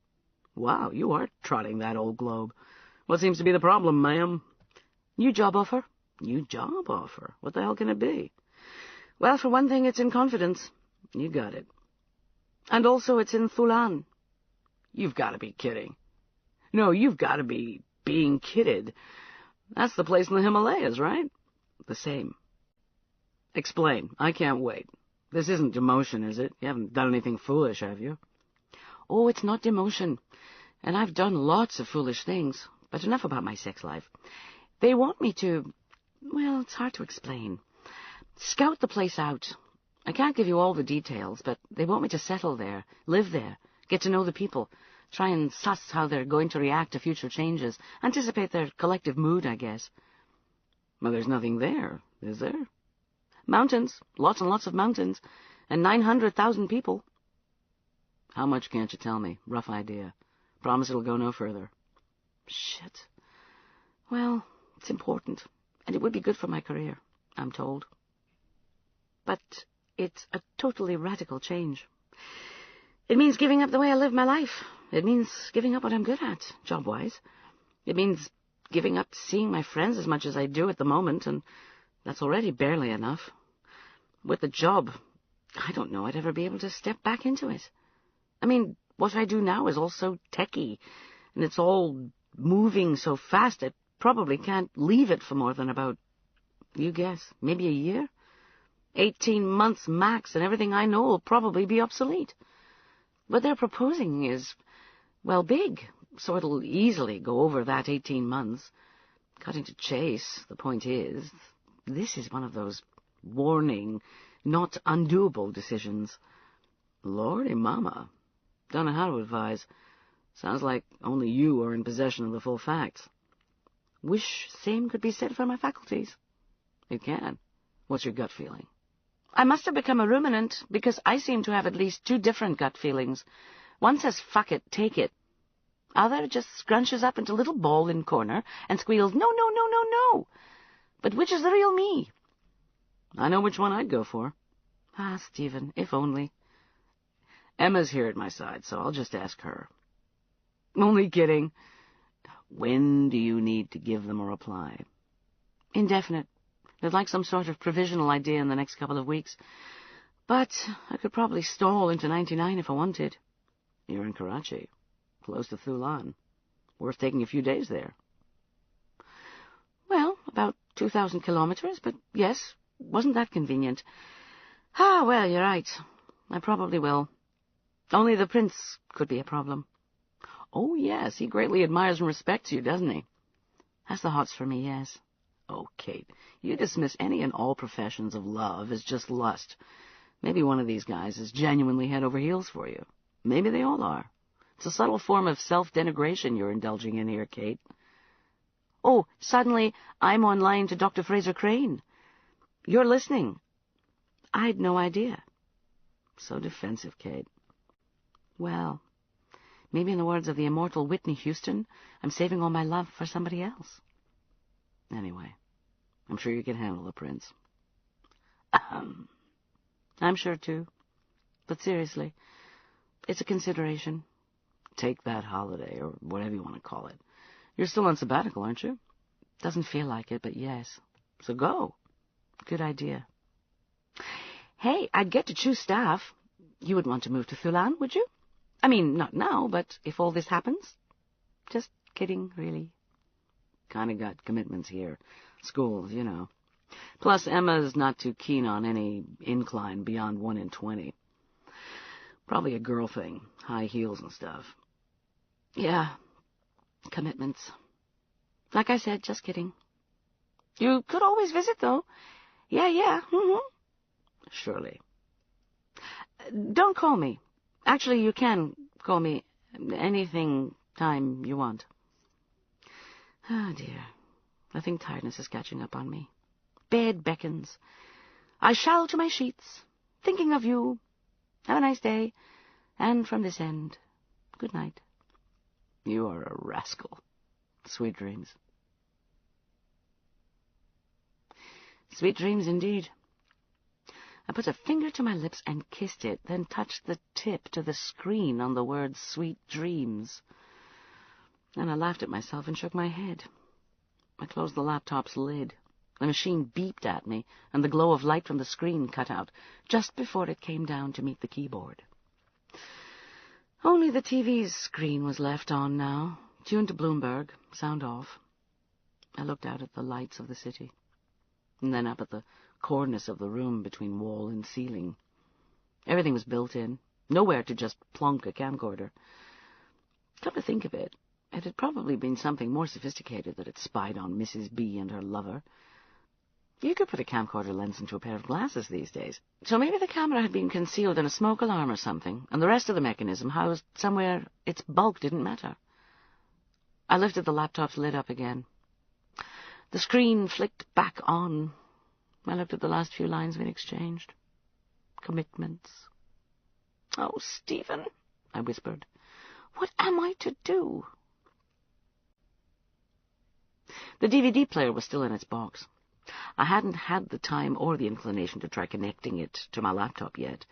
Wow, you are trotting that old globe. What seems to be the problem, ma'am? New job offer? New job offer? What the hell can it be? Well, for one thing, it's in confidence. You got it. And also it's in Thulan. You've got to be kidding. No, you've got to be being kidded. That's the place in the Himalayas, right? The same. Explain. I can't wait. This isn't demotion, is it? You haven't done anything foolish, have you? Oh, it's not demotion. And I've done lots of foolish things. But enough about my sex life. They want me to... Well, it's hard to explain. Scout the place out. I can't give you all the details, but they want me to settle there, live there, get to know the people, try and suss how they're going to react to future changes, anticipate their collective mood, I guess. Well, there's nothing there, is there? Mountains, lots and lots of mountains, and 900,000 people. How much can't you tell me? Rough idea. Promise it'll go no further. Shit. Well, it's important, and it would be good for my career, I'm told. But it's a totally radical change. It means giving up the way I live my life. It means giving up what I'm good at, job-wise. It means giving up seeing my friends as much as I do at the moment, and that's already barely enough. With the job, I don't know I'd ever be able to step back into it. I mean, what I do now is all so techy, and it's all moving so fast I probably can't leave it for more than about, you guess, maybe a year? 18 months max, and everything I know will probably be obsolete. What they're proposing is, well, big, so it'll easily go over that 18 months. Cutting to chase, the point is, this is one of those warning, not undoable decisions. Lordy mama. Don't know how to advise. Sounds like only you are in possession of the full facts. Wish same could be said for my faculties. It can. What's your gut feeling? I must have become a ruminant, because I seem to have at least two different gut feelings. One says, fuck it, take it. Other just scrunches up into a little ball in corner and squeals, no, no, no, no, no. But which is the real me? I know which one I'd go for. Ah, Stephen, if only. Emma's here at my side, so I'll just ask her. Only kidding. When do you need to give them a reply? Indefinite. They'd like some sort of provisional idea in the next couple of weeks. But I could probably stall into 99 if I wanted. You're in Karachi, close to Thulan. Worth taking a few days there. Well, about 2,000 kilometers, but yes, wasn't that convenient. Ah, well, you're right. I probably will. Only the prince could be a problem. Oh, yes, he greatly admires and respects you, doesn't he? Has the hots for me, yes. Oh, Kate, you dismiss any and all professions of love as just lust. Maybe one of these guys is genuinely head over heels for you. Maybe they all are. It's a subtle form of self-denigration you're indulging in here, Kate. Oh, suddenly I'm online to Dr. Fraser Crane. You're listening. I'd no idea. So defensive, Kate. Well, maybe in the words of the immortal Whitney Houston, I'm saving all my love for somebody else. Anyway, I'm sure you can handle the prince. I'm sure, too. But seriously, it's a consideration. Take that holiday, or whatever you want to call it. You're still on sabbatical, aren't you? Doesn't feel like it, but yes. So go. Good idea. Hey, I'd get to choose staff. You would want to move to Thulan, would you? I mean, not now, but if all this happens. Just kidding, really. Kind of got commitments here. Schools, you know. Plus, Emma's not too keen on any incline beyond 1 in 20. Probably a girl thing. High heels and stuff. Yeah, commitments. Like I said, just kidding. You could always visit, though. Yeah. Surely. Don't call me. Actually, you can call me anything, time you want. Oh, dear. I think tiredness is catching up on me. Bed beckons. I shall to my sheets, thinking of you. Have a nice day, and from this end, good night. You are a rascal. Sweet dreams. Sweet dreams indeed. I put a finger to my lips and kissed it, then touched the tip to the screen on the words sweet dreams. Then I laughed at myself and shook my head. I closed the laptop's lid. The machine beeped at me, and the glow of light from the screen cut out, just before it came down to meet the keyboard. Only the TV's screen was left on now, tuned to Bloomberg, sound off. I looked out at the lights of the city, and then up at the cornice of the room between wall and ceiling. Everything was built in, nowhere to just plonk a camcorder. Come to think of it, it had probably been something more sophisticated that had spied on Mrs. B and her lover. You could put a camcorder lens into a pair of glasses these days. So maybe the camera had been concealed in a smoke alarm or something, and the rest of the mechanism housed somewhere its bulk didn't matter. I lifted the laptop's lid up again. The screen flicked back on. I looked at the last few lines we'd exchanged. Commitments. Oh, Stephen, I whispered, what am I to do? The DVD player was still in its box. I hadn't had the time or the inclination to try connecting it to my laptop yet.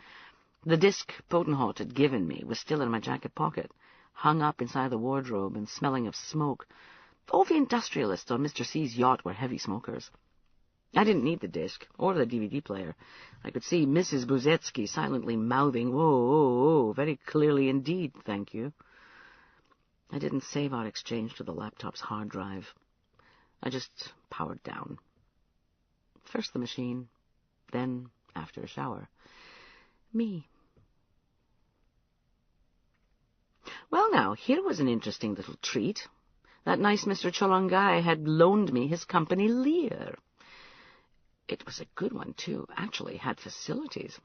The disc Potenhot had given me was still in my jacket pocket, hung up inside the wardrobe and smelling of smoke. All the industrialists on Mr. C's yacht were heavy smokers. I didn't need the disc, or the DVD player. I could see Mrs. Buzetsky silently mouthing, "Whoa, very clearly indeed, thank you." I didn't save our exchange to the laptop's hard drive. I just powered down. First the machine, then, after a shower, me. Well, now, here was an interesting little treat. That nice Mr. Cholongai had loaned me his company Lear. It was a good one, too, actually had facilities.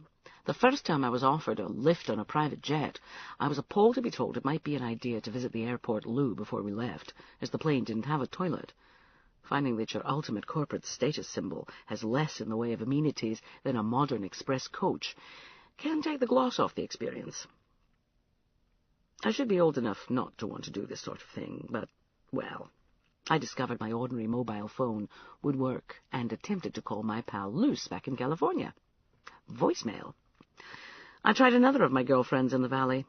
The first time I was offered a lift on a private jet, I was appalled to be told it might be an idea to visit the airport loo before we left, as the plane didn't have a toilet. Finding that your ultimate corporate status symbol has less in the way of amenities than a modern express coach can take the gloss off the experience. I should be old enough not to want to do this sort of thing, but, well, I discovered my ordinary mobile phone would work and attempted to call my pal Luce back in California. Voicemail. I tried another of my girlfriends in the valley.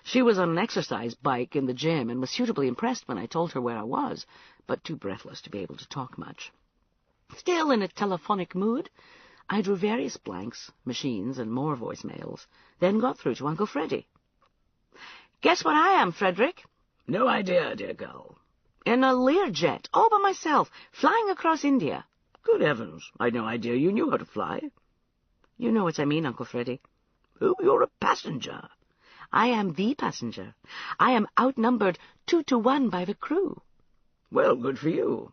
She was on an exercise bike in the gym and was suitably impressed when I told her where I was, but too breathless to be able to talk much. Still in a telephonic mood, I drew various blanks, machines, and more voicemails, then got through to Uncle Freddy. "Guess what I am, Frederick?" "No idea, dear girl." "In a Learjet, all by myself, flying across India." "Good heavens, I'd no idea you knew how to fly." "You know what I mean, Uncle Freddy." "Oh, you're a passenger." "I am the passenger. I am outnumbered 2-to-1 by the crew." "Well, good for you.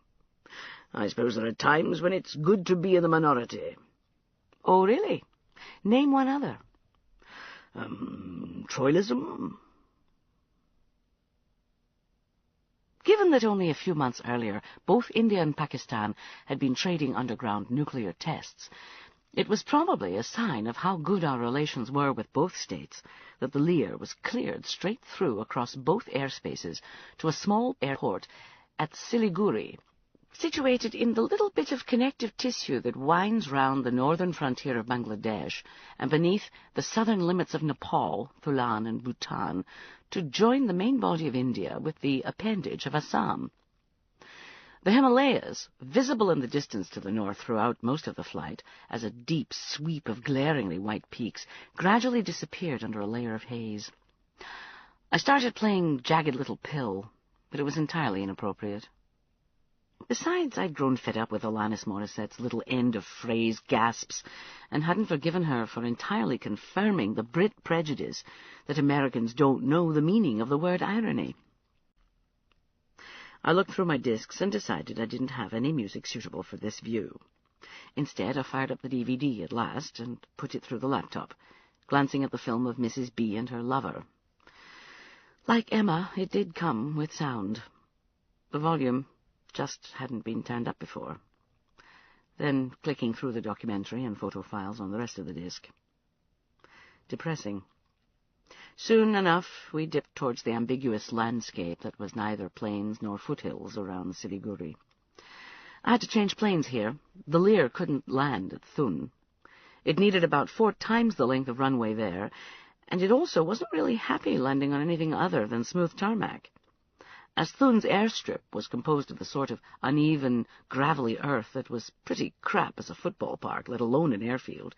I suppose there are times when it's good to be in the minority." "Oh, really? Name one other." Troilism?" Given that only a few months earlier both India and Pakistan had been trading underground nuclear tests, it was probably a sign of how good our relations were with both states that the Lear was cleared straight through across both airspaces to a small airport at Siliguri, situated in the little bit of connective tissue that winds round the northern frontier of Bangladesh and beneath the southern limits of Nepal, Thulan, and Bhutan, to join the main body of India with the appendage of Assam. The Himalayas, visible in the distance to the north throughout most of the flight, as a deep sweep of glaringly white peaks, gradually disappeared under a layer of haze. I started playing Jagged Little Pill, but it was entirely inappropriate. Besides, I'd grown fed up with Alanis Morissette's little end-of-phrase gasps, and hadn't forgiven her for entirely confirming the Brit prejudice that Americans don't know the meaning of the word irony. I looked through my discs and decided I didn't have any music suitable for this view. Instead, I fired up the DVD at last and put it through the laptop, glancing at the film of Mrs. B and her lover. Like Emma, it did come with sound. The volume just hadn't been turned up before. Then clicking through the documentary and photo files on the rest of the disc. Depressing. Soon enough, we dipped towards the ambiguous landscape that was neither plains nor foothills around Siliguri. I had to change planes here. The Lear couldn't land at Thun. It needed about 4 times the length of runway there, and it also wasn't really happy landing on anything other than smooth tarmac. As Thun's airstrip was composed of the sort of uneven, gravelly earth that was pretty crap as a football park, let alone an airfield,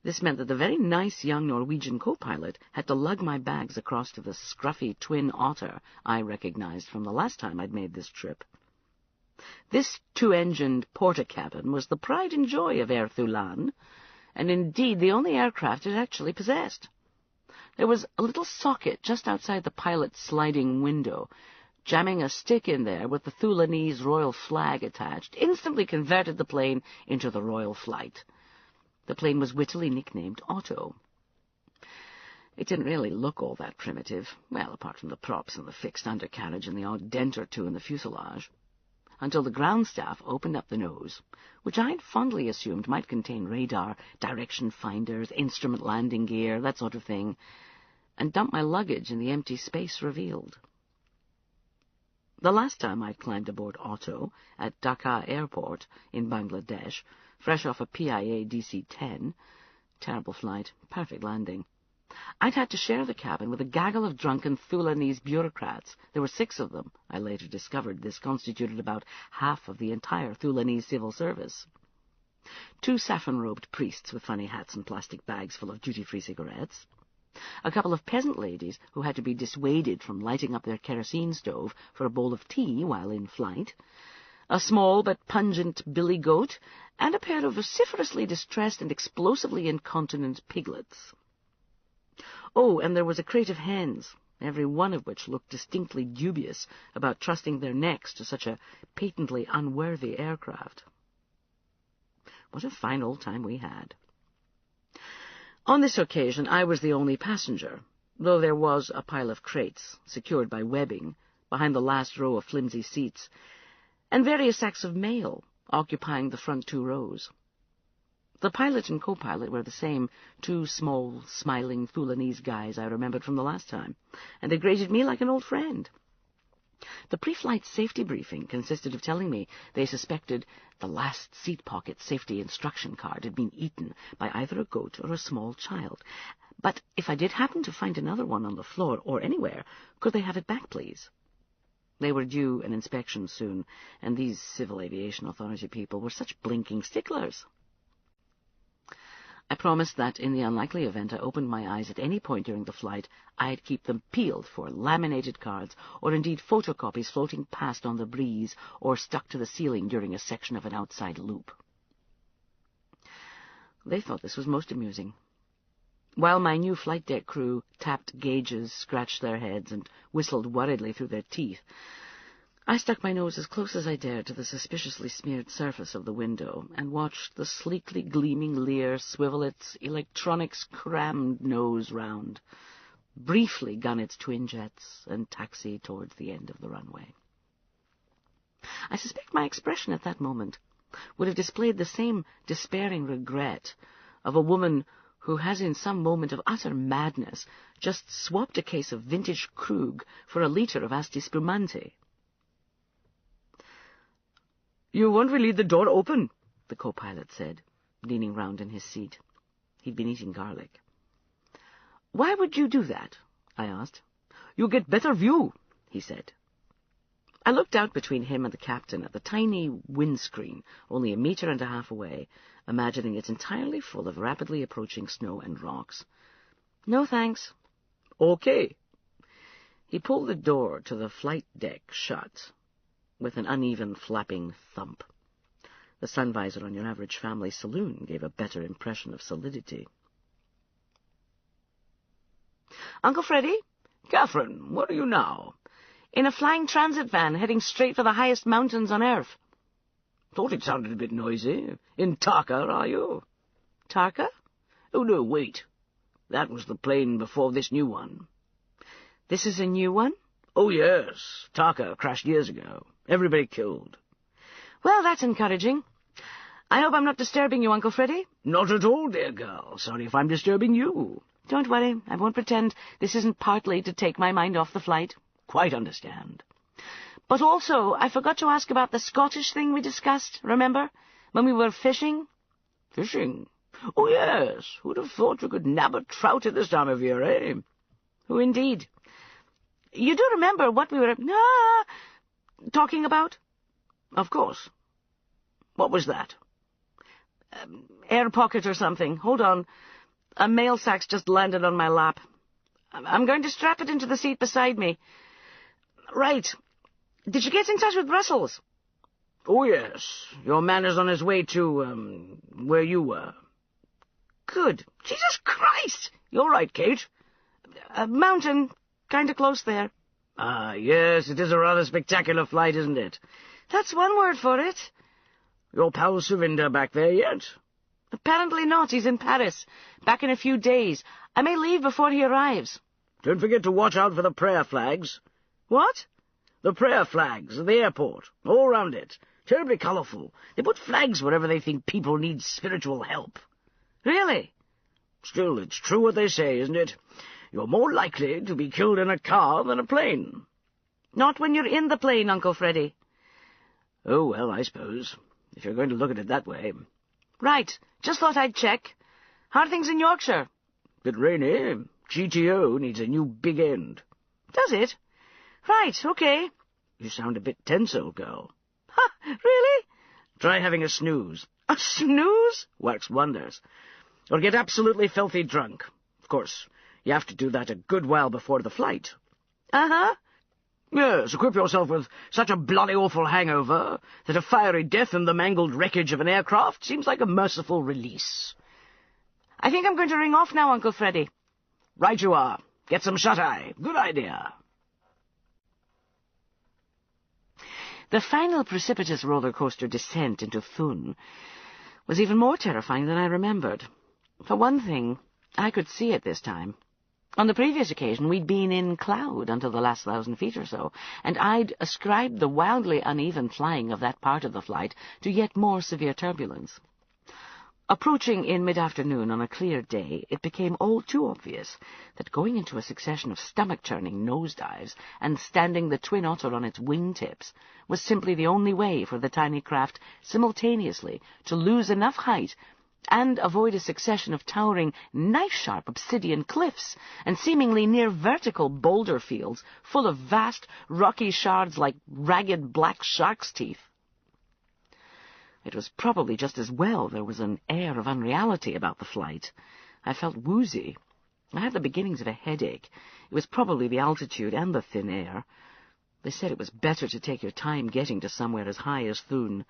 this meant that the very nice young Norwegian co-pilot had to lug my bags across to the scruffy twin otter I recognized from the last time I'd made this trip. This 2-engined porta-cabin was the pride and joy of Air Thulan, and indeed the only aircraft it actually possessed. There was a little socket just outside the pilot's sliding window. Jamming a stick in there with the Thulanese royal flag attached instantly converted the plane into the royal flight. The plane was wittily nicknamed Otto. It didn't really look all that primitive, well, apart from the props and the fixed undercarriage and the odd dent or two in the fuselage, until the ground staff opened up the nose, which I'd fondly assumed might contain radar, direction finders, instrument landing gear, that sort of thing, and dumped my luggage in the empty space revealed. The last time I'd climbed aboard Otto at Dhaka Airport in Bangladesh, fresh off a PIA DC-10, terrible flight, perfect landing, I'd had to share the cabin with a gaggle of drunken Thulanese bureaucrats. There were 6 of them. I later discovered this constituted about half of the entire Thulanese civil service. 2 saffron-robed priests with funny hats and plastic bags full of duty-free cigarettes. A couple of peasant ladies who had to be dissuaded from lighting up their kerosene stove for a bowl of tea while in flight, a small but pungent billy goat, and a pair of vociferously distressed and explosively incontinent piglets. Oh, and there was a crate of hens, every one of which looked distinctly dubious about trusting their necks to such a patently unworthy aircraft. What a fine old time we had. On this occasion, I was the only passenger, though there was a pile of crates, secured by webbing, behind the last row of flimsy seats, and various sacks of mail occupying the front 2 rows. The pilot and co-pilot were the same 2 small, smiling Thulanese guys I remembered from the last time, and they greeted me like an old friend. The pre-flight safety briefing consisted of telling me they suspected the last seat pocket safety instruction card had been eaten by either a goat or a small child. But if I did happen to find another one on the floor or anywhere, could they have it back, please? They were due an inspection soon, and these Civil Aviation Authority people were such blinking sticklers. I promised that, in the unlikely event I opened my eyes at any point during the flight, I'd keep them peeled for laminated cards, or indeed photocopies floating past on the breeze, or stuck to the ceiling during a section of an outside loop. They thought this was most amusing. While my new flight deck crew tapped gauges, scratched their heads, and whistled worriedly through their teeth, I stuck my nose as close as I dared to the suspiciously smeared surface of the window and watched the sleekly gleaming Lear swivel its electronics-crammed nose round, briefly gun its twin jets, and taxi towards the end of the runway. I suspect my expression at that moment would have displayed the same despairing regret of a woman who has in some moment of utter madness just swapped a case of vintage Krug for a litre of Asti Spumante. "You won't leave the door open," the co-pilot said, leaning round in his seat. He'd been eating garlic. "Why would you do that?" I asked. "You get better view," he said. I looked out between him and the captain at the tiny windscreen, only 1.5 meters away, imagining it entirely full of rapidly approaching snow and rocks. "No, thanks." "Okay." He pulled the door to the flight deck shut, with an uneven flapping thump. The sun visor on your average family saloon gave a better impression of solidity. "Uncle Freddy?" "Catherine, where are you now?" "In a flying transit van, heading straight for the highest mountains on Earth." "Thought it sounded a bit noisy. In Tarka, are you?" "Tarka?" "Oh, no, wait. That was the plane before this new one." "This is a new one?" "Oh, yes. Tarka crashed years ago. Everybody killed." "Well, that's encouraging. I hope I'm not disturbing you, Uncle Freddy." "Not at all, dear girl. Sorry if I'm disturbing you." "Don't worry. I won't pretend this isn't partly to take my mind off the flight." "Quite understand." "But also, I forgot to ask about the Scottish thing we discussed, remember? When we were fishing?" "Fishing? Oh, yes. Who'd have thought you could nab a trout at this time of year, eh?" "Who indeed? You do remember what we were talking about?" "Of course. What was that?" Air pocket or something. Hold on. A mail sack's just landed on my lap. I'm going to strap it into the seat beside me. Right. Did you get in touch with Brussels?" "Oh, yes. Your man is on his way to, where you were." "Good. Jesus Christ! You're right, Kate." A mountain, kind of close there." "Ah, yes, it is a rather spectacular flight, isn't it?" "That's one word for it." "Your pal Suvinder back there yet?" "Apparently not. He's in Paris. Back in a few days. I may leave before he arrives." "Don't forget to watch out for the prayer flags." "What?" "The prayer flags at the airport, all round it. Terribly colourful. They put flags wherever they think people need spiritual help." "Really?" "Still, it's true what they say, isn't it? You're more likely to be killed in a car than a plane." "Not when you're in the plane, Uncle Freddy." "Oh, well, I suppose, if you're going to look at it that way." "Right. Just thought I'd check. How are things in Yorkshire?" "Bit rainy. GTO needs a new big end." "Does it? Right, okay." "You sound a bit tense, old girl." "Ha, really?" "Try having a snooze." "A snooze?" "Works wonders. Or get absolutely filthy drunk. Of course, you have to do that a good while before the flight." "Uh-huh." "Yes, equip yourself with such a bloody awful hangover that a fiery death in the mangled wreckage of an aircraft seems like a merciful release." "I think I'm going to ring off now, Uncle Freddy." "Right you are. Get some shut-eye. Good idea." The final precipitous roller-coaster descent into Thun was even more terrifying than I remembered. For one thing, I could see it this time. On the previous occasion, we'd been in cloud until the last 1,000 feet or so, and I'd ascribed the wildly uneven flying of that part of the flight to yet more severe turbulence. Approaching in mid-afternoon on a clear day, it became all too obvious that going into a succession of stomach-churning nosedives and standing the Twin Otter on its wingtips was simply the only way for the tiny craft simultaneously to lose enough height and avoid a succession of towering, knife-sharp obsidian cliffs and seemingly near-vertical boulder fields full of vast, rocky shards like ragged black shark's teeth. It was probably just as well there was an air of unreality about the flight. I felt woozy. I had the beginnings of a headache. It was probably the altitude and the thin air. They said it was better to take your time getting to somewhere as high as Thun,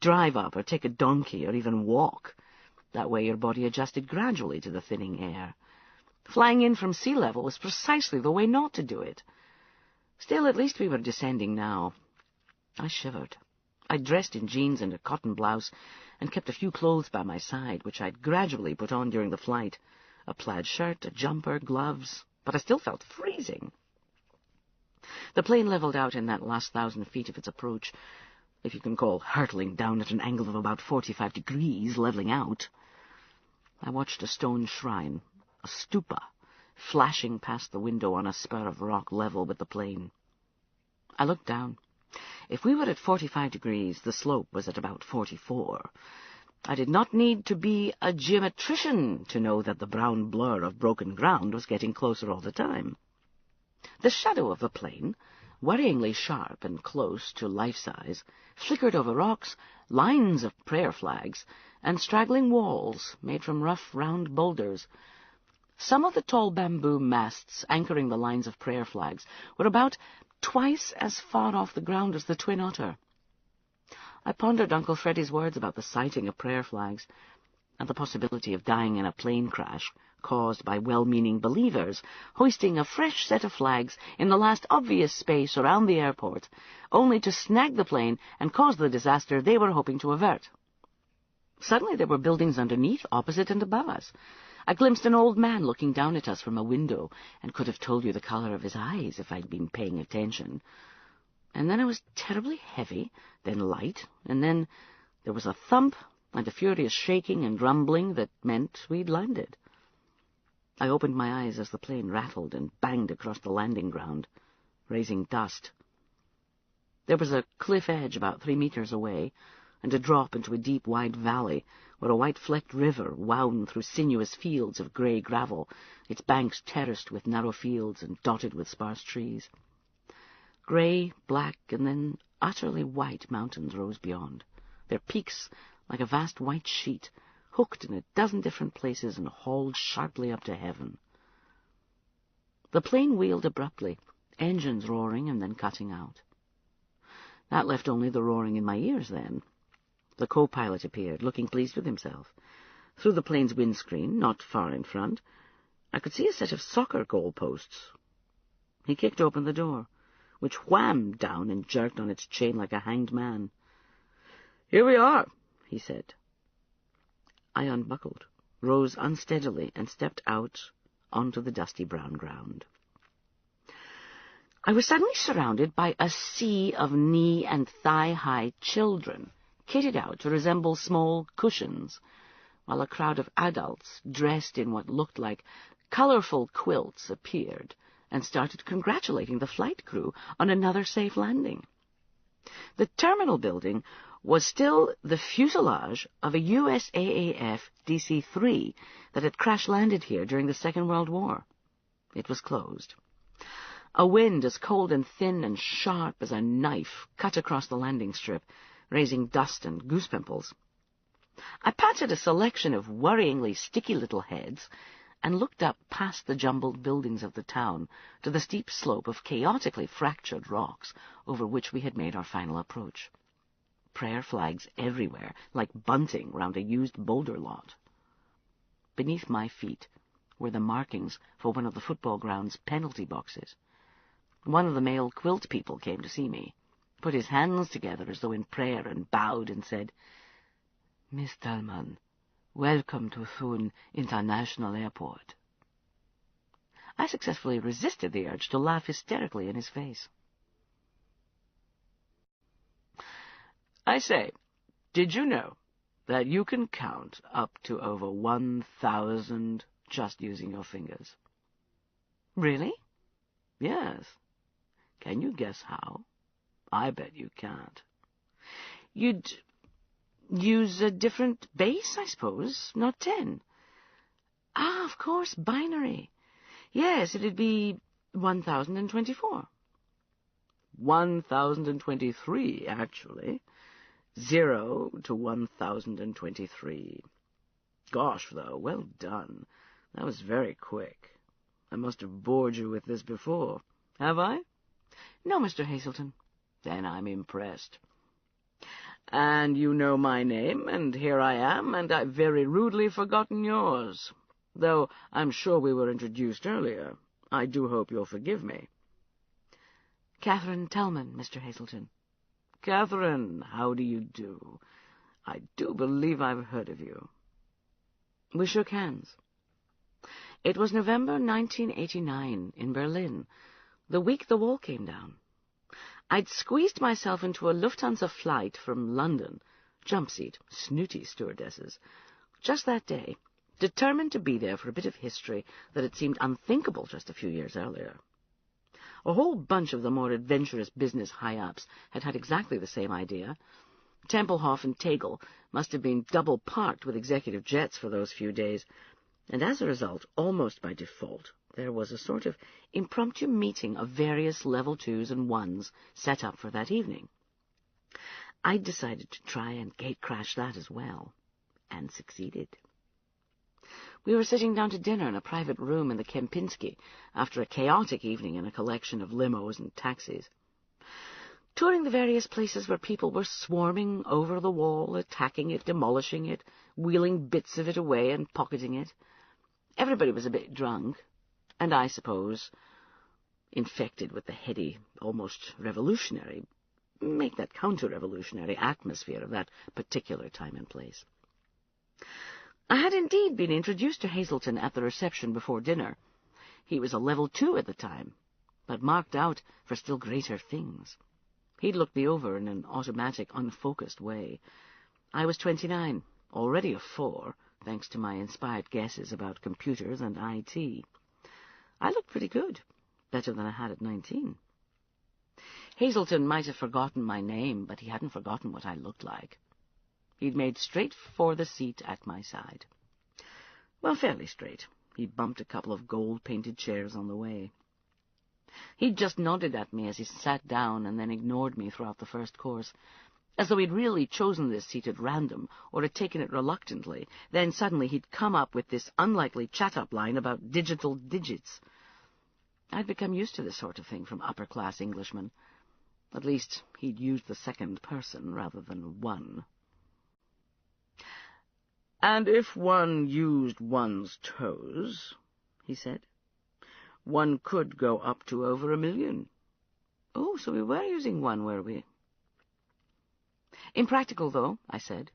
drive up or take a donkey or even walk. That way your body adjusted gradually to the thinning air. Flying in from sea level was precisely the way not to do it. Still, at least we were descending now. I shivered. I dressed in jeans and a cotton blouse, and kept a few clothes by my side, which I'd gradually put on during the flight. A plaid shirt, a jumper, gloves, but I still felt freezing. The plane leveled out in that last 1,000 feet of its approach, if you can call hurtling down at an angle of about 45 degrees leveling out. I watched a stone shrine, a stupa, flashing past the window on a spur of rock level with the plane. I looked down. If we were at 45 degrees, the slope was at about 44. I did not need to be a geometrician to know that the brown blur of broken ground was getting closer all the time. The shadow of the plane, worryingly sharp and close to life-size, flickered over rocks, lines of prayer flags, and straggling walls made from rough, round boulders. Some of the tall bamboo masts anchoring the lines of prayer flags were about twice as far off the ground as the Twin Otter. I pondered Uncle Freddy's words about the sighting of prayer flags, and the possibility of dying in a plane crash caused by well-meaning believers hoisting a fresh set of flags in the last obvious space around the airport, only to snag the plane and cause the disaster they were hoping to avert. Suddenly there were buildings underneath, opposite and above us. I glimpsed an old man looking down at us from a window, and could have told you the color of his eyes if I'd been paying attention. And then it was terribly heavy, then light, and then there was a thump and a furious shaking and rumbling that meant we'd landed. I opened my eyes as the plane rattled and banged across the landing ground, raising dust. There was a cliff edge about 3 meters away, and a drop into a deep, wide valley, where a white-flecked river wound through sinuous fields of grey gravel, its banks terraced with narrow fields and dotted with sparse trees. Grey, black, and then utterly white mountains rose beyond, their peaks like a vast white sheet, hooked in a dozen different places and hauled sharply up to heaven. The plane wheeled abruptly, engines roaring and then cutting out. That left only the roaring in my ears then. The co-pilot appeared, looking pleased with himself. Through the plane's windscreen, not far in front, I could see a set of soccer goalposts. He kicked open the door, which whammed down and jerked on its chain like a hanged man. "Here we are," he said. I unbuckled, rose unsteadily, and stepped out onto the dusty brown ground. I was suddenly surrounded by a sea of knee- and thigh-high children, kitted out to resemble small cushions, while a crowd of adults, dressed in what looked like colorful quilts, appeared and started congratulating the flight crew on another safe landing. The terminal building was still the fuselage of a USAAF DC-3 that had crash-landed here during the Second World War. It was closed. A wind as cold and thin and sharp as a knife cut across the landing strip, raising dust and goose pimples. I patted a selection of worryingly sticky little heads and looked up past the jumbled buildings of the town to the steep slope of chaotically fractured rocks over which we had made our final approach. Prayer flags everywhere, like bunting round a used boulder lot. Beneath my feet were the markings for one of the football ground's penalty boxes. One of the male quilt people came to see me, put his hands together as though in prayer, and bowed and said, "Miss Tallman, welcome to Thun International Airport." I successfully resisted the urge to laugh hysterically in his face. "I say, did you know that you can count up to over 1,000 just using your fingers?" "Really?" "Yes. Can you guess how? I bet you can't." "You'd use a different base, I suppose, not 10. "Ah, of course, binary. Yes, it'd be 1,024. 1,023, actually. 0 to 1,023. Gosh, though, well done. That was very quick. I must have bored you with this before. Have I?" "No, Mr. Hazelton." "Then I'm impressed. And you know my name, and here I am, and I've very rudely forgotten yours. Though I'm sure we were introduced earlier. I do hope you'll forgive me." "Catherine Tellman, Mr. Hazelton." "Catherine, how do you do? I do believe I've heard of you." We shook hands. It was November 1989 in Berlin, the week the wall came down. I'd squeezed myself into a Lufthansa flight from London, jump seat, snooty stewardesses, just that day, determined to be there for a bit of history that had seemed unthinkable just a few years earlier. A whole bunch of the more adventurous business high-ups had had exactly the same idea. Tempelhof and Tegel must have been double-parked with executive jets for those few days, and as a result, almost by default, there was a sort of impromptu meeting of various level 2s and 1s set up for that evening. I decided to try and gate-crash that as well, and succeeded. We were sitting down to dinner in a private room in the Kempinski after a chaotic evening in a collection of limos and taxis. Touring the various places where people were swarming over the wall, attacking it, demolishing it, wheeling bits of it away and pocketing it. Everybody was a bit drunk, and I suppose infected with the heady, almost revolutionary, make that counter-revolutionary atmosphere of that particular time and place. I had indeed been introduced to Hazelton at the reception before dinner. He was a level 2 at the time, but marked out for still greater things. He'd looked me over in an automatic, unfocused way. I was 29, already a 4, thanks to my inspired guesses about computers and IT. I looked pretty good, better than I had at 19. Hazelton might have forgotten my name, but he hadn't forgotten what I looked like. He'd made straight for the seat at my side. Well, fairly straight. He bumped a couple of gold-painted chairs on the way. He'd just nodded at me as he sat down and then ignored me throughout the first course, as though he'd really chosen this seat at random or had taken it reluctantly. Then suddenly he'd come up with this unlikely chat-up line about digital digits. I'd become used to this sort of thing from upper-class Englishmen. At least he'd used the second person rather than one. "And if one used one's toes," he said, "one could go up to over 1 million. Oh, so we were using one, were we? Impractical, though, I said.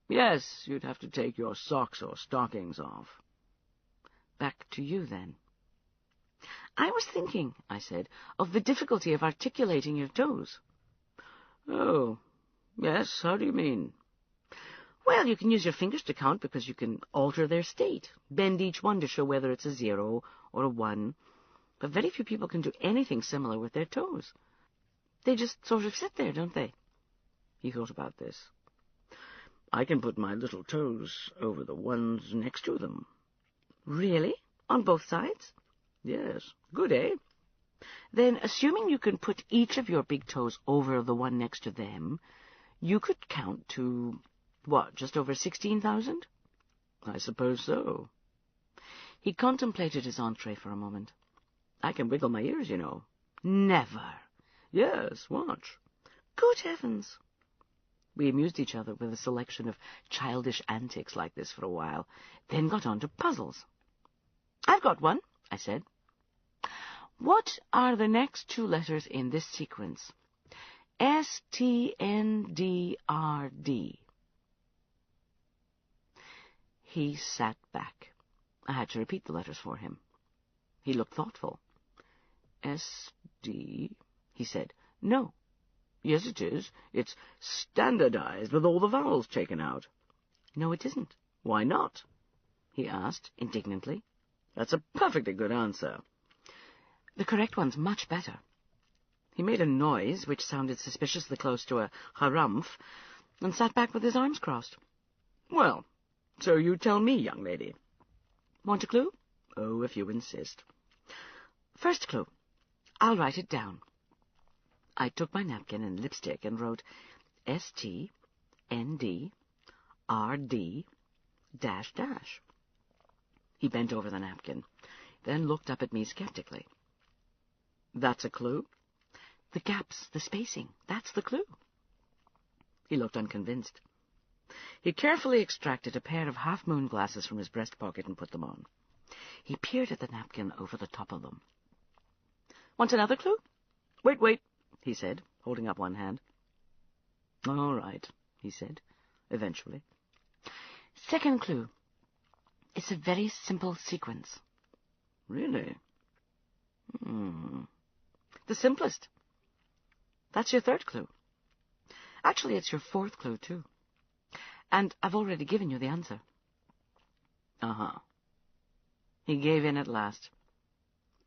Yes, you'd have to take your socks or stockings off. Back to you, then. I was thinking, I said, of the difficulty of articulating your toes. Oh, yes, how do you mean? Well, you can use your fingers to count because you can alter their state, bend each one to show whether it's a 0 or a 1, but very few people can do anything similar with their toes. They just sort of sit there, don't they? He thought about this. I can put my little toes over the ones next to them. Really? On both sides? Yes. Good, eh? Then, assuming you can put each of your big toes over the one next to them, you could count to, what, just over 16,000? I suppose so. He contemplated his entree for a moment. I can wiggle my ears, you know. Never. Yes, watch. Good heavens. We amused each other with a selection of childish antics like this for a while, then got on to puzzles. I've got one, I said. What are the next 2 letters in this sequence? S-T-N-D-R-D. He sat back. I had to repeat the letters for him. He looked thoughtful. S-D, he said. No. Yes, it is. It's standardized with all the vowels taken out. No, it isn't. Why not? He asked indignantly. That's a perfectly good answer. The correct one's much better. He made a noise which sounded suspiciously close to a harumph and sat back with his arms crossed. Well, so you tell me, young lady. Want a clue? Oh, if you insist. First clue. I'll write it down. I took my napkin and lipstick and wrote S-T-N-D-R-D --. He bent over the napkin, then looked up at me skeptically. That's a clue? The gaps, the spacing, that's the clue. He looked unconvinced. He carefully extracted a pair of half-moon glasses from his breast pocket and put them on. He peered at the napkin over the top of them. Want another clue? Wait, he said, holding up one hand. All right, he said, eventually. Second clue. It's a very simple sequence. Really? The simplest. That's your third clue. Actually, it's your fourth clue, too. And I've already given you the answer. Uh-huh. He gave in at last.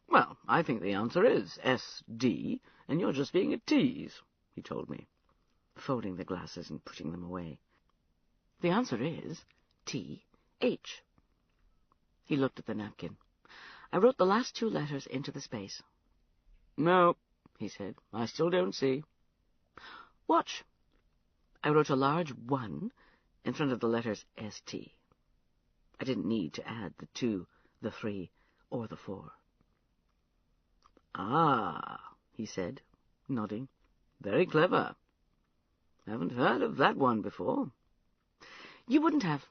Well, I think the answer is S.D., and you're just being a tease, he told me, folding the glasses and putting them away. The answer is T.H. He looked at the napkin. I wrote the last 2 letters into the space. No, he said, I still don't see. Watch. I wrote a large 1 in front of the letters S.T. I didn't need to add the 2, the 3, or the 4. Ah, he said, nodding. Very clever. Haven't heard of that one before. You wouldn't have.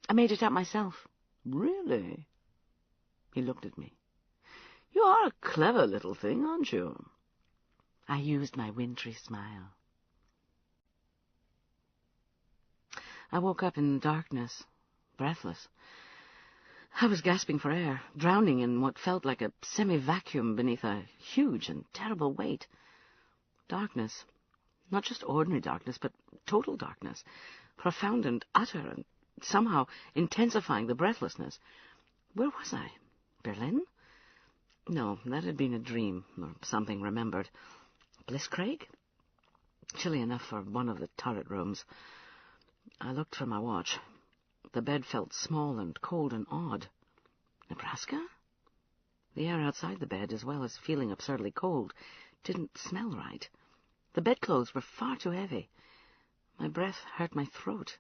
I made it up myself. Really? He looked at me. You are a clever little thing, aren't you? I used my wintry smile. I woke up in darkness, breathless. I was gasping for air, drowning in what felt like a semi-vacuum beneath a huge and terrible weight. Darkness. Not just ordinary darkness, but total darkness. Profound and utter, and somehow intensifying the breathlessness. Where was I? Berlin? No, that had been a dream, or something remembered. Bliss-Craig? Chilly enough for one of the turret rooms. I looked for my watch. The bed felt small and cold and odd. Nebraska? The air outside the bed, as well as feeling absurdly cold, didn't smell right. The bedclothes were far too heavy. My breath hurt my throat.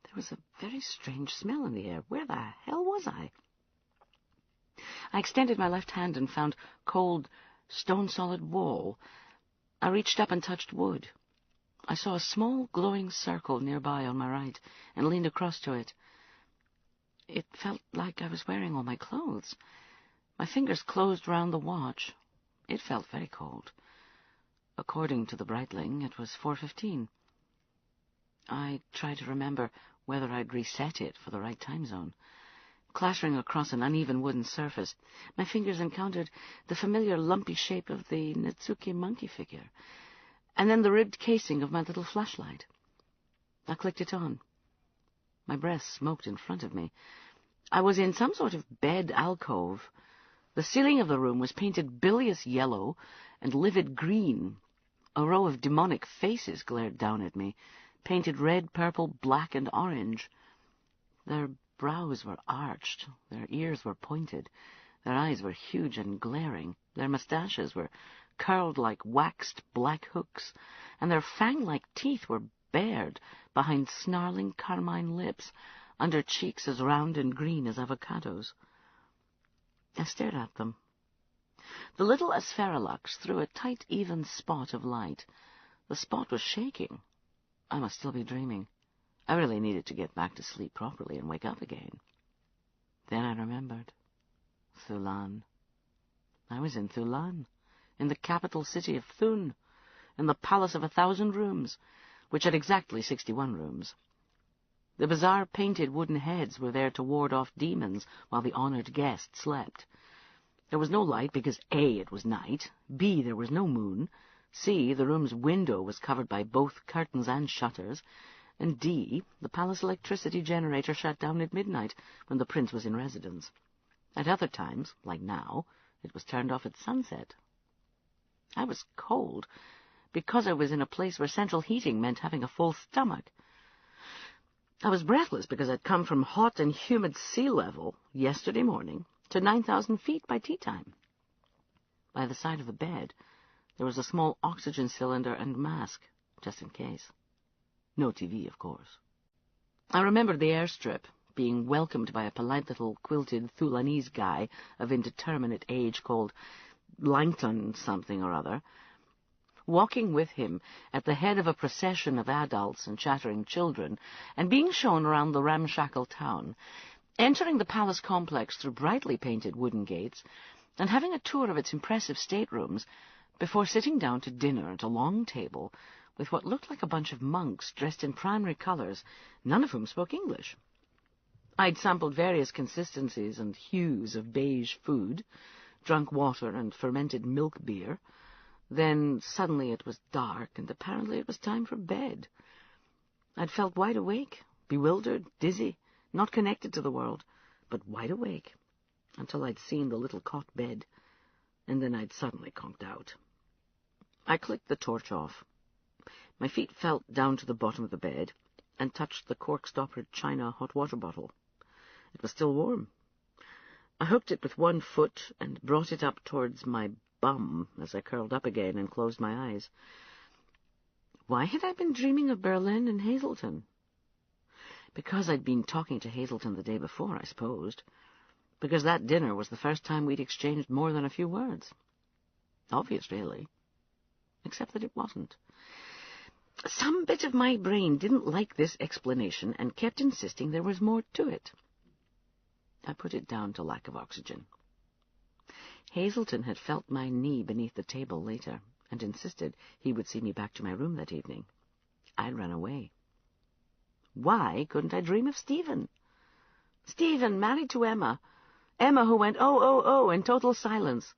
There was a very strange smell in the air. Where the hell was I? I extended my left hand and found cold, stone-solid wall. I reached up and touched wood. I saw a small, glowing circle nearby on my right and leaned across to it. It felt like I was wearing all my clothes. My fingers closed round the watch. It felt very cold. According to the Breitling, it was 4:15. I tried to remember whether I'd reset it for the right time zone. Clattering across an uneven wooden surface, my fingers encountered the familiar lumpy shape of the Netsuke monkey figure, and then the ribbed casing of my little flashlight. I clicked it on. My breath smoked in front of me. I was in some sort of bed alcove. The ceiling of the room was painted bilious yellow and livid green. A row of demonic faces glared down at me, painted red, purple, black, and orange. Their brows were arched, their ears were pointed, their eyes were huge and glaring, their moustaches were curled like waxed black hooks, and their fang-like teeth were bared behind snarling carmine lips, under cheeks as round and green as avocados. I stared at them. The little aspherolux threw a tight, even spot of light. The spot was shaking. I must still be dreaming. I really needed to get back to sleep properly and wake up again. Then I remembered. Thulan. I was in Thulan, in the capital city of Thun, in the Palace of 1,000 Rooms, which had exactly 61 rooms. The bizarre painted wooden heads were there to ward off demons while the honored guests slept. There was no light because A, it was night, B, there was no moon, C, the room's window was covered by both curtains and shutters, and D, the palace electricity generator shut down at midnight when the prince was in residence. At other times, like now, it was turned off at sunset. I was cold, because I was in a place where central heating meant having a full stomach. I was breathless because I'd come from hot and humid sea level yesterday morning to 9,000 feet by tea time. By the side of the bed, there was a small oxygen cylinder and mask, just in case. No TV, of course. I remembered the airstrip, being welcomed by a polite little quilted Thulanese guy of indeterminate age called Langton something or other, walking with him at the head of a procession of adults and chattering children, and being shown around the ramshackle town, entering the palace complex through brightly painted wooden gates, and having a tour of its impressive staterooms, before sitting down to dinner at a long table with what looked like a bunch of monks dressed in primary colours, none of whom spoke English. I'd sampled various consistencies and hues of beige food, drunk water and fermented milk beer. Then suddenly it was dark, and apparently it was time for bed. I'd felt wide awake, bewildered, dizzy, not connected to the world, but wide awake, until I'd seen the little cot bed, and then I'd suddenly conked out. I clicked the torch off. My feet felt down to the bottom of the bed and touched the cork-stoppered china hot water bottle. It was still warm. I hooked it with one foot and brought it up towards my bum as I curled up again and closed my eyes. Why had I been dreaming of Berlin and Hazelton? Because I'd been talking to Hazelton the day before, I supposed. Because that dinner was the first time we'd exchanged more than a few words. Obvious, really. Except that it wasn't. Some bit of my brain didn't like this explanation and kept insisting there was more to it. I put it down to lack of oxygen. Hazelton had felt my knee beneath the table later and insisted he would see me back to my room that evening. I'd run away. Why couldn't I dream of Stephen? Stephen, married to Emma. Emma who went, oh, oh, oh, in total silence.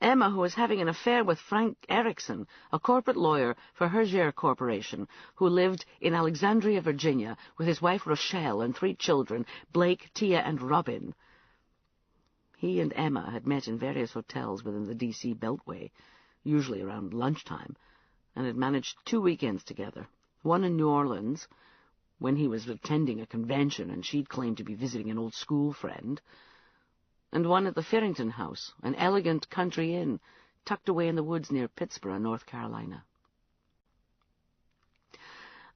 Emma, who was having an affair with Frank Erickson, a corporate lawyer for Hergé Corporation, who lived in Alexandria, Virginia, with his wife Rochelle and 3 children, Blake, Tia, and Robin. He and Emma had met in various hotels within the D.C. Beltway, usually around lunchtime, and had managed 2 weekends together, one in New Orleans, when he was attending a convention and she'd claimed to be visiting an old school friend, and one at the Farrington House, an elegant country inn tucked away in the woods near Pittsburgh, North Carolina.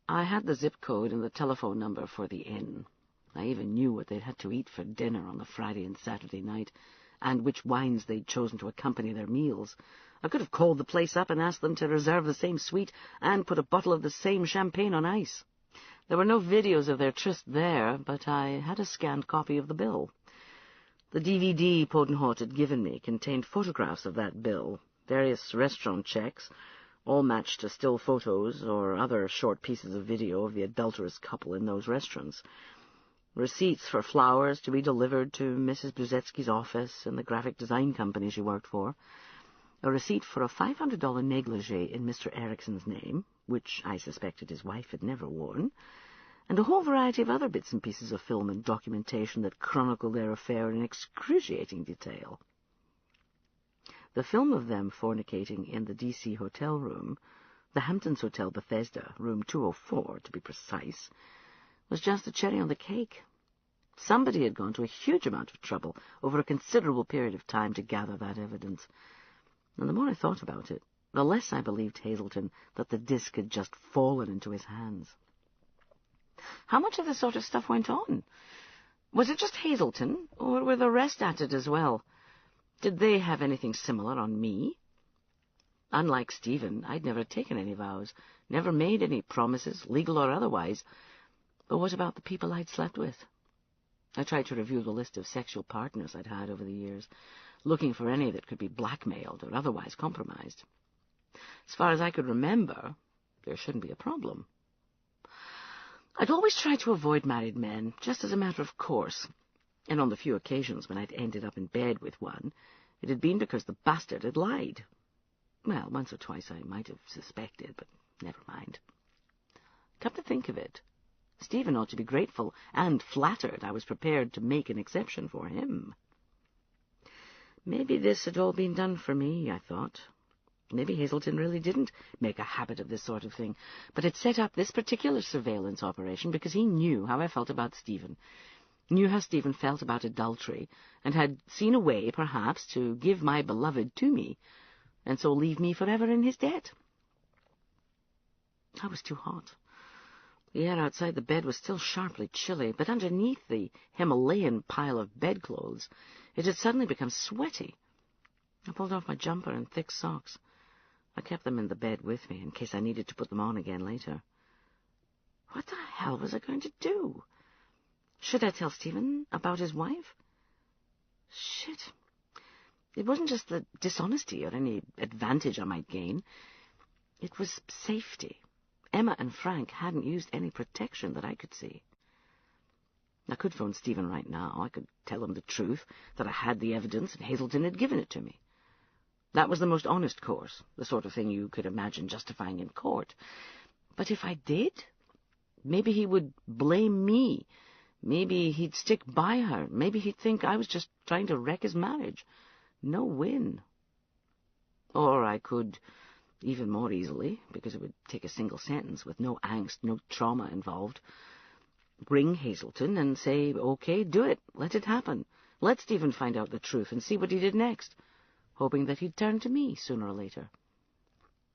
I had the zip code and the telephone number for the inn. I even knew what they'd had to eat for dinner on the Friday and Saturday night, and which wines they'd chosen to accompany their meals. I could have called the place up and asked them to reserve the same suite and put a bottle of the same champagne on ice. There were no videos of their tryst there, but I had a scanned copy of the bill. The DVD Podenholt had given me contained photographs of that bill, various restaurant checks, all matched to still photos or other short pieces of video of the adulterous couple in those restaurants, receipts for flowers to be delivered to Mrs. Buzetsky's office in the graphic design company she worked for, a receipt for a $500 negligée in Mr. Erickson's name, which I suspected his wife had never worn, and a whole variety of other bits and pieces of film and documentation that chronicled their affair in excruciating detail. The film of them fornicating in the D.C. hotel room, the Hamptons Hotel Bethesda, room 204 to be precise, was just the cherry on the cake. Somebody had gone to a huge amount of trouble over a considerable period of time to gather that evidence, and the more I thought about it, the less I believed Hazelton that the disc had just fallen into his hands. How much of this sort of stuff went on? Was it just Hazelton, or were the rest at it as well? Did they have anything similar on me? Unlike Stephen, I'd never taken any vows, never made any promises, legal or otherwise. But what about the people I'd slept with? I tried to review the list of sexual partners I'd had over the years, looking for any that could be blackmailed or otherwise compromised. As far as I could remember, there shouldn't be a problem. I'd always tried to avoid married men, just as a matter of course, and on the few occasions when I'd ended up in bed with one, it had been because the bastard had lied. Well, once or twice I might have suspected, but never mind. Come to think of it, Stephen ought to be grateful and flattered I was prepared to make an exception for him. Maybe this had all been done for me, I thought. Maybe Hazelton really didn't make a habit of this sort of thing, but had set up this particular surveillance operation because he knew how I felt about Stephen, knew how Stephen felt about adultery, and had seen a way, perhaps, to give my beloved to me, and so leave me forever in his debt. I was too hot. The air outside the bed was still sharply chilly, but underneath the Himalayan pile of bedclothes it had suddenly become sweaty. I pulled off my jumper and thick socks. I kept them in the bed with me in case I needed to put them on again later. What the hell was I going to do? Should I tell Stephen about his wife? Shit. It wasn't just the dishonesty or any advantage I might gain. It was safety. Emma and Frank hadn't used any protection that I could see. I could phone Stephen right now. I could tell him the truth, that I had the evidence and Hazelton had given it to me. That was the most honest course, the sort of thing you could imagine justifying in court. But if I did, maybe he would blame me. Maybe he'd stick by her. Maybe he'd think I was just trying to wreck his marriage. No win. Or I could, even more easily, because it would take a single sentence with no angst, no trauma involved, ring Hazelton and say, okay, do it, let it happen. Let Stephen find out the truth and see what he did next, hoping that he'd turn to me sooner or later.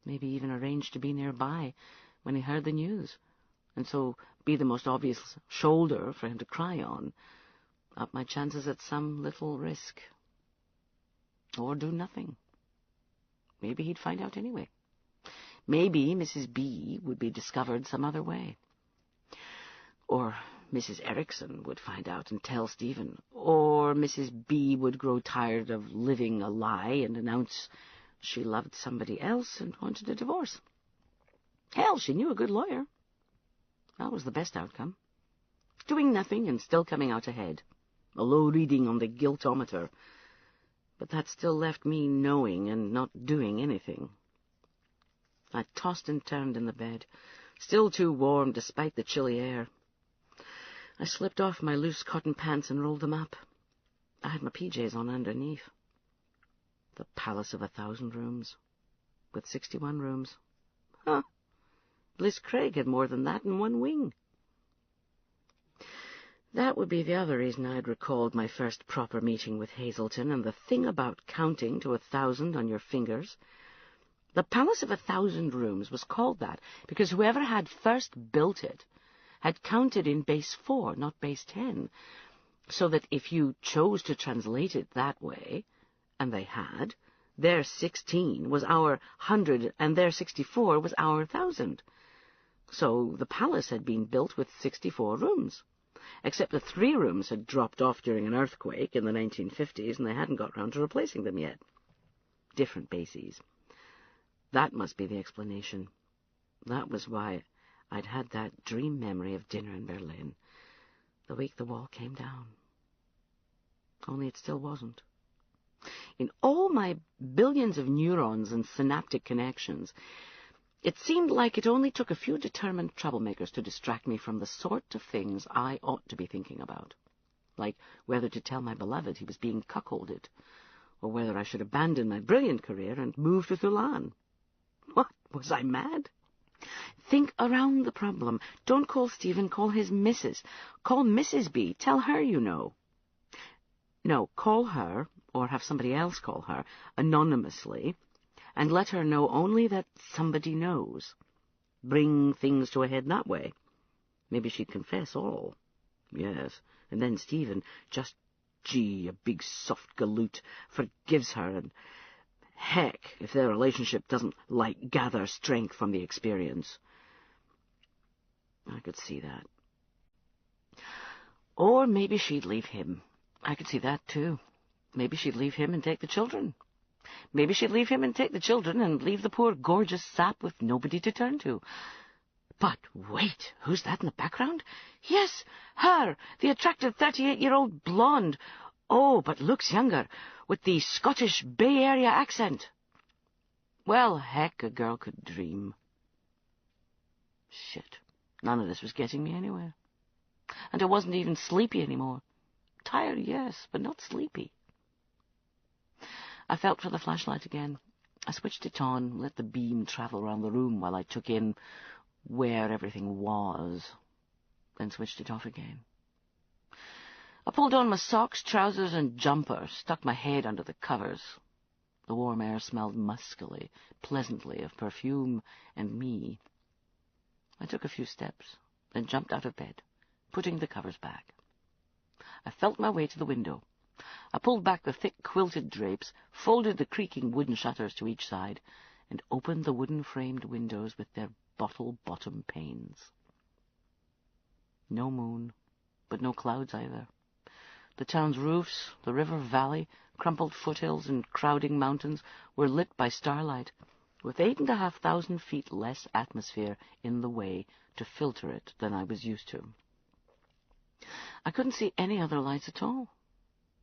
Maybe even arrange to be nearby when he heard the news, and so be the most obvious shoulder for him to cry on, up my chances at some little risk. Or do nothing. Maybe he'd find out anyway. Maybe Mrs. B would be discovered some other way. Or Mrs. Erickson would find out and tell Stephen. Or Mrs. B would grow tired of living a lie and announce she loved somebody else and wanted a divorce. Hell, she knew a good lawyer. That was the best outcome. Doing nothing and still coming out ahead. A low reading on the guiltometer. But that still left me knowing and not doing anything. I tossed and turned in the bed, still too warm despite the chilly air. I slipped off my loose cotton pants and rolled them up. I had my PJs on underneath. The Palace of 1,000 rooms, with 61 rooms. Huh. Bliss Craig had more than that in one wing. That would be the other reason I'd recalled my first proper meeting with Hazelton and the thing about counting to 1,000 on your fingers. The Palace of 1,000 Rooms was called that because whoever had first built it had counted in base 4, not base 10, so that if you chose to translate it that way, and they had, their 16 was our 100 and their 64 was our 1,000. So the palace had been built with 64 rooms, except the 3 rooms had dropped off during an earthquake in the 1950s and they hadn't got round to replacing them yet. Different bases. That must be the explanation. That was why I'd had that dream memory of dinner in Berlin, the week the wall came down. Only it still wasn't. In all my billions of neurons and synaptic connections, it seemed like it only took a few determined troublemakers to distract me from the sort of things I ought to be thinking about, like whether to tell my beloved he was being cuckolded, or whether I should abandon my brilliant career and move to Thulan. What, was I mad? Think around the problem. Don't call Stephen, call his missus. Call Mrs. B. Tell her you know. No, call her, or have somebody else call her, anonymously, and let her know only that somebody knows. Bring things to a head that way. Maybe she'd confess all. Yes, and then Stephen, just, gee, a big soft galoot, forgives her, and heck, if their relationship doesn't, gather strength from the experience. I could see that. Or maybe she'd leave him. I could see that, too. Maybe she'd leave him and take the children. Maybe she'd leave him and take the children and leave the poor gorgeous sap with nobody to turn to. But wait, who's that in the background? Yes, her, the attractive 38-year-old blonde. Oh, but looks younger, with the Scottish Bay Area accent. Well, heck, a girl could dream. Shit, none of this was getting me anywhere. And I wasn't even sleepy anymore. Tired, yes, but not sleepy. I felt for the flashlight again. I switched it on, let the beam travel around the room while I took in where everything was, then switched it off again. I pulled on my socks, trousers, and jumper, stuck my head under the covers. The warm air smelled muskily, pleasantly of perfume and me. I took a few steps, then jumped out of bed, putting the covers back. I felt my way to the window. I pulled back the thick quilted drapes, folded the creaking wooden shutters to each side, and opened the wooden-framed windows with their bottle-bottom panes. No moon, but no clouds either. The town's roofs, the river valley, crumpled foothills and crowding mountains were lit by starlight, with 8,500 feet less atmosphere in the way to filter it than I was used to. I couldn't see any other lights at all.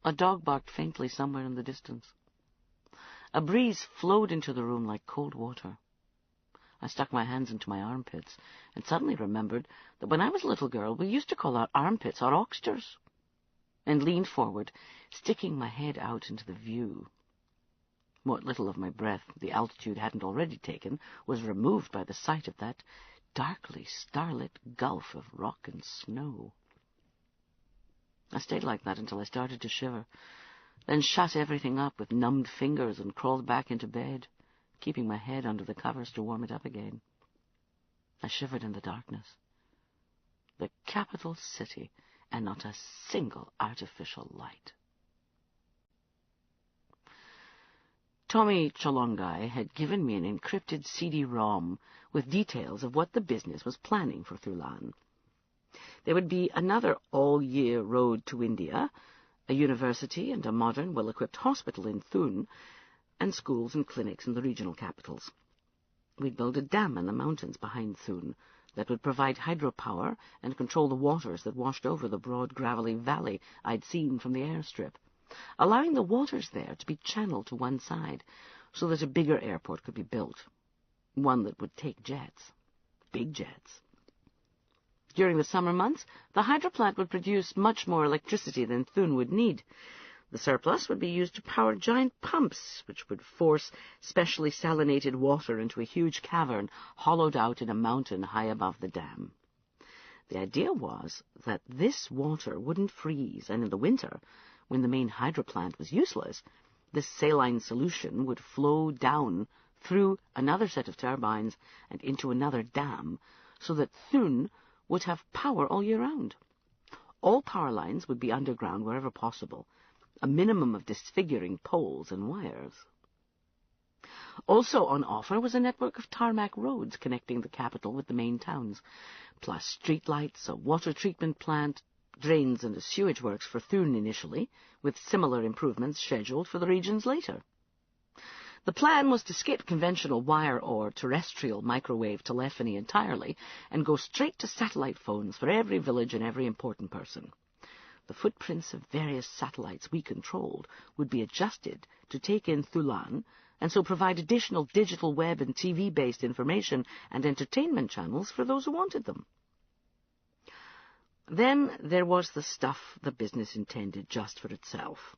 A dog barked faintly somewhere in the distance. A breeze flowed into the room like cold water. I stuck my hands into my armpits and suddenly remembered that when I was a little girl we used to call our armpits our oxters, and leaned forward, sticking my head out into the view. What little of my breath the altitude hadn't already taken was removed by the sight of that darkly starlit gulf of rock and snow. I stayed like that until I started to shiver, then shut everything up with numbed fingers and crawled back into bed, keeping my head under the covers to warm it up again. I shivered in the darkness. The capital city, and not a single artificial light. Tommy Cholongai had given me an encrypted CD-ROM with details of what the business was planning for Thulan. There would be another all-year road to India, a university and a modern, well-equipped hospital in Thun, and schools and clinics in the regional capitals. We'd build a dam in the mountains behind Thun that would provide hydropower and control the waters that washed over the broad, gravelly valley I'd seen from the airstrip, allowing the waters there to be channeled to one side so that a bigger airport could be built, one that would take jets, big jets. During the summer months, the hydroplant would produce much more electricity than Thun would need. The surplus would be used to power giant pumps, which would force specially salinated water into a huge cavern hollowed out in a mountain high above the dam. The idea was that this water wouldn't freeze, and in the winter, when the main hydroplant was useless, this saline solution would flow down through another set of turbines and into another dam, so that Thun would have power all year round. All power lines would be underground wherever possible, a minimum of disfiguring poles and wires. Also on offer was a network of tarmac roads connecting the capital with the main towns, plus streetlights, a water treatment plant, drains and a sewage works for Thun initially, with similar improvements scheduled for the regions later. The plan was to skip conventional wire or terrestrial microwave telephony entirely and go straight to satellite phones for every village and every important person. The footprints of various satellites we controlled would be adjusted to take in Thulan and so provide additional digital web and TV-based information and entertainment channels for those who wanted them. Then there was the stuff the business intended just for itself.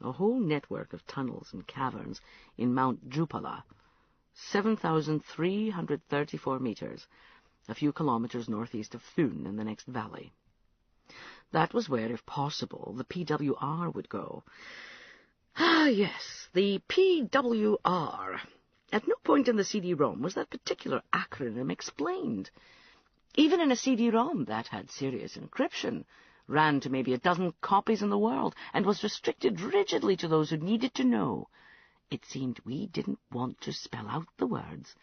A whole network of tunnels and caverns in Mount Jupala, 7,334 meters, a few kilometers northeast of Thun in the next valley. That was where, if possible, the PWR would go. Ah, yes, the PWR. At no point in the CD-ROM was that particular acronym explained. Even in a CD-ROM that had serious encryption, ran to maybe a dozen copies in the world, and was restricted rigidly to those who needed to know, it seemed we didn't want to spell out the words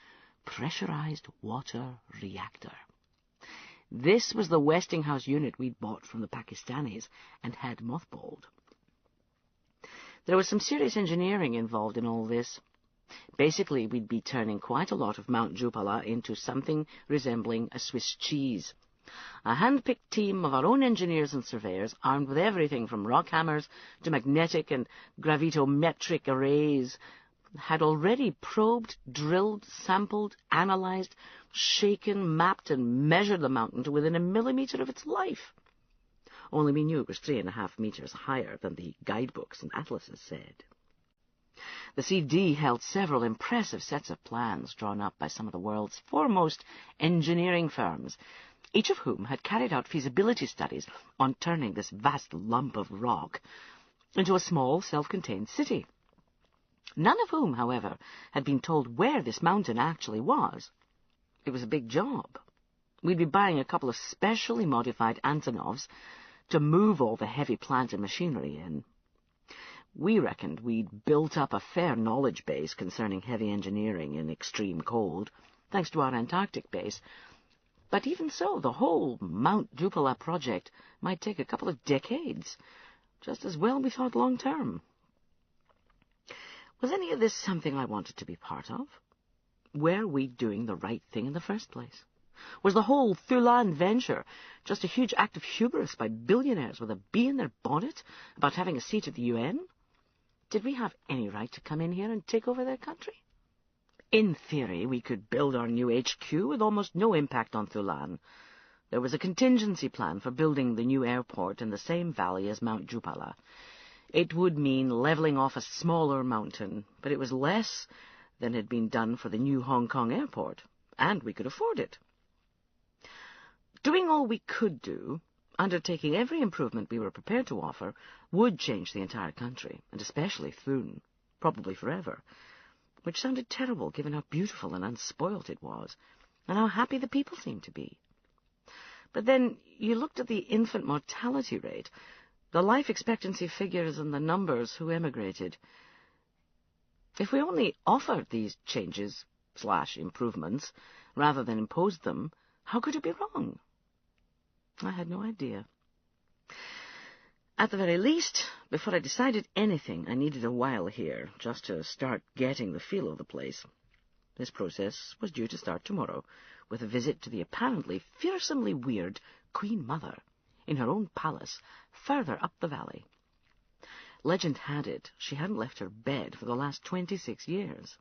pressurized water reactor. This was the Westinghouse unit we'd bought from the Pakistanis and had mothballed. There was some serious engineering involved in all this. Basically, we'd be turning quite a lot of Mount Jupala into something resembling a Swiss cheese. A hand-picked team of our own engineers and surveyors, armed with everything from rock hammers to magnetic and gravitometric arrays, had already probed, drilled, sampled, analyzed, shaken, mapped, and measured the mountain to within a millimeter of its life. Only we knew it was 3.5 meters higher than the guidebooks and atlases said. The CD held several impressive sets of plans drawn up by some of the world's foremost engineering firms, each of whom had carried out feasibility studies on turning this vast lump of rock into a small, self-contained city. None of whom, however, had been told where this mountain actually was. It was a big job. We'd be buying a couple of specially modified Antonovs to move all the heavy plant and machinery in. We reckoned we'd built up a fair knowledge base concerning heavy engineering in extreme cold, thanks to our Antarctic base. But even so, the whole Mount Jupala project might take a couple of decades, just as well, we thought, long-term. Was any of this something I wanted to be part of? Were we doing the right thing in the first place? Was the whole Thulan venture just a huge act of hubris by billionaires with a bee in their bonnet about having a seat at the UN? Did we have any right to come in here and take over their country? In theory, we could build our new HQ with almost no impact on Thulan. There was a contingency plan for building the new airport in the same valley as Mount Jupala. It would mean levelling off a smaller mountain, but it was less than had been done for the new Hong Kong airport, and we could afford it. Doing all we could do, undertaking every improvement we were prepared to offer, would change the entire country, and especially Thun, probably forever, which sounded terrible given how beautiful and unspoilt it was, and how happy the people seemed to be. But then you looked at the infant mortality rate, the life expectancy figures and the numbers who emigrated. If we only offered these changes/improvements rather than imposed them, how could it be wrong? I had no idea. At the very least, before I decided anything, I needed a while here, just to start getting the feel of the place. This process was due to start tomorrow, with a visit to the apparently fearsomely weird Queen Mother, in her own palace, further up the valley. Legend had it she hadn't left her bed for the last 26 years.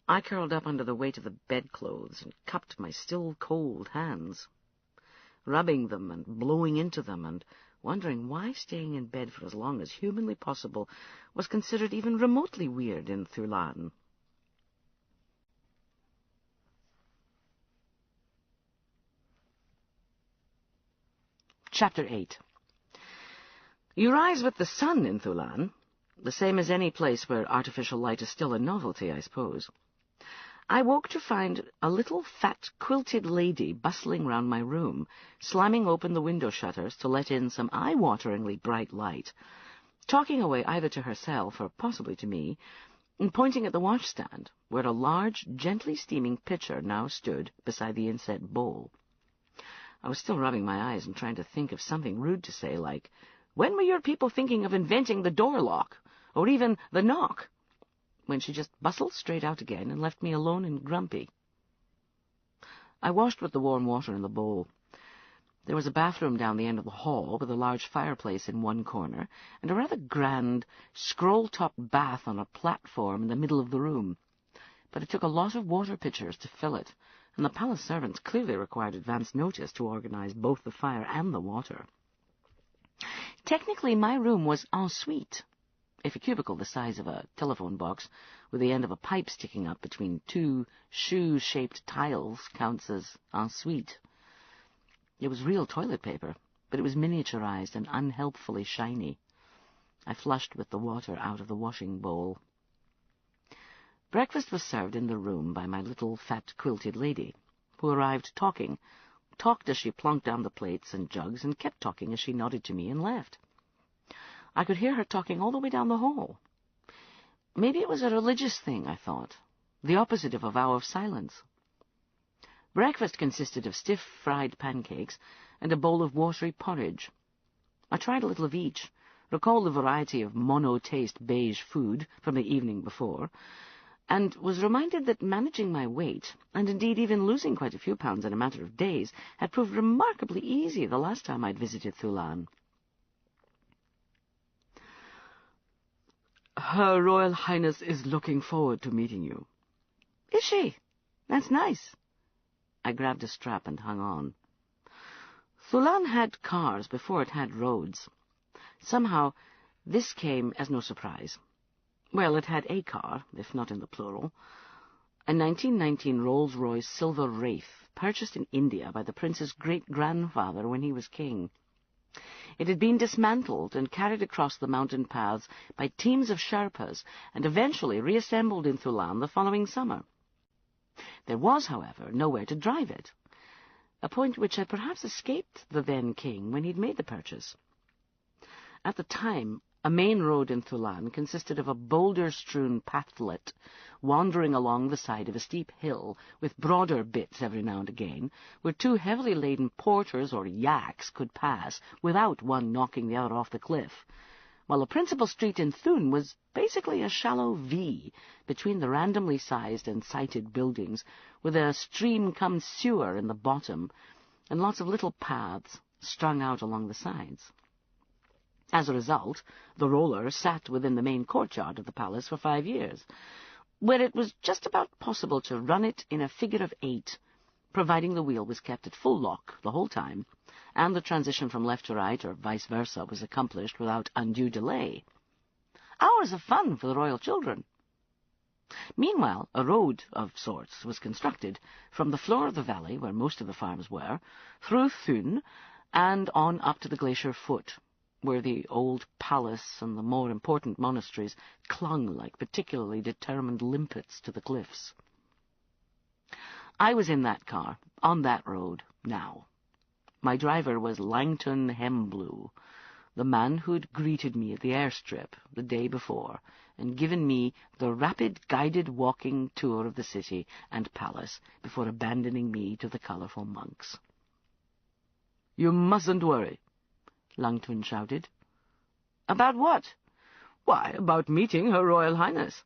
I curled up under the weight of the bedclothes and cupped my still cold hands, rubbing them and blowing into them and wondering why staying in bed for as long as humanly possible was considered even remotely weird in Thulan. Chapter 8. You rise with the sun in Thulan, the same as any place where artificial light is still a novelty, I suppose. I woke to find a little fat, quilted lady bustling round my room, slamming open the window shutters to let in some eye-wateringly bright light, talking away either to herself or possibly to me, and pointing at the washstand, where a large, gently steaming pitcher now stood beside the inset bowl. I was still rubbing my eyes and trying to think of something rude to say, like, "When were your people thinking of inventing the door lock, or even the knock?" when she just bustled straight out again and left me alone and grumpy. I washed with the warm water in the bowl. There was a bathroom down the end of the hall, with a large fireplace in one corner, and a rather grand, scroll-topped bath on a platform in the middle of the room. But it took a lot of water pitchers to fill it, and the palace servants clearly required advance notice to organize both the fire and the water. Technically, my room was en suite, if a cubicle the size of a telephone box with the end of a pipe sticking up between two shoe-shaped tiles counts as en suite. It was real toilet paper, but it was miniaturized and unhelpfully shiny. I flushed with the water out of the washing bowl. Breakfast was served in the room by my little fat quilted lady, who arrived talked as she plunked down the plates and jugs, and kept talking as she nodded to me and left. I could hear her talking all the way down the hall. Maybe it was a religious thing, I thought, the opposite of a vow of silence. Breakfast consisted of stiff fried pancakes and a bowl of watery porridge. I tried a little of each, recalled the variety of mono-taste beige food from the evening before, and was reminded that managing my weight, and indeed even losing quite a few pounds in a matter of days, had proved remarkably easy the last time I'd visited Thulan. "Her Royal Highness is looking forward to meeting you." "Is she? That's nice." I grabbed a strap and hung on. Thulan had cars before it had roads. Somehow, this came as no surprise. Well, it had a car, if not in the plural. A 1919 Rolls-Royce Silver Wraith, purchased in India by the prince's great-grandfather when he was king. It had been dismantled and carried across the mountain paths by teams of Sherpas and eventually reassembled in Thulan the following summer. There was, however, nowhere to drive it, a point which had perhaps escaped the then-king when he'd made the purchase. At the time, a main road in Thulan consisted of a boulder-strewn pathlet wandering along the side of a steep hill, with broader bits every now and again, where two heavily laden porters or yaks could pass without one knocking the other off the cliff, while the principal street in Thun was basically a shallow V between the randomly sized and sited buildings, with a stream-cum-sewer in the bottom, and lots of little paths strung out along the sides. As a result, the roller sat within the main courtyard of the palace for 5 years, where it was just about possible to run it in a figure of 8, providing the wheel was kept at full lock the whole time, and the transition from left to right, or vice versa, was accomplished without undue delay. Hours of fun for the royal children. Meanwhile, a road of sorts was constructed from the floor of the valley, where most of the farms were, through Thun, and on up to the glacier foot, where the old palace and the more important monasteries clung like particularly determined limpets to the cliffs. I was in that car, on that road, now. My driver was Langton Hemblue, the man who'd greeted me at the airstrip the day before and given me the rapid guided walking tour of the city and palace before abandoning me to the colourful monks. "You mustn't worry," Langton shouted. "About what?" "Why, about meeting Her Royal Highness."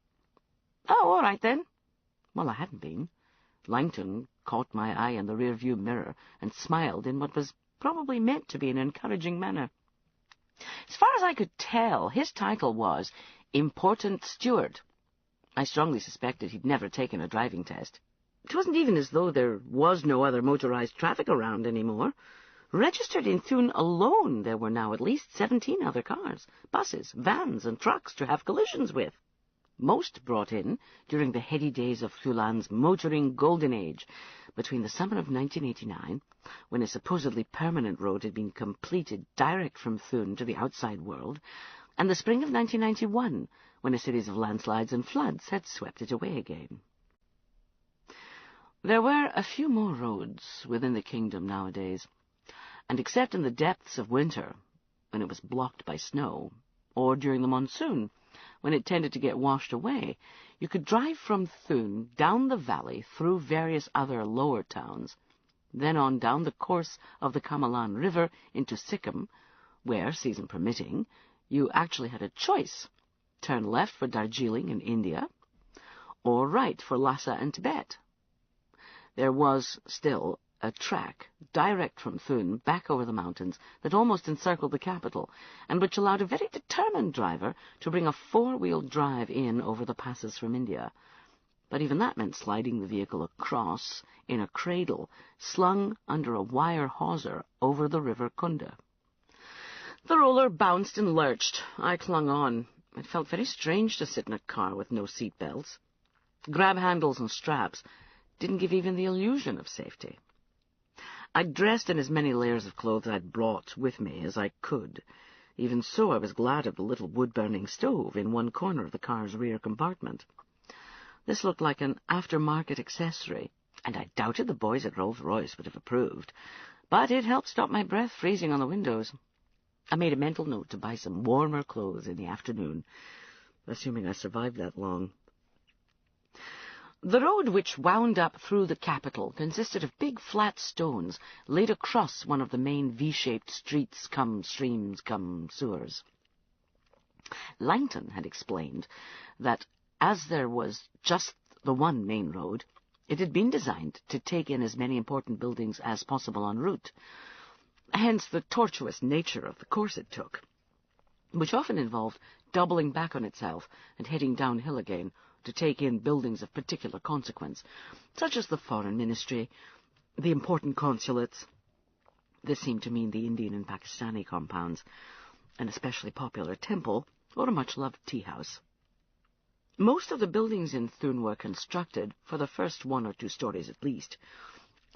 "Oh, all right, then." Well, I hadn't been. Langton caught my eye in the rear-view mirror and smiled in what was probably meant to be an encouraging manner. As far as I could tell, his title was Important Steward. I strongly suspected he'd never taken a driving test. It wasn't even as though there was no other motorized traffic around anymore. Registered in Thun alone, there were now at least 17 other cars, buses, vans, and trucks to have collisions with. Most brought in during the heady days of Thulan's motoring golden age, between the summer of 1989, when a supposedly permanent road had been completed direct from Thun to the outside world, and the spring of 1991, when a series of landslides and floods had swept it away again. There were a few more roads within the kingdom nowadays, and except in the depths of winter, when it was blocked by snow, or during the monsoon, when it tended to get washed away, you could drive from Thun down the valley through various other lower towns, then on down the course of the Kamalan River into Sikkim, where, season permitting, you actually had a choice: turn left for Darjeeling in India, or right for Lhasa and Tibet. There was still a track direct from Thun back over the mountains that almost encircled the capital, and which allowed a very determined driver to bring a four-wheel drive in over the passes from India. But even that meant sliding the vehicle across in a cradle slung under a wire hawser over the River Kunda. The roller bounced and lurched. I clung on. It felt very strange to sit in a car with no seat belts. Grab handles and straps didn't give even the illusion of safety. I'd dressed in as many layers of clothes I'd brought with me as I could. Even so, I was glad of the little wood-burning stove in one corner of the car's rear compartment. This looked like an aftermarket accessory, and I doubted the boys at Rolls-Royce would have approved, but it helped stop my breath freezing on the windows. I made a mental note to buy some warmer clothes in the afternoon, assuming I survived that long. The road which wound up through the capital consisted of big flat stones laid across one of the main V-shaped streets cum streams cum sewers. Langton had explained that as there was just the one main road, it had been designed to take in as many important buildings as possible en route, hence the tortuous nature of the course it took, which often involved doubling back on itself and heading downhill again to take in buildings of particular consequence, such as the Foreign Ministry, the important consulates. This seemed to mean the Indian and Pakistani compounds, an especially popular temple, or a much-loved tea-house. Most of the buildings in Thun were constructed, for the first 1 or 2 stories at least,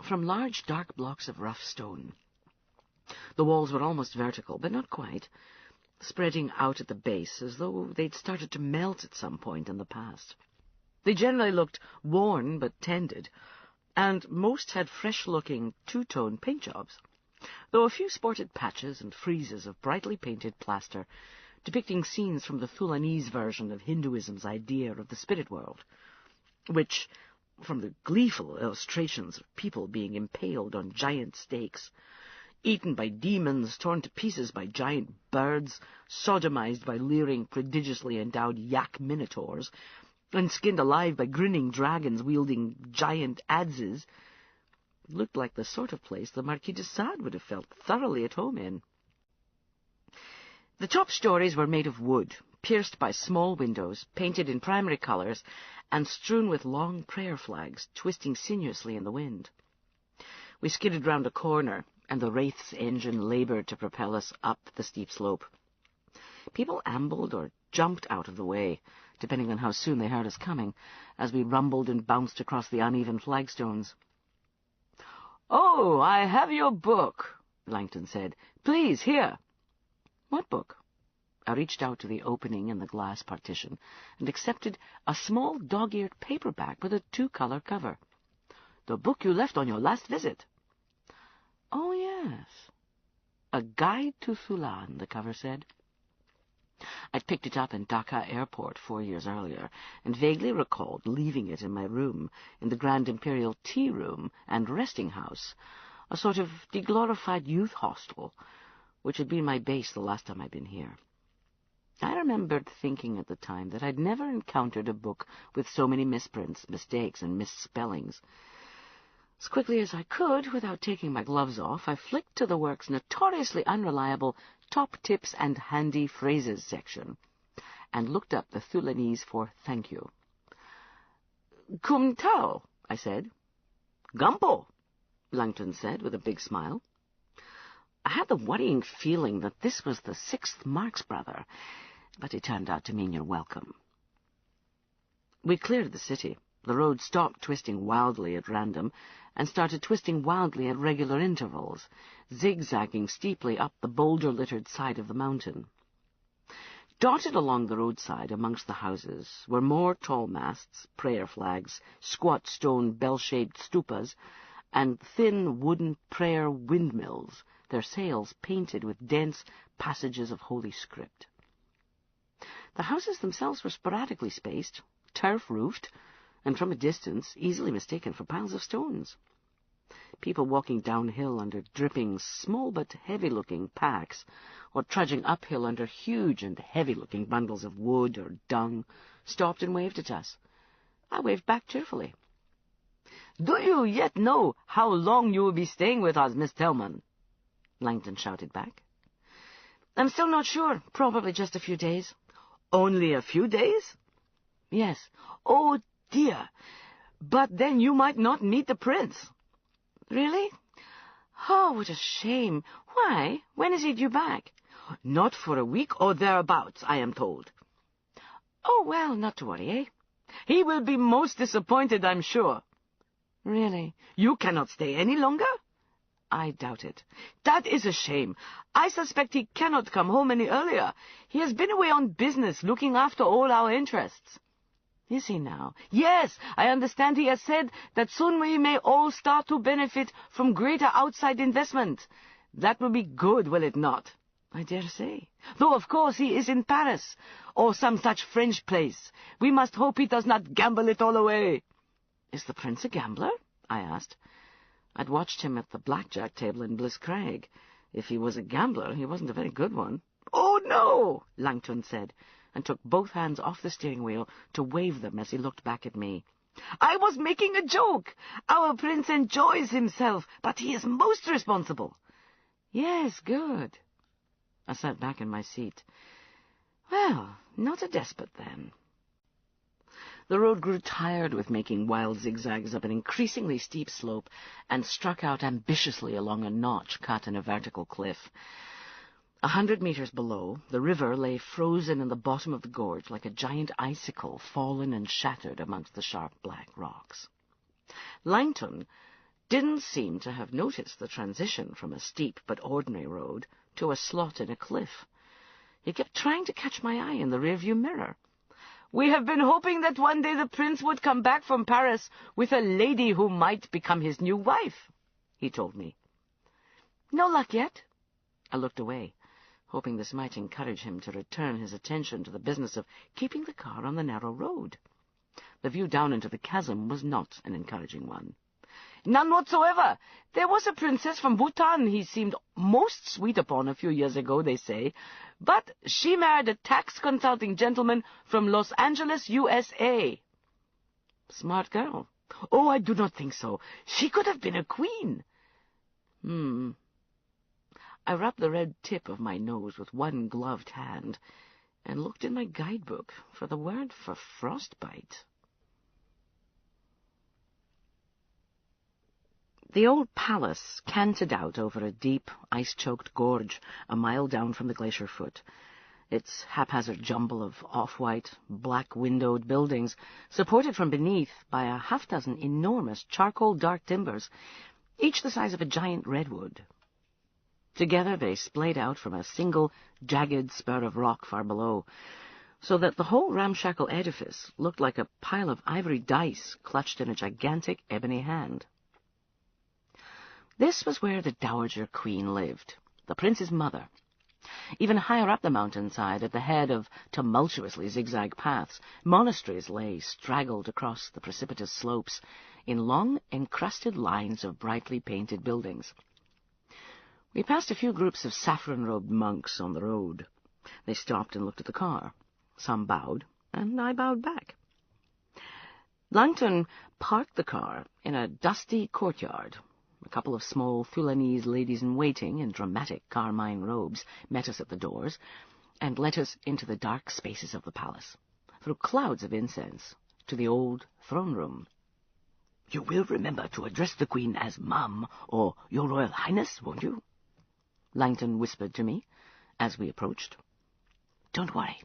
from large dark blocks of rough stone. The walls were almost vertical, but not quite, spreading out at the base as though they'd started to melt at some point in the past. They generally looked worn but tended, and most had fresh-looking two-tone paint jobs, though a few sported patches and friezes of brightly painted plaster, depicting scenes from the Thulanese version of Hinduism's idea of the spirit world, which, from the gleeful illustrations of people being impaled on giant stakes, eaten by demons, torn to pieces by giant birds, sodomized by leering, prodigiously endowed yak minotaurs, and skinned alive by grinning dragons wielding giant adzes, looked like the sort of place the Marquis de Sade would have felt thoroughly at home in. The top stories were made of wood, pierced by small windows, painted in primary colours, and strewn with long prayer flags twisting sinuously in the wind. We skidded round a corner, and the Wraith's engine labored to propel us up the steep slope. People ambled or jumped out of the way, depending on how soon they heard us coming, as we rumbled and bounced across the uneven flagstones. "Oh, I have your book," Langton said. "Please, here." "What book?" I reached out to the opening in the glass partition and accepted a small dog-eared paperback with a 2-color cover. "The book you left on your last visit." "Oh, yes. A Guide to Thulan," the cover said. I'd picked it up in Dhaka Airport 4 years earlier, and vaguely recalled leaving it in my room, in the Grand Imperial Tea Room and Resting House, a sort of deglorified youth hostel, which had been my base the last time I'd been here. I remembered thinking at the time that I'd never encountered a book with so many misprints, mistakes, and misspellings. As quickly as I could, without taking my gloves off, I flicked to the work's notoriously unreliable Top Tips and Handy Phrases section, and looked up the Thulanese for thank you. "Kum Tao," I said. "Gumpo," Langton said with a big smile. I had the worrying feeling that this was the 6th Marx brother, but it turned out to mean you're welcome. We cleared the city. The road stopped twisting wildly at random and started twisting wildly at regular intervals, zigzagging steeply up the boulder-littered side of the mountain. Dotted along the roadside amongst the houses were more tall masts, prayer flags, squat stone bell-shaped stupas, and thin wooden prayer windmills, their sails painted with dense passages of holy script. The houses themselves were sporadically spaced, turf-roofed, and from a distance easily mistaken for piles of stones. People walking downhill under dripping, small but heavy-looking packs, or trudging uphill under huge and heavy-looking bundles of wood or dung, stopped and waved at us. I waved back cheerfully. "Do you yet know how long you will be staying with us, Miss Tellman?" Langton shouted back. "I'm still not sure. Probably just a few days." "Only a few days?" "Yes." "Oh, dear. But then you might not meet the prince." "Really? Oh, what a shame. Why? When is he due back?" "Not for a week or thereabouts, I am told." "Oh, well, not to worry, eh?" "He will be most disappointed, I'm sure." "Really? You cannot stay any longer?" "I doubt it." "That is a shame. I suspect he cannot come home any earlier. He has been away on business, looking after all our interests." "Is he now?" "Yes, I understand he has said that soon we may all start to benefit from greater outside investment. That will be good, will it not?" "I dare say. Though, of course, he is in Paris, or some such French place. We must hope he does not gamble it all away." "Is the prince a gambler?" I asked. I'd watched him at the blackjack table in Bliss Crag. If he was a gambler, he wasn't a very good one. "Oh, no," Langton said, and took both hands off the steering wheel to wave them as he looked back at me. "I was making a joke. Our prince enjoys himself, but he is most responsible." "Yes, good." I sat back in my seat. Well, not a despot, then. The road grew tired with making wild zigzags up an increasingly steep slope and struck out ambitiously along a notch cut in a vertical cliff. 100 meters below, the river lay frozen in the bottom of the gorge like a giant icicle fallen and shattered amongst the sharp black rocks. Langton didn't seem to have noticed the transition from a steep but ordinary road to a slot in a cliff. He kept trying to catch my eye in the rearview mirror. "We have been hoping that one day the prince would come back from Paris with a lady who might become his new wife," he told me. "No luck yet." I looked away, hoping this might encourage him to return his attention to the business of keeping the car on the narrow road. The view down into the chasm was not an encouraging one. "None whatsoever. There was a princess from Bhutan he seemed most sweet upon a few years ago, they say, but she married a tax consulting gentleman from Los Angeles, USA. Smart girl. "Oh, I do not think so. She could have been a queen." I rubbed the red tip of my nose with one gloved hand and looked in my guidebook for the word for frostbite. The old palace canted out over a deep, ice-choked gorge a mile down from the glacier foot. Its haphazard jumble of off-white, black-windowed buildings, supported from beneath by a half-dozen enormous charcoal-dark timbers, each the size of a giant redwood. Together they splayed out from a single, jagged spur of rock far below, so that the whole ramshackle edifice looked like a pile of ivory dice clutched in a gigantic ebony hand. This was where the Dowager Queen lived, the prince's mother. Even higher up the mountainside, at the head of tumultuously zigzag paths, monasteries lay straggled across the precipitous slopes in long, encrusted lines of brightly painted buildings. We passed a few groups of saffron-robed monks on the road. They stopped and looked at the car. Some bowed, and I bowed back. Langton parked the car in a dusty courtyard. A couple of small Fulanese ladies-in-waiting in dramatic carmine robes met us at the doors and led us into the dark spaces of the palace, through clouds of incense, to the old throne room. "You will remember to address the Queen as Mum or Your Royal Highness, won't you?" Langton whispered to me as we approached. "Don't worry."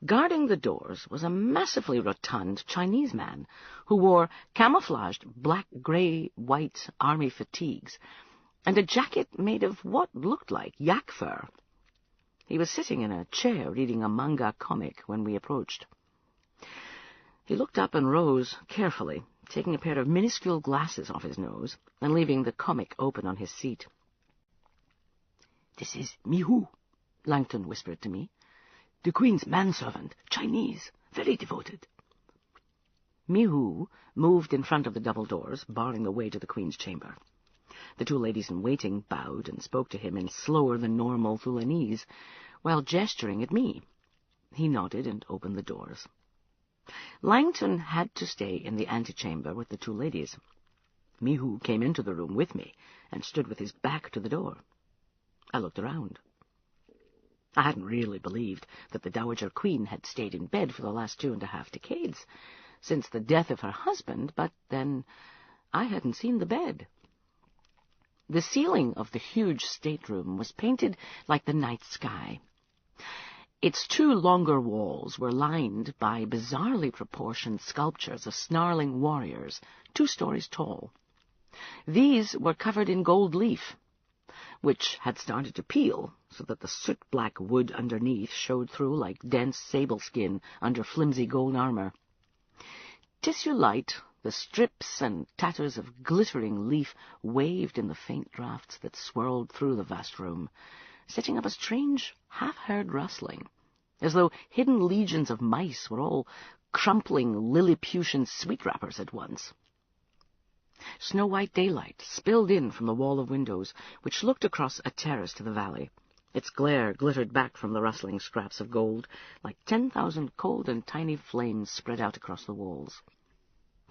Guarding the doors was a massively rotund Chinese man who wore camouflaged black-grey-white army fatigues and a jacket made of what looked like yak fur. He was sitting in a chair reading a manga comic when we approached. He looked up and rose carefully, taking a pair of minuscule glasses off his nose and leaving the comic open on his seat. "This is Mihu," Langton whispered to me. "The Queen's manservant, Chinese, very devoted." Mihu moved in front of the double doors, barring the way to the Queen's chamber. The two ladies-in-waiting bowed and spoke to him in slower-than-normal Fulanese, while gesturing at me. He nodded and opened the doors. Langton had to stay in the antechamber with the two ladies. Mihu came into the room with me and stood with his back to the door. I looked around. I hadn't really believed that the Dowager Queen had stayed in bed for the last 2.5 decades, since the death of her husband, but then I hadn't seen the bed. The ceiling of the huge stateroom was painted like the night sky. Its two longer walls were lined by bizarrely proportioned sculptures of snarling warriors, 2 stories tall. These were covered in gold leaf, which had started to peel, so that the soot-black wood underneath showed through like dense sable skin under flimsy gold armor. Tissue light, the strips and tatters of glittering leaf waved in the faint draughts that swirled through the vast room, setting up a strange, half-heard rustling, as though hidden legions of mice were all crumpling Lilliputian sweet wrappers at once. Snow-white daylight spilled in from the wall of windows, which looked across a terrace to the valley. Its glare glittered back from the rustling scraps of gold, like 10,000 cold and tiny flames spread out across the walls.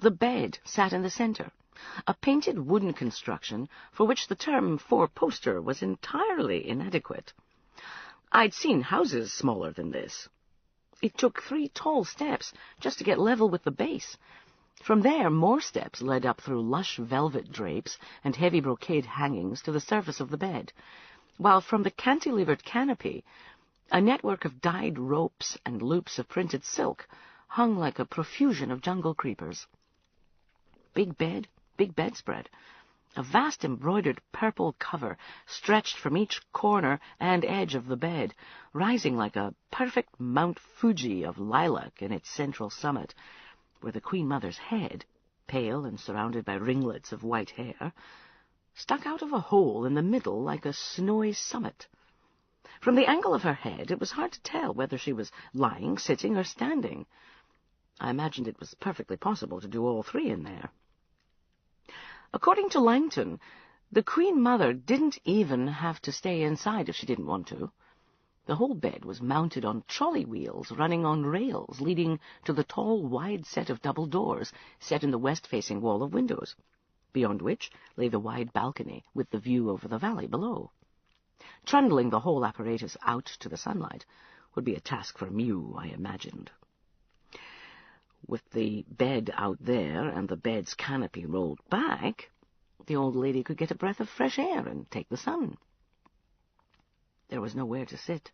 The bed sat in the center, a painted wooden construction for which the term four-poster was entirely inadequate. I'd seen houses smaller than this. It took 3 tall steps just to get level with the base. From there, more steps led up through lush velvet drapes and heavy brocade hangings to the surface of the bed, while from the cantilevered canopy, a network of dyed ropes and loops of printed silk hung like a profusion of jungle creepers. Big bed, big bedspread. A vast embroidered purple cover stretched from each corner and edge of the bed, rising like a perfect Mount Fuji of lilac in its central summit, where the Queen Mother's head, pale and surrounded by ringlets of white hair, stuck out of a hole in the middle like a snowy summit. From the angle of her head, it was hard to tell whether she was lying, sitting, or standing. I imagined it was perfectly possible to do all 3 in there. According to Langton, the Queen Mother didn't even have to stay inside if she didn't want to. The whole bed was mounted on trolley wheels running on rails leading to the tall, wide set of double doors set in the west-facing wall of windows, beyond which lay the wide balcony with the view over the valley below. Trundling the whole apparatus out to the sunlight would be a task for Mew, I imagined. With the bed out there and the bed's canopy rolled back, the old lady could get a breath of fresh air and take the sun. There was nowhere to sit,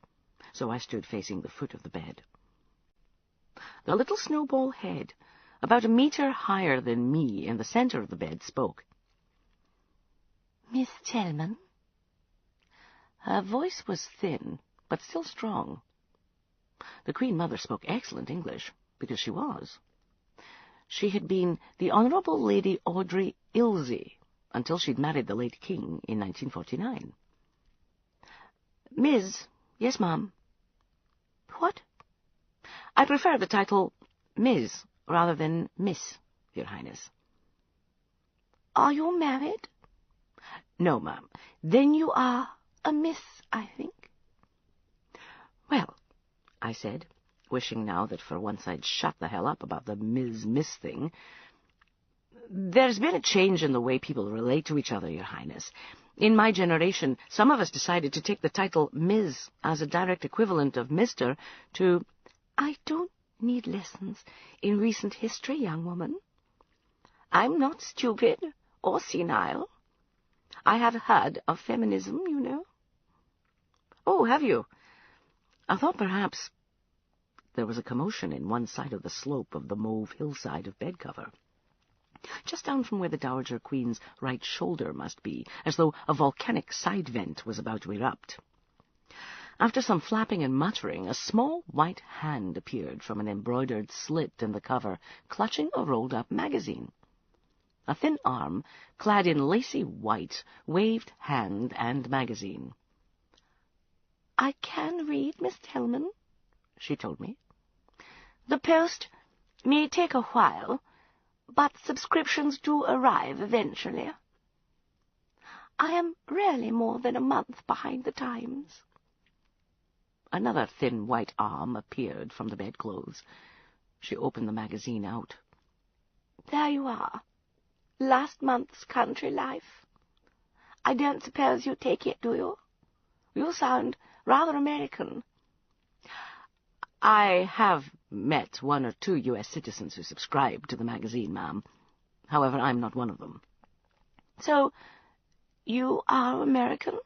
so I stood facing the foot of the bed. The little snowball head, about a metre higher than me in the centre of the bed, spoke. "Miss Chelman?" Her voice was thin, but still strong. The Queen Mother spoke excellent English, because she was. She had been the Honourable Lady Audrey Ilsey until she'd married the late King in 1949. "Ms. Yes, ma'am." "What?" "I prefer the title Ms. rather than Miss, Your Highness." "Are you married?" "No, ma'am." "Then you are a miss, I think." "Well," I said, wishing now that for once I'd shut the hell up about the Miss thing, "there's been a change in the way people relate to each other, Your Highness. In my generation, some of us decided to take the title Ms. as a direct equivalent of Mr. to—" "I don't need lessons in recent history, young woman. I'm not stupid or senile. I have heard of feminism, you know." "Oh, have you? I thought perhaps—" There was a commotion in one side of the slope of the mauve hillside of bedcover, just down from where the Dowager Queen's right shoulder must be, as though a volcanic side vent was about to erupt. After some flapping and muttering, a small white hand appeared from an embroidered slit in the cover, clutching a rolled-up magazine. A thin arm, clad in lacy white, waved hand and magazine. "I can read, Miss Tellman," she told me. "The post may take a while, but subscriptions do arrive eventually. I am rarely more than a month behind the times." Another thin white arm appeared from the bedclothes. She opened the magazine out. "There you are. Last month's Country Life. I don't suppose you take it, do you? You sound rather American." "I have met 1 or 2 U.S. citizens who subscribe to the magazine, ma'am. However, I'm not one of them." "So, you are American?"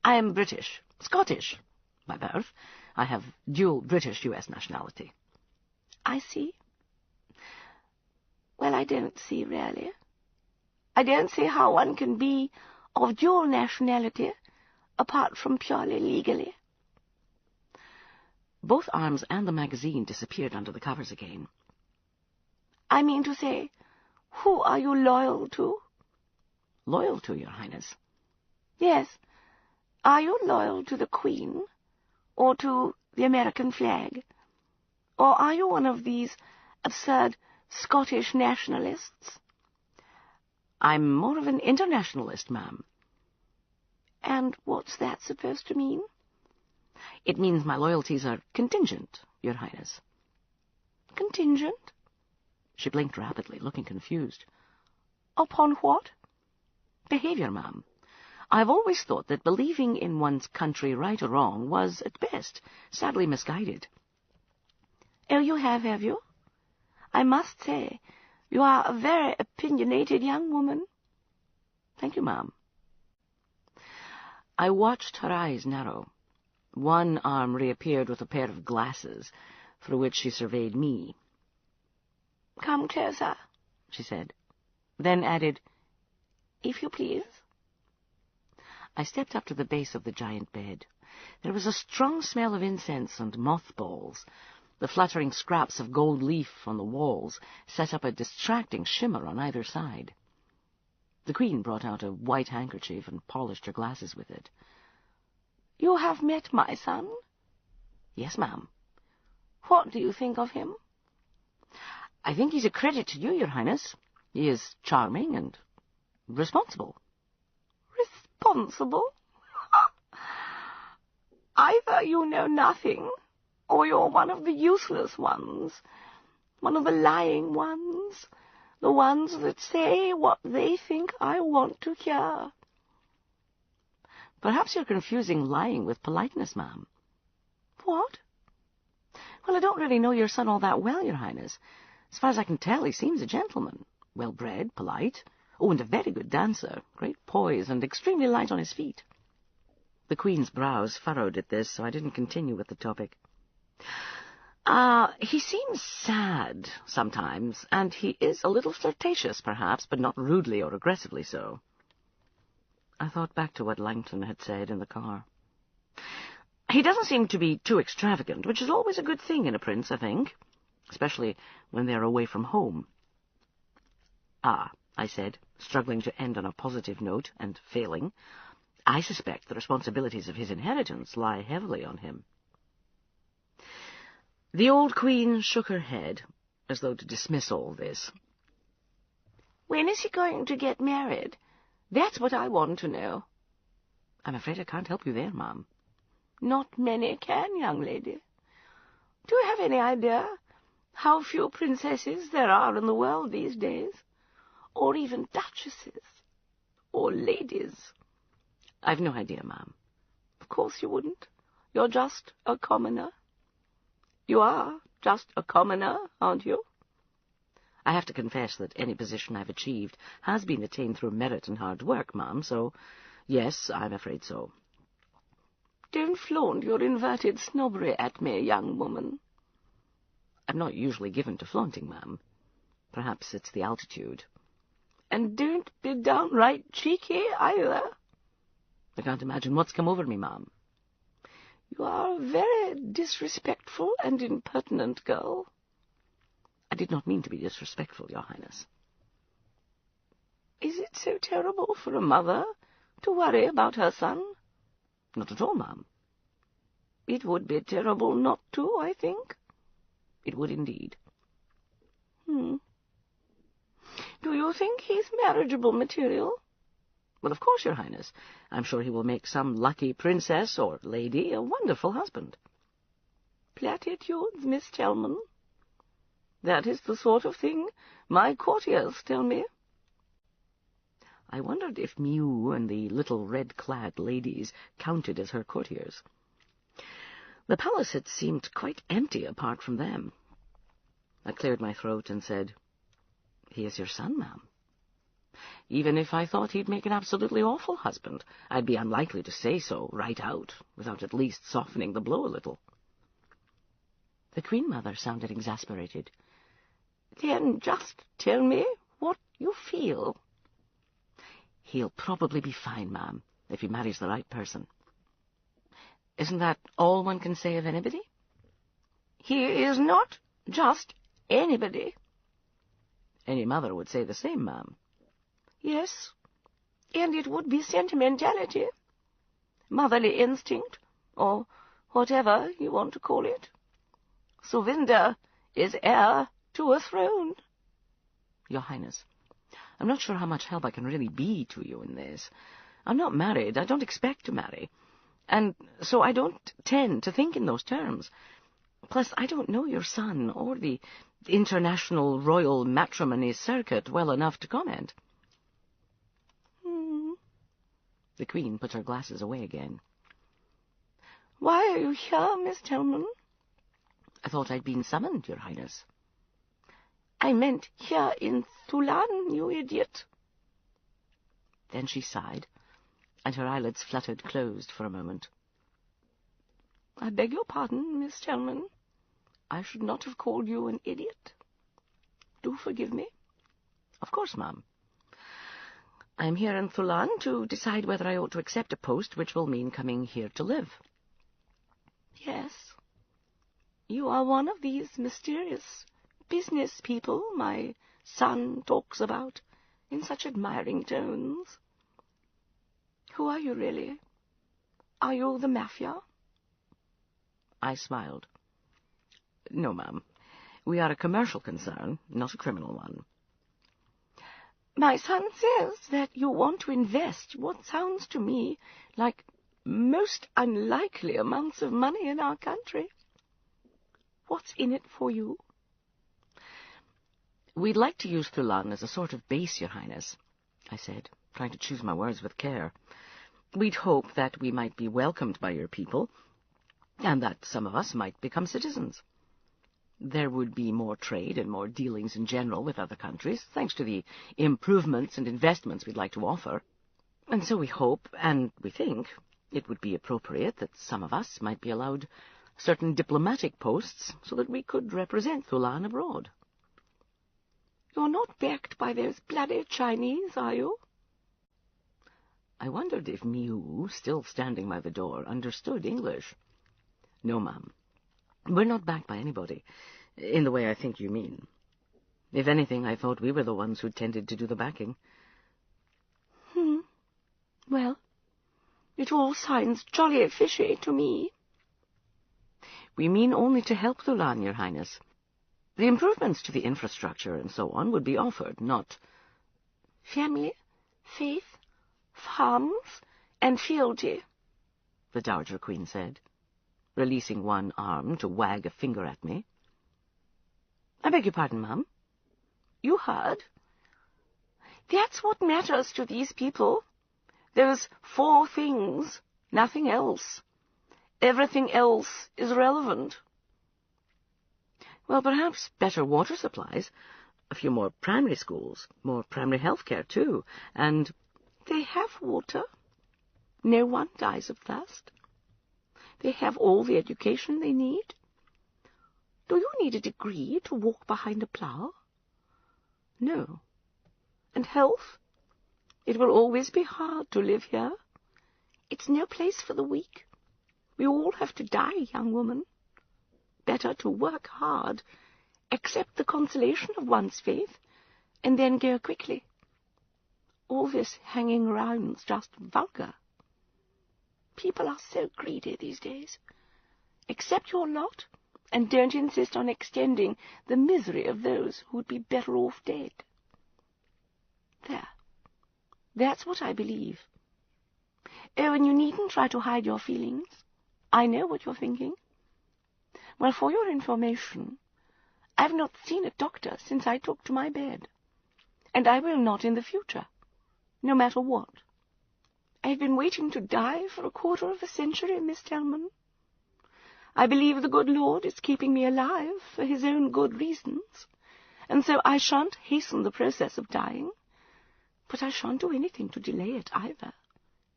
"I am British, Scottish, by birth. I have dual British-U.S. nationality." "I see. Well, I don't see, really. I don't see how one can be of dual nationality apart from purely legally." Both arms and the magazine disappeared under the covers again. "I mean to say, who are you loyal to?" "Loyal to, Your Highness?" "Yes. Are you loyal to the Queen, or to the American flag? Or are you one of these absurd Scottish nationalists?" "I'm more of an internationalist, ma'am." "And what's that supposed to mean?" "It means my loyalties are contingent, Your Highness." "Contingent?" She blinked rapidly, looking confused. "Upon what?" "Behaviour, ma'am. I've always thought that believing in one's country, right or wrong, was, at best, sadly misguided." "Oh, you have you? I must say, you are a very opinionated young woman." "Thank you, ma'am." I watched her eyes narrow. One arm reappeared with a pair of glasses, through which she surveyed me. "Come closer," she said, then added, "if you please." I stepped up to the base of the giant bed. There was a strong smell of incense and mothballs. The fluttering scraps of gold leaf on the walls set up a distracting shimmer on either side. The Queen brought out a white handkerchief and polished her glasses with it. "You have met my son?" "Yes, ma'am." "What do you think of him?" "I think he's a credit to you, Your Highness. He is charming and responsible." "Responsible? Either you know nothing, or you're one of the useless ones, one of the lying ones, the ones that say what they think I want to hear." "Perhaps you're confusing lying with politeness, ma'am." "What?" Well, I don't really know your son all that well, Your Highness. As far as I can tell, he seems a gentleman. Well-bred, polite. Oh, and a very good dancer. Great poise, and extremely light on his feet. The Queen's brows furrowed at this, so I didn't continue with the topic. He seems sad sometimes, and he is a little flirtatious, perhaps, but not rudely or aggressively so. I thought back to what Langton had said in the car. He doesn't seem to be too extravagant, which is always a good thing in a prince, I think, especially when they're away from home. Ah, I said, struggling to end on a positive note, and failing. I suspect the responsibilities of his inheritance lie heavily on him. The old Queen shook her head, as though to dismiss all this. When is he going to get married? That's what I want to know. I'm afraid I can't help you there, ma'am. Not many can, young lady. Do you have any idea how few princesses there are in the world these days? Or even duchesses? Or ladies? I've no idea, ma'am. Of course you wouldn't. You're just a commoner. You are just a commoner, aren't you? I have to confess that any position I've achieved has been attained through merit and hard work, ma'am, so yes, I'm afraid so. Don't flaunt your inverted snobbery at me, young woman. I'm not usually given to flaunting, ma'am. Perhaps it's the altitude. And don't be downright cheeky, either. I can't imagine what's come over me, ma'am. You are a very disrespectful and impertinent girl. I did not mean to be disrespectful, Your Highness. Is it so terrible for a mother to worry about her son? Not at all, ma'am. It would be terrible not to, I think. It would indeed. Do you think he's marriageable material? Well, of course, Your Highness. I'm sure he will make some lucky princess or lady a wonderful husband. Platitudes, Miss Telman. That is the sort of thing my courtiers tell me. I wondered if Mew and the little red-clad ladies counted as her courtiers. The palace had seemed quite empty apart from them. I cleared my throat and said, "He is your son, ma'am. Even if I thought he'd make an absolutely awful husband, I'd be unlikely to say so right out, without at least softening the blow a little." The Queen Mother sounded exasperated. Then just tell me what you feel. He'll probably be fine, ma'am, if he marries the right person. Isn't that all one can say of anybody? He is not just anybody. Any mother would say the same, ma'am. Yes, and it would be sentimentality, motherly instinct, or whatever you want to call it. Suvinda is heir to a throne. Your Highness, I'm not sure how much help I can really be to you in this. I'm not married, I don't expect to marry, and so I don't tend to think in those terms. Plus, I don't know your son or the international royal matrimony circuit well enough to comment. The Queen put her glasses away again. Why are you here, Miss Telman? I thought I'd been summoned, Your Highness. I meant here in Thulan, you idiot. Then she sighed, and her eyelids fluttered closed for a moment. I beg your pardon, Miss Telman. I should not have called you an idiot. Do forgive me. Of course, ma'am. I am here in Thulan to decide whether I ought to accept a post which will mean coming here to live. Yes. You are one of these mysterious business people my son talks about in such admiring tones. Who are you, really? Are you the mafia? I smiled. No, ma'am. We are a commercial concern, not a criminal one. My son says that you want to invest what sounds to me like most unlikely amounts of money in our country. What's in it for you? We'd like to use Thulan as a sort of base, Your Highness, I said, trying to choose my words with care. We'd hope that we might be welcomed by your people, and that some of us might become citizens. There would be more trade and more dealings in general with other countries, thanks to the improvements and investments we'd like to offer. And so we hope, and we think, it would be appropriate that some of us might be allowed certain diplomatic posts so that we could represent Thulan abroad. You're not backed by those bloody Chinese, are you? I wondered if Miu, still standing by the door, understood English. No, ma'am. We're not backed by anybody, in the way I think you mean. If anything, I thought we were the ones who tended to do the backing. Well, it all sounds jolly fishy to me. We mean only to help Thulan, Your Highness. The improvements to the infrastructure and so on would be offered, not... Family, faith, farms, and fealty, the Dowager Queen said, releasing one arm to wag a finger at me. I beg your pardon, ma'am. You heard? That's what matters to these people. Those 4 things, nothing else. Everything else is relevant. Well, perhaps better water supplies, a few more primary schools, more primary health care, too, and... They have water. No one dies of thirst. They have all the education they need. Do you need a degree to walk behind a plough? No. And health? It will always be hard to live here. It's no place for the weak. We all have to die, young woman. Better to work hard, accept the consolation of one's faith, and then go quickly. All this hanging around's just vulgar. People are so greedy these days. Accept your lot, and don't insist on extending the misery of those who would be better off dead. There. That's what I believe. Oh, and you needn't try to hide your feelings. I know what you're thinking. Well, for your information, I've not seen a doctor since I took to my bed, and I will not in the future, no matter what. I've been waiting to die for 1/4 of a century, Miss Telman. I believe the good Lord is keeping me alive for his own good reasons, and so I shan't hasten the process of dying, but I shan't do anything to delay it either,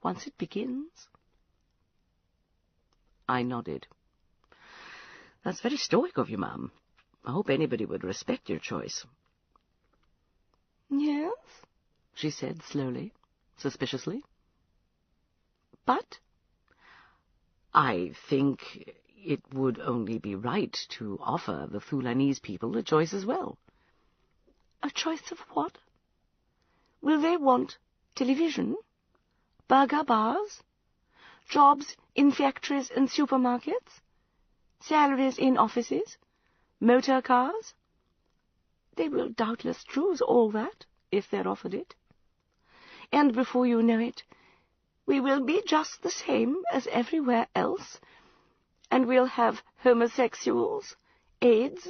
once it begins. I nodded. That's very stoic of you, ma'am. I hope anybody would respect your choice. Yes, she said slowly, suspiciously. But? I think it would only be right to offer the Thulanese people a choice as well. A choice of what? Will they want television, burger bars, jobs in factories and supermarkets, salaries in offices, motor cars? They will doubtless choose all that, if they're offered it. And before you know it, we will be just the same as everywhere else, and we'll have homosexuals, AIDS,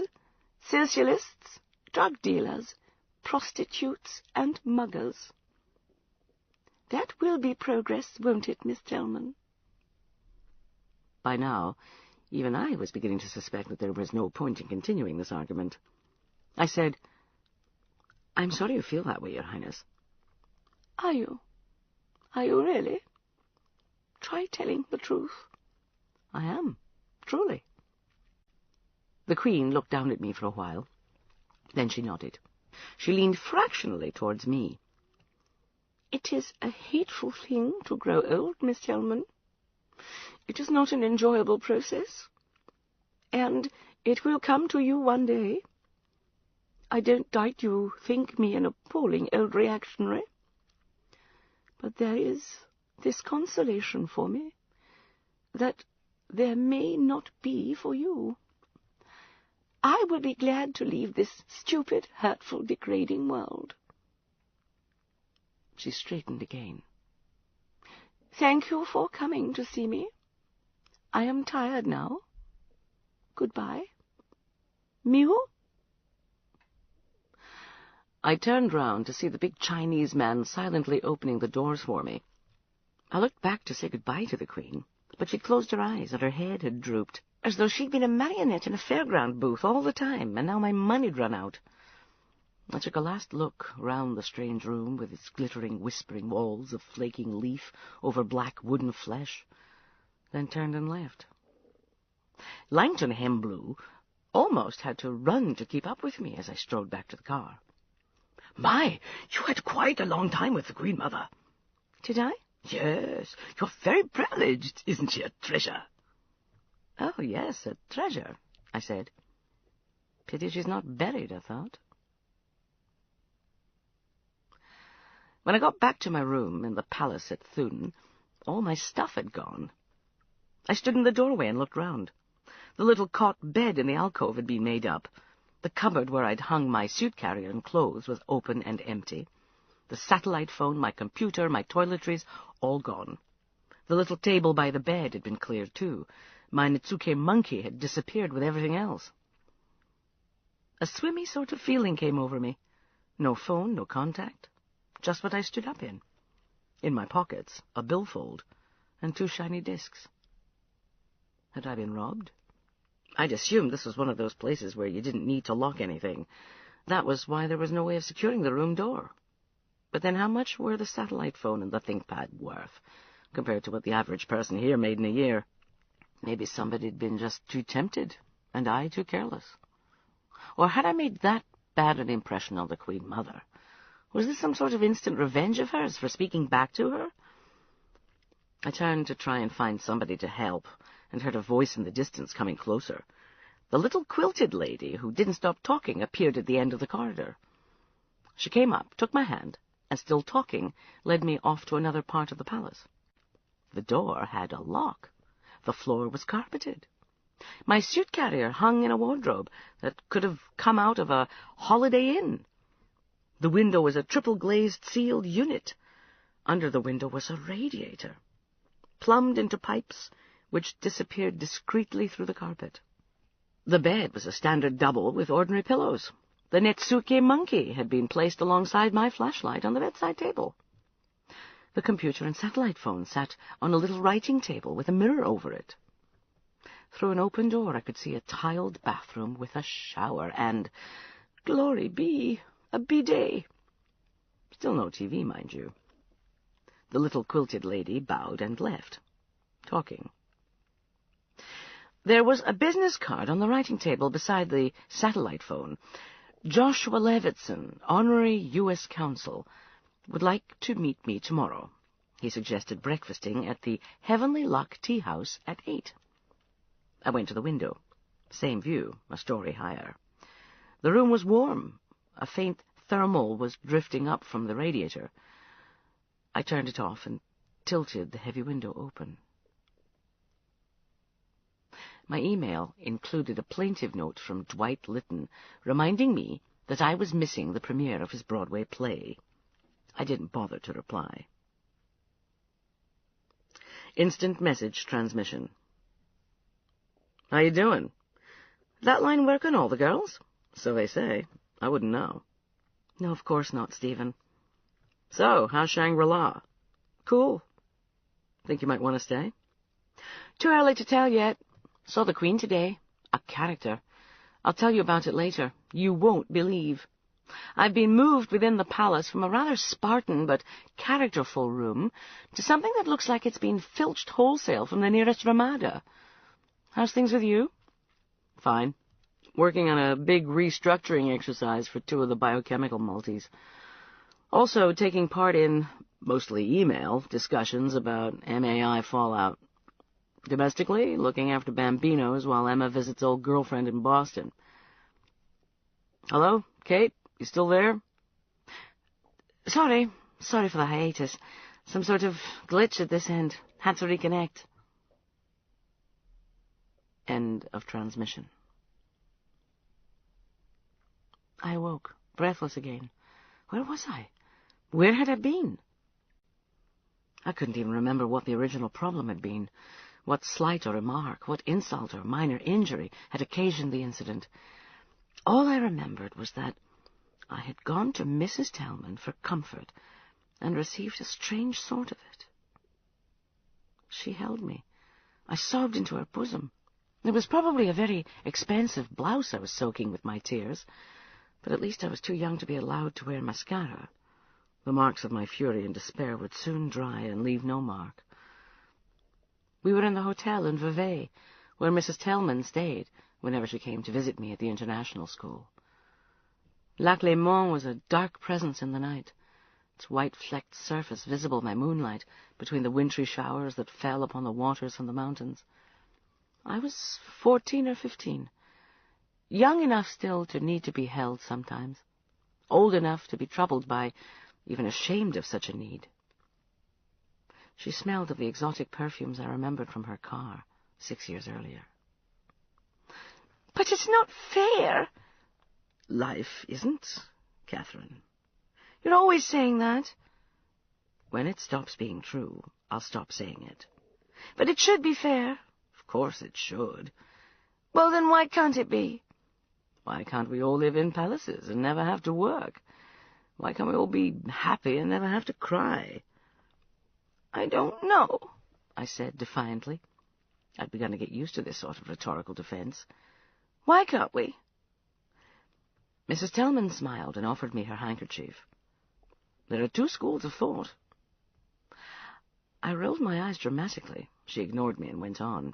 socialists, drug dealers, prostitutes, and muggers. That will be progress, won't it, Miss Telman? By now, even I was beginning to suspect that there was no point in continuing this argument. I said, I'm sorry you feel that way, Your Highness. Are you? Are you really? Try telling the truth. I am, truly. The Queen looked down at me for a while. Then she nodded. She leaned fractionally towards me. It is a hateful thing to grow old, Miss Telman. It is not an enjoyable process, and it will come to you one day. I don't doubt you think me an appalling old reactionary, but there is this consolation for me, that there may not be for you. I will be glad to leave this stupid, hurtful, degrading world. She straightened again. Thank you for coming to see me. I am tired now. Goodbye. Miu? I turned round to see the big Chinese man silently opening the doors for me. I looked back to say goodbye to the Queen, but she'd closed her eyes and her head had drooped. as though she'd been a marionette in a fairground booth all the time, and now my money'd run out. I took a last look round the strange room with its glittering, whispering walls of flaking leaf over black wooden flesh, then turned and left. Langton Hemblue almost had to run to keep up with me as I strode back to the car. "My, you had quite a long time with the Queen Mother." "Did I?" "Yes, you're very privileged, isn't she a treasure?" "Oh, yes, a treasure," I said. Pity she's not buried, I thought. When I got back to my room in the palace at Thun, all my stuff had gone. I stood in the doorway and looked round. The little cot bed in the alcove had been made up. The cupboard where I'd hung my suit-carrier and clothes was open and empty. The satellite phone, my computer, my toiletries, all gone. The little table by the bed had been cleared too. My Nitsuke monkey had disappeared with everything else. A swimmy sort of feeling came over me. No phone, no contact. Just what I stood up in. In my pockets, a billfold and 2 shiny discs. Had I been robbed? I'd assumed this was one of those places where you didn't need to lock anything. That was why there was no way of securing the room door. But then how much were the satellite phone and the ThinkPad worth, compared to what the average person here made in a year? Maybe somebody'd been just too tempted, and I too careless. Or had I made that bad an impression on the Queen Mother? Was this some sort of instant revenge of hers for speaking back to her? I turned to try and find somebody to help, and heard a voice in the distance coming closer. The little quilted lady who didn't stop talking appeared at the end of the corridor. She came up, took my hand, and still talking, led me off to another part of the palace. The door had a lock. The floor was carpeted. My suit-carrier hung in a wardrobe that could have come out of a Holiday Inn. The window was a triple-glazed sealed unit. Under the window was a radiator, plumbed into pipes which disappeared discreetly through the carpet. The bed was a standard double with ordinary pillows. The Netsuke monkey had been placed alongside my flashlight on the bedside table. The computer and satellite phone sat on a little writing table with a mirror over it. Through an open door I could see a tiled bathroom with a shower and, glory be, a bidet. Still no TV, mind you. The little quilted lady bowed and left, talking. There was a business card on the writing table beside the satellite phone. Joshua Levittson, Honorary U.S. Consul, would like to meet me tomorrow. He suggested breakfasting at the Heavenly Luck Tea House at 8. I went to the window. Same view, a story higher. The room was warm. A faint thermal was drifting up from the radiator. I turned it off and tilted the heavy window open. My email included a plaintive note from Dwight Lytton, reminding me that I was missing the premiere of his Broadway play. I didn't bother to reply. Instant message transmission. How you doing? That line work on all the girls? So they say. I wouldn't know. No, of course not, Stephen. So, how's Shangri-La? Cool. Think you might want to stay? Too early to tell yet. Saw the Queen today. A character. I'll tell you about it later. You won't believe. I've been moved within the palace from a rather Spartan but characterful room to something that looks like it's been filched wholesale from the nearest Ramada. How's things with you? Fine. Working on a big restructuring exercise for 2 of the biochemical multis. Also taking part in, mostly email, discussions about MAI fallout. Domestically, looking after bambinos while Emma visits old girlfriend in Boston. Hello, Kate? You still there? Sorry for the hiatus. Some sort of glitch at this end. Had to reconnect. End of transmission. I awoke, breathless again. Where was I? Where had I been? I couldn't even remember what the original problem had been. What slight or remark, what insult or minor injury had occasioned the incident. All I remembered was that I had gone to Mrs. Tellman for comfort and received a strange sort of it. She held me. I sobbed into her bosom. It was probably a very expensive blouse I was soaking with my tears, but at least I was too young to be allowed to wear mascara. The marks of my fury and despair would soon dry and leave no mark. We were in the hotel in Vevey, where Mrs. Tellman stayed whenever she came to visit me at the international school. Lac Léman was a dark presence in the night, its white-flecked surface visible by moonlight between the wintry showers that fell upon the waters from the mountains. I was 14 or 15, young enough still to need to be held sometimes, old enough to be troubled by, even ashamed of such a need. She smelled of the exotic perfumes I remembered from her car 6 years earlier. But it's not fair. Life isn't, Catherine. You're always saying that. When it stops being true, I'll stop saying it. But it should be fair. Of course it should. Well, then why can't it be? Why can't we all live in palaces and never have to work? Why can't we all be happy and never have to cry? I don't know, I said defiantly. I'd begun to get used to this sort of rhetorical defense. Why can't we? Mrs. Tellman smiled and offered me her handkerchief. There are two schools of thought. I rolled my eyes dramatically. She ignored me and went on.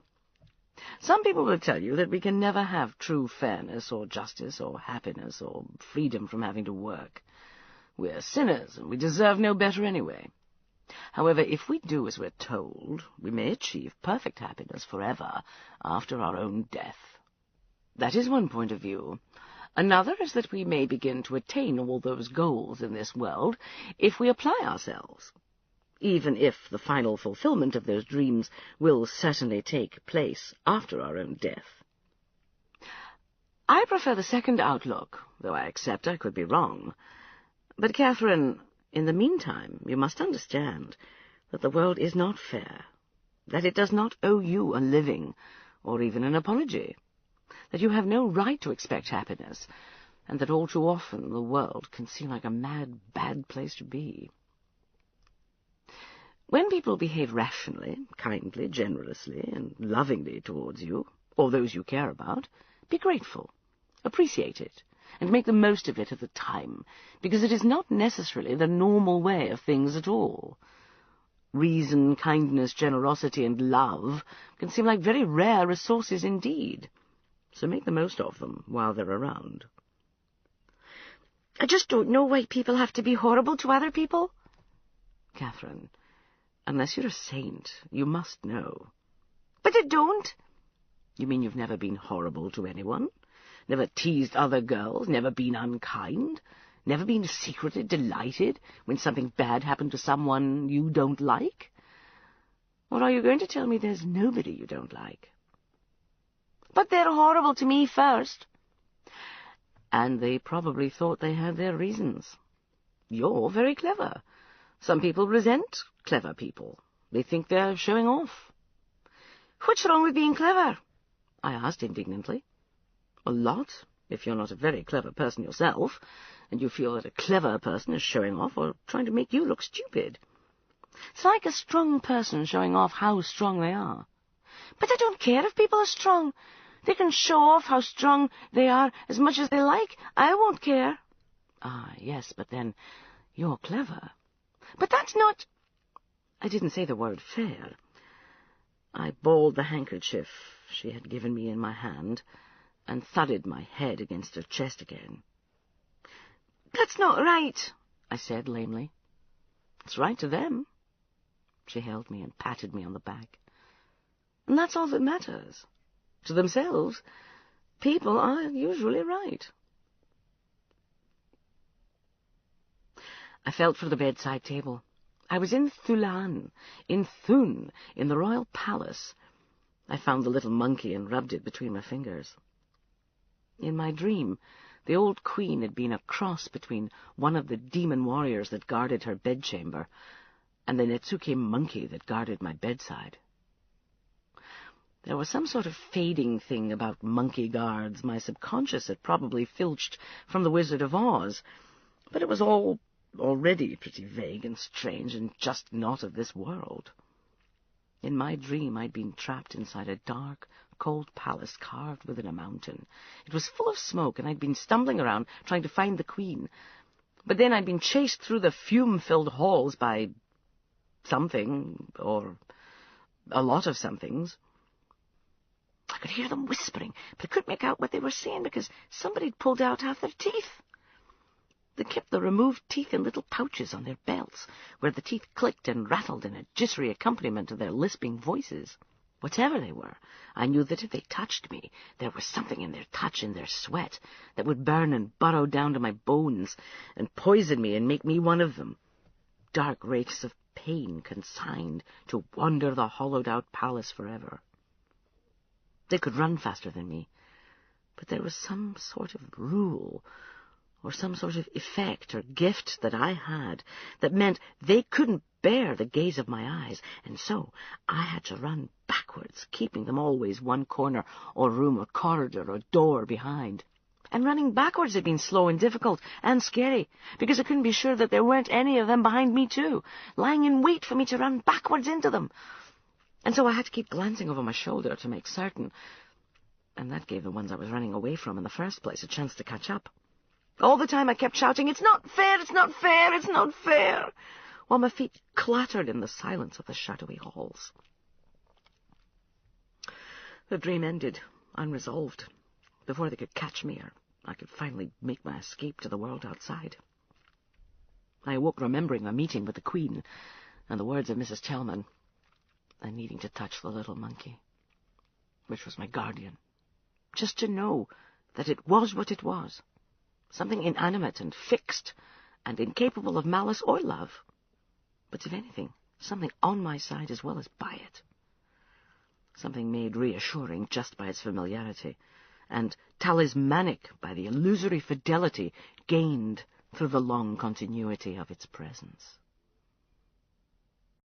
Some people will tell you that we can never have true fairness or justice or happiness or freedom from having to work. We're sinners, and we deserve no better anyway. However, if we do as we're told, we may achieve perfect happiness forever after our own death. That is one point of view. Another is that we may begin to attain all those goals in this world if we apply ourselves, even if the final fulfillment of those dreams will certainly take place after our own death. I prefer the second outlook, though I accept I could be wrong. But, Catherine, in the meantime, you must understand that the world is not fair, that it does not owe you a living, or even an apology, that you have no right to expect happiness, and that all too often the world can seem like a mad, bad place to be. When people behave rationally, kindly, generously, and lovingly towards you, or those you care about, be grateful, appreciate it, and make the most of it at the time, because it is not necessarily the normal way of things at all. Reason, kindness, generosity, and love can seem like very rare resources indeed, so make the most of them while they're around. I just don't know why people have to be horrible to other people. Catherine, unless you're a saint, you must know. But I don't. You mean you've never been horrible to anyone? Never teased other girls? Never been unkind? Never been secretly delighted when something bad happened to someone you don't like? Or are you going to tell me there's nobody you don't like? But they're horrible to me first. And they probably thought they had their reasons. You're very clever. Some people resent clever people. They think they're showing off. What's wrong with being clever? I asked indignantly. A lot, if you're not a very clever person yourself, and you feel that a clever person is showing off or trying to make you look stupid. It's like a strong person showing off how strong they are. But I don't care if people are strong. They can show off how strong they are as much as they like. I won't care. Ah, yes, but then you're clever. But that's not... I didn't say the word fair. I balled the handkerchief she had given me in my hand and thudded my head against her chest again. That's not right, I said lamely. It's right to them. She held me and patted me on the back. And that's all that matters. To themselves, people are usually right. I felt for the bedside table. I was in Thulan, in Thun, in the royal palace. I found the little monkey and rubbed it between my fingers. In my dream, the old queen had been a cross between one of the demon warriors that guarded her bedchamber and the Netsuke monkey that guarded my bedside. There was some sort of fading thing about monkey guards my subconscious had probably filched from the Wizard of Oz, but it was all already pretty vague and strange and just not of this world. In my dream, I'd been trapped inside a dark, cold palace carved within a mountain. It was full of smoke, and I'd been stumbling around trying to find the queen. But then I'd been chased through the fume-filled halls by something, or a lot of somethings. I could hear them whispering, but I couldn't make out what they were saying because somebody'd pulled out half their teeth. They kept the removed teeth in little pouches on their belts, where the teeth clicked and rattled in a jittery accompaniment to their lisping voices. Whatever they were, I knew that if they touched me, there was something in their touch, in their sweat, that would burn and burrow down to my bones and poison me and make me one of them. Dark wraiths of pain consigned to wander the hollowed-out palace forever. They could run faster than me, but there was some sort of rule or some sort of effect or gift that I had that meant they couldn't bear the gaze of my eyes, and so I had to run backwards, keeping them always one corner or room or corridor or door behind. And running backwards had been slow and difficult and scary, because I couldn't be sure that there weren't any of them behind me too, lying in wait for me to run backwards into them. And so I had to keep glancing over my shoulder to make certain, and that gave the ones I was running away from in the first place a chance to catch up. All the time I kept shouting, "It's not fair, it's not fair, it's not fair," while my feet clattered in the silence of the shadowy halls. The dream ended, unresolved, before they could catch me or I could finally make my escape to the world outside. I awoke remembering my meeting with the Queen and the words of Mrs. Tellman, and needing to touch the little monkey, which was my guardian, just to know that it was what it was. Something inanimate and fixed and incapable of malice or love, but if anything, something on my side as well as by it. Something made reassuring just by its familiarity, and talismanic by the illusory fidelity gained through the long continuity of its presence.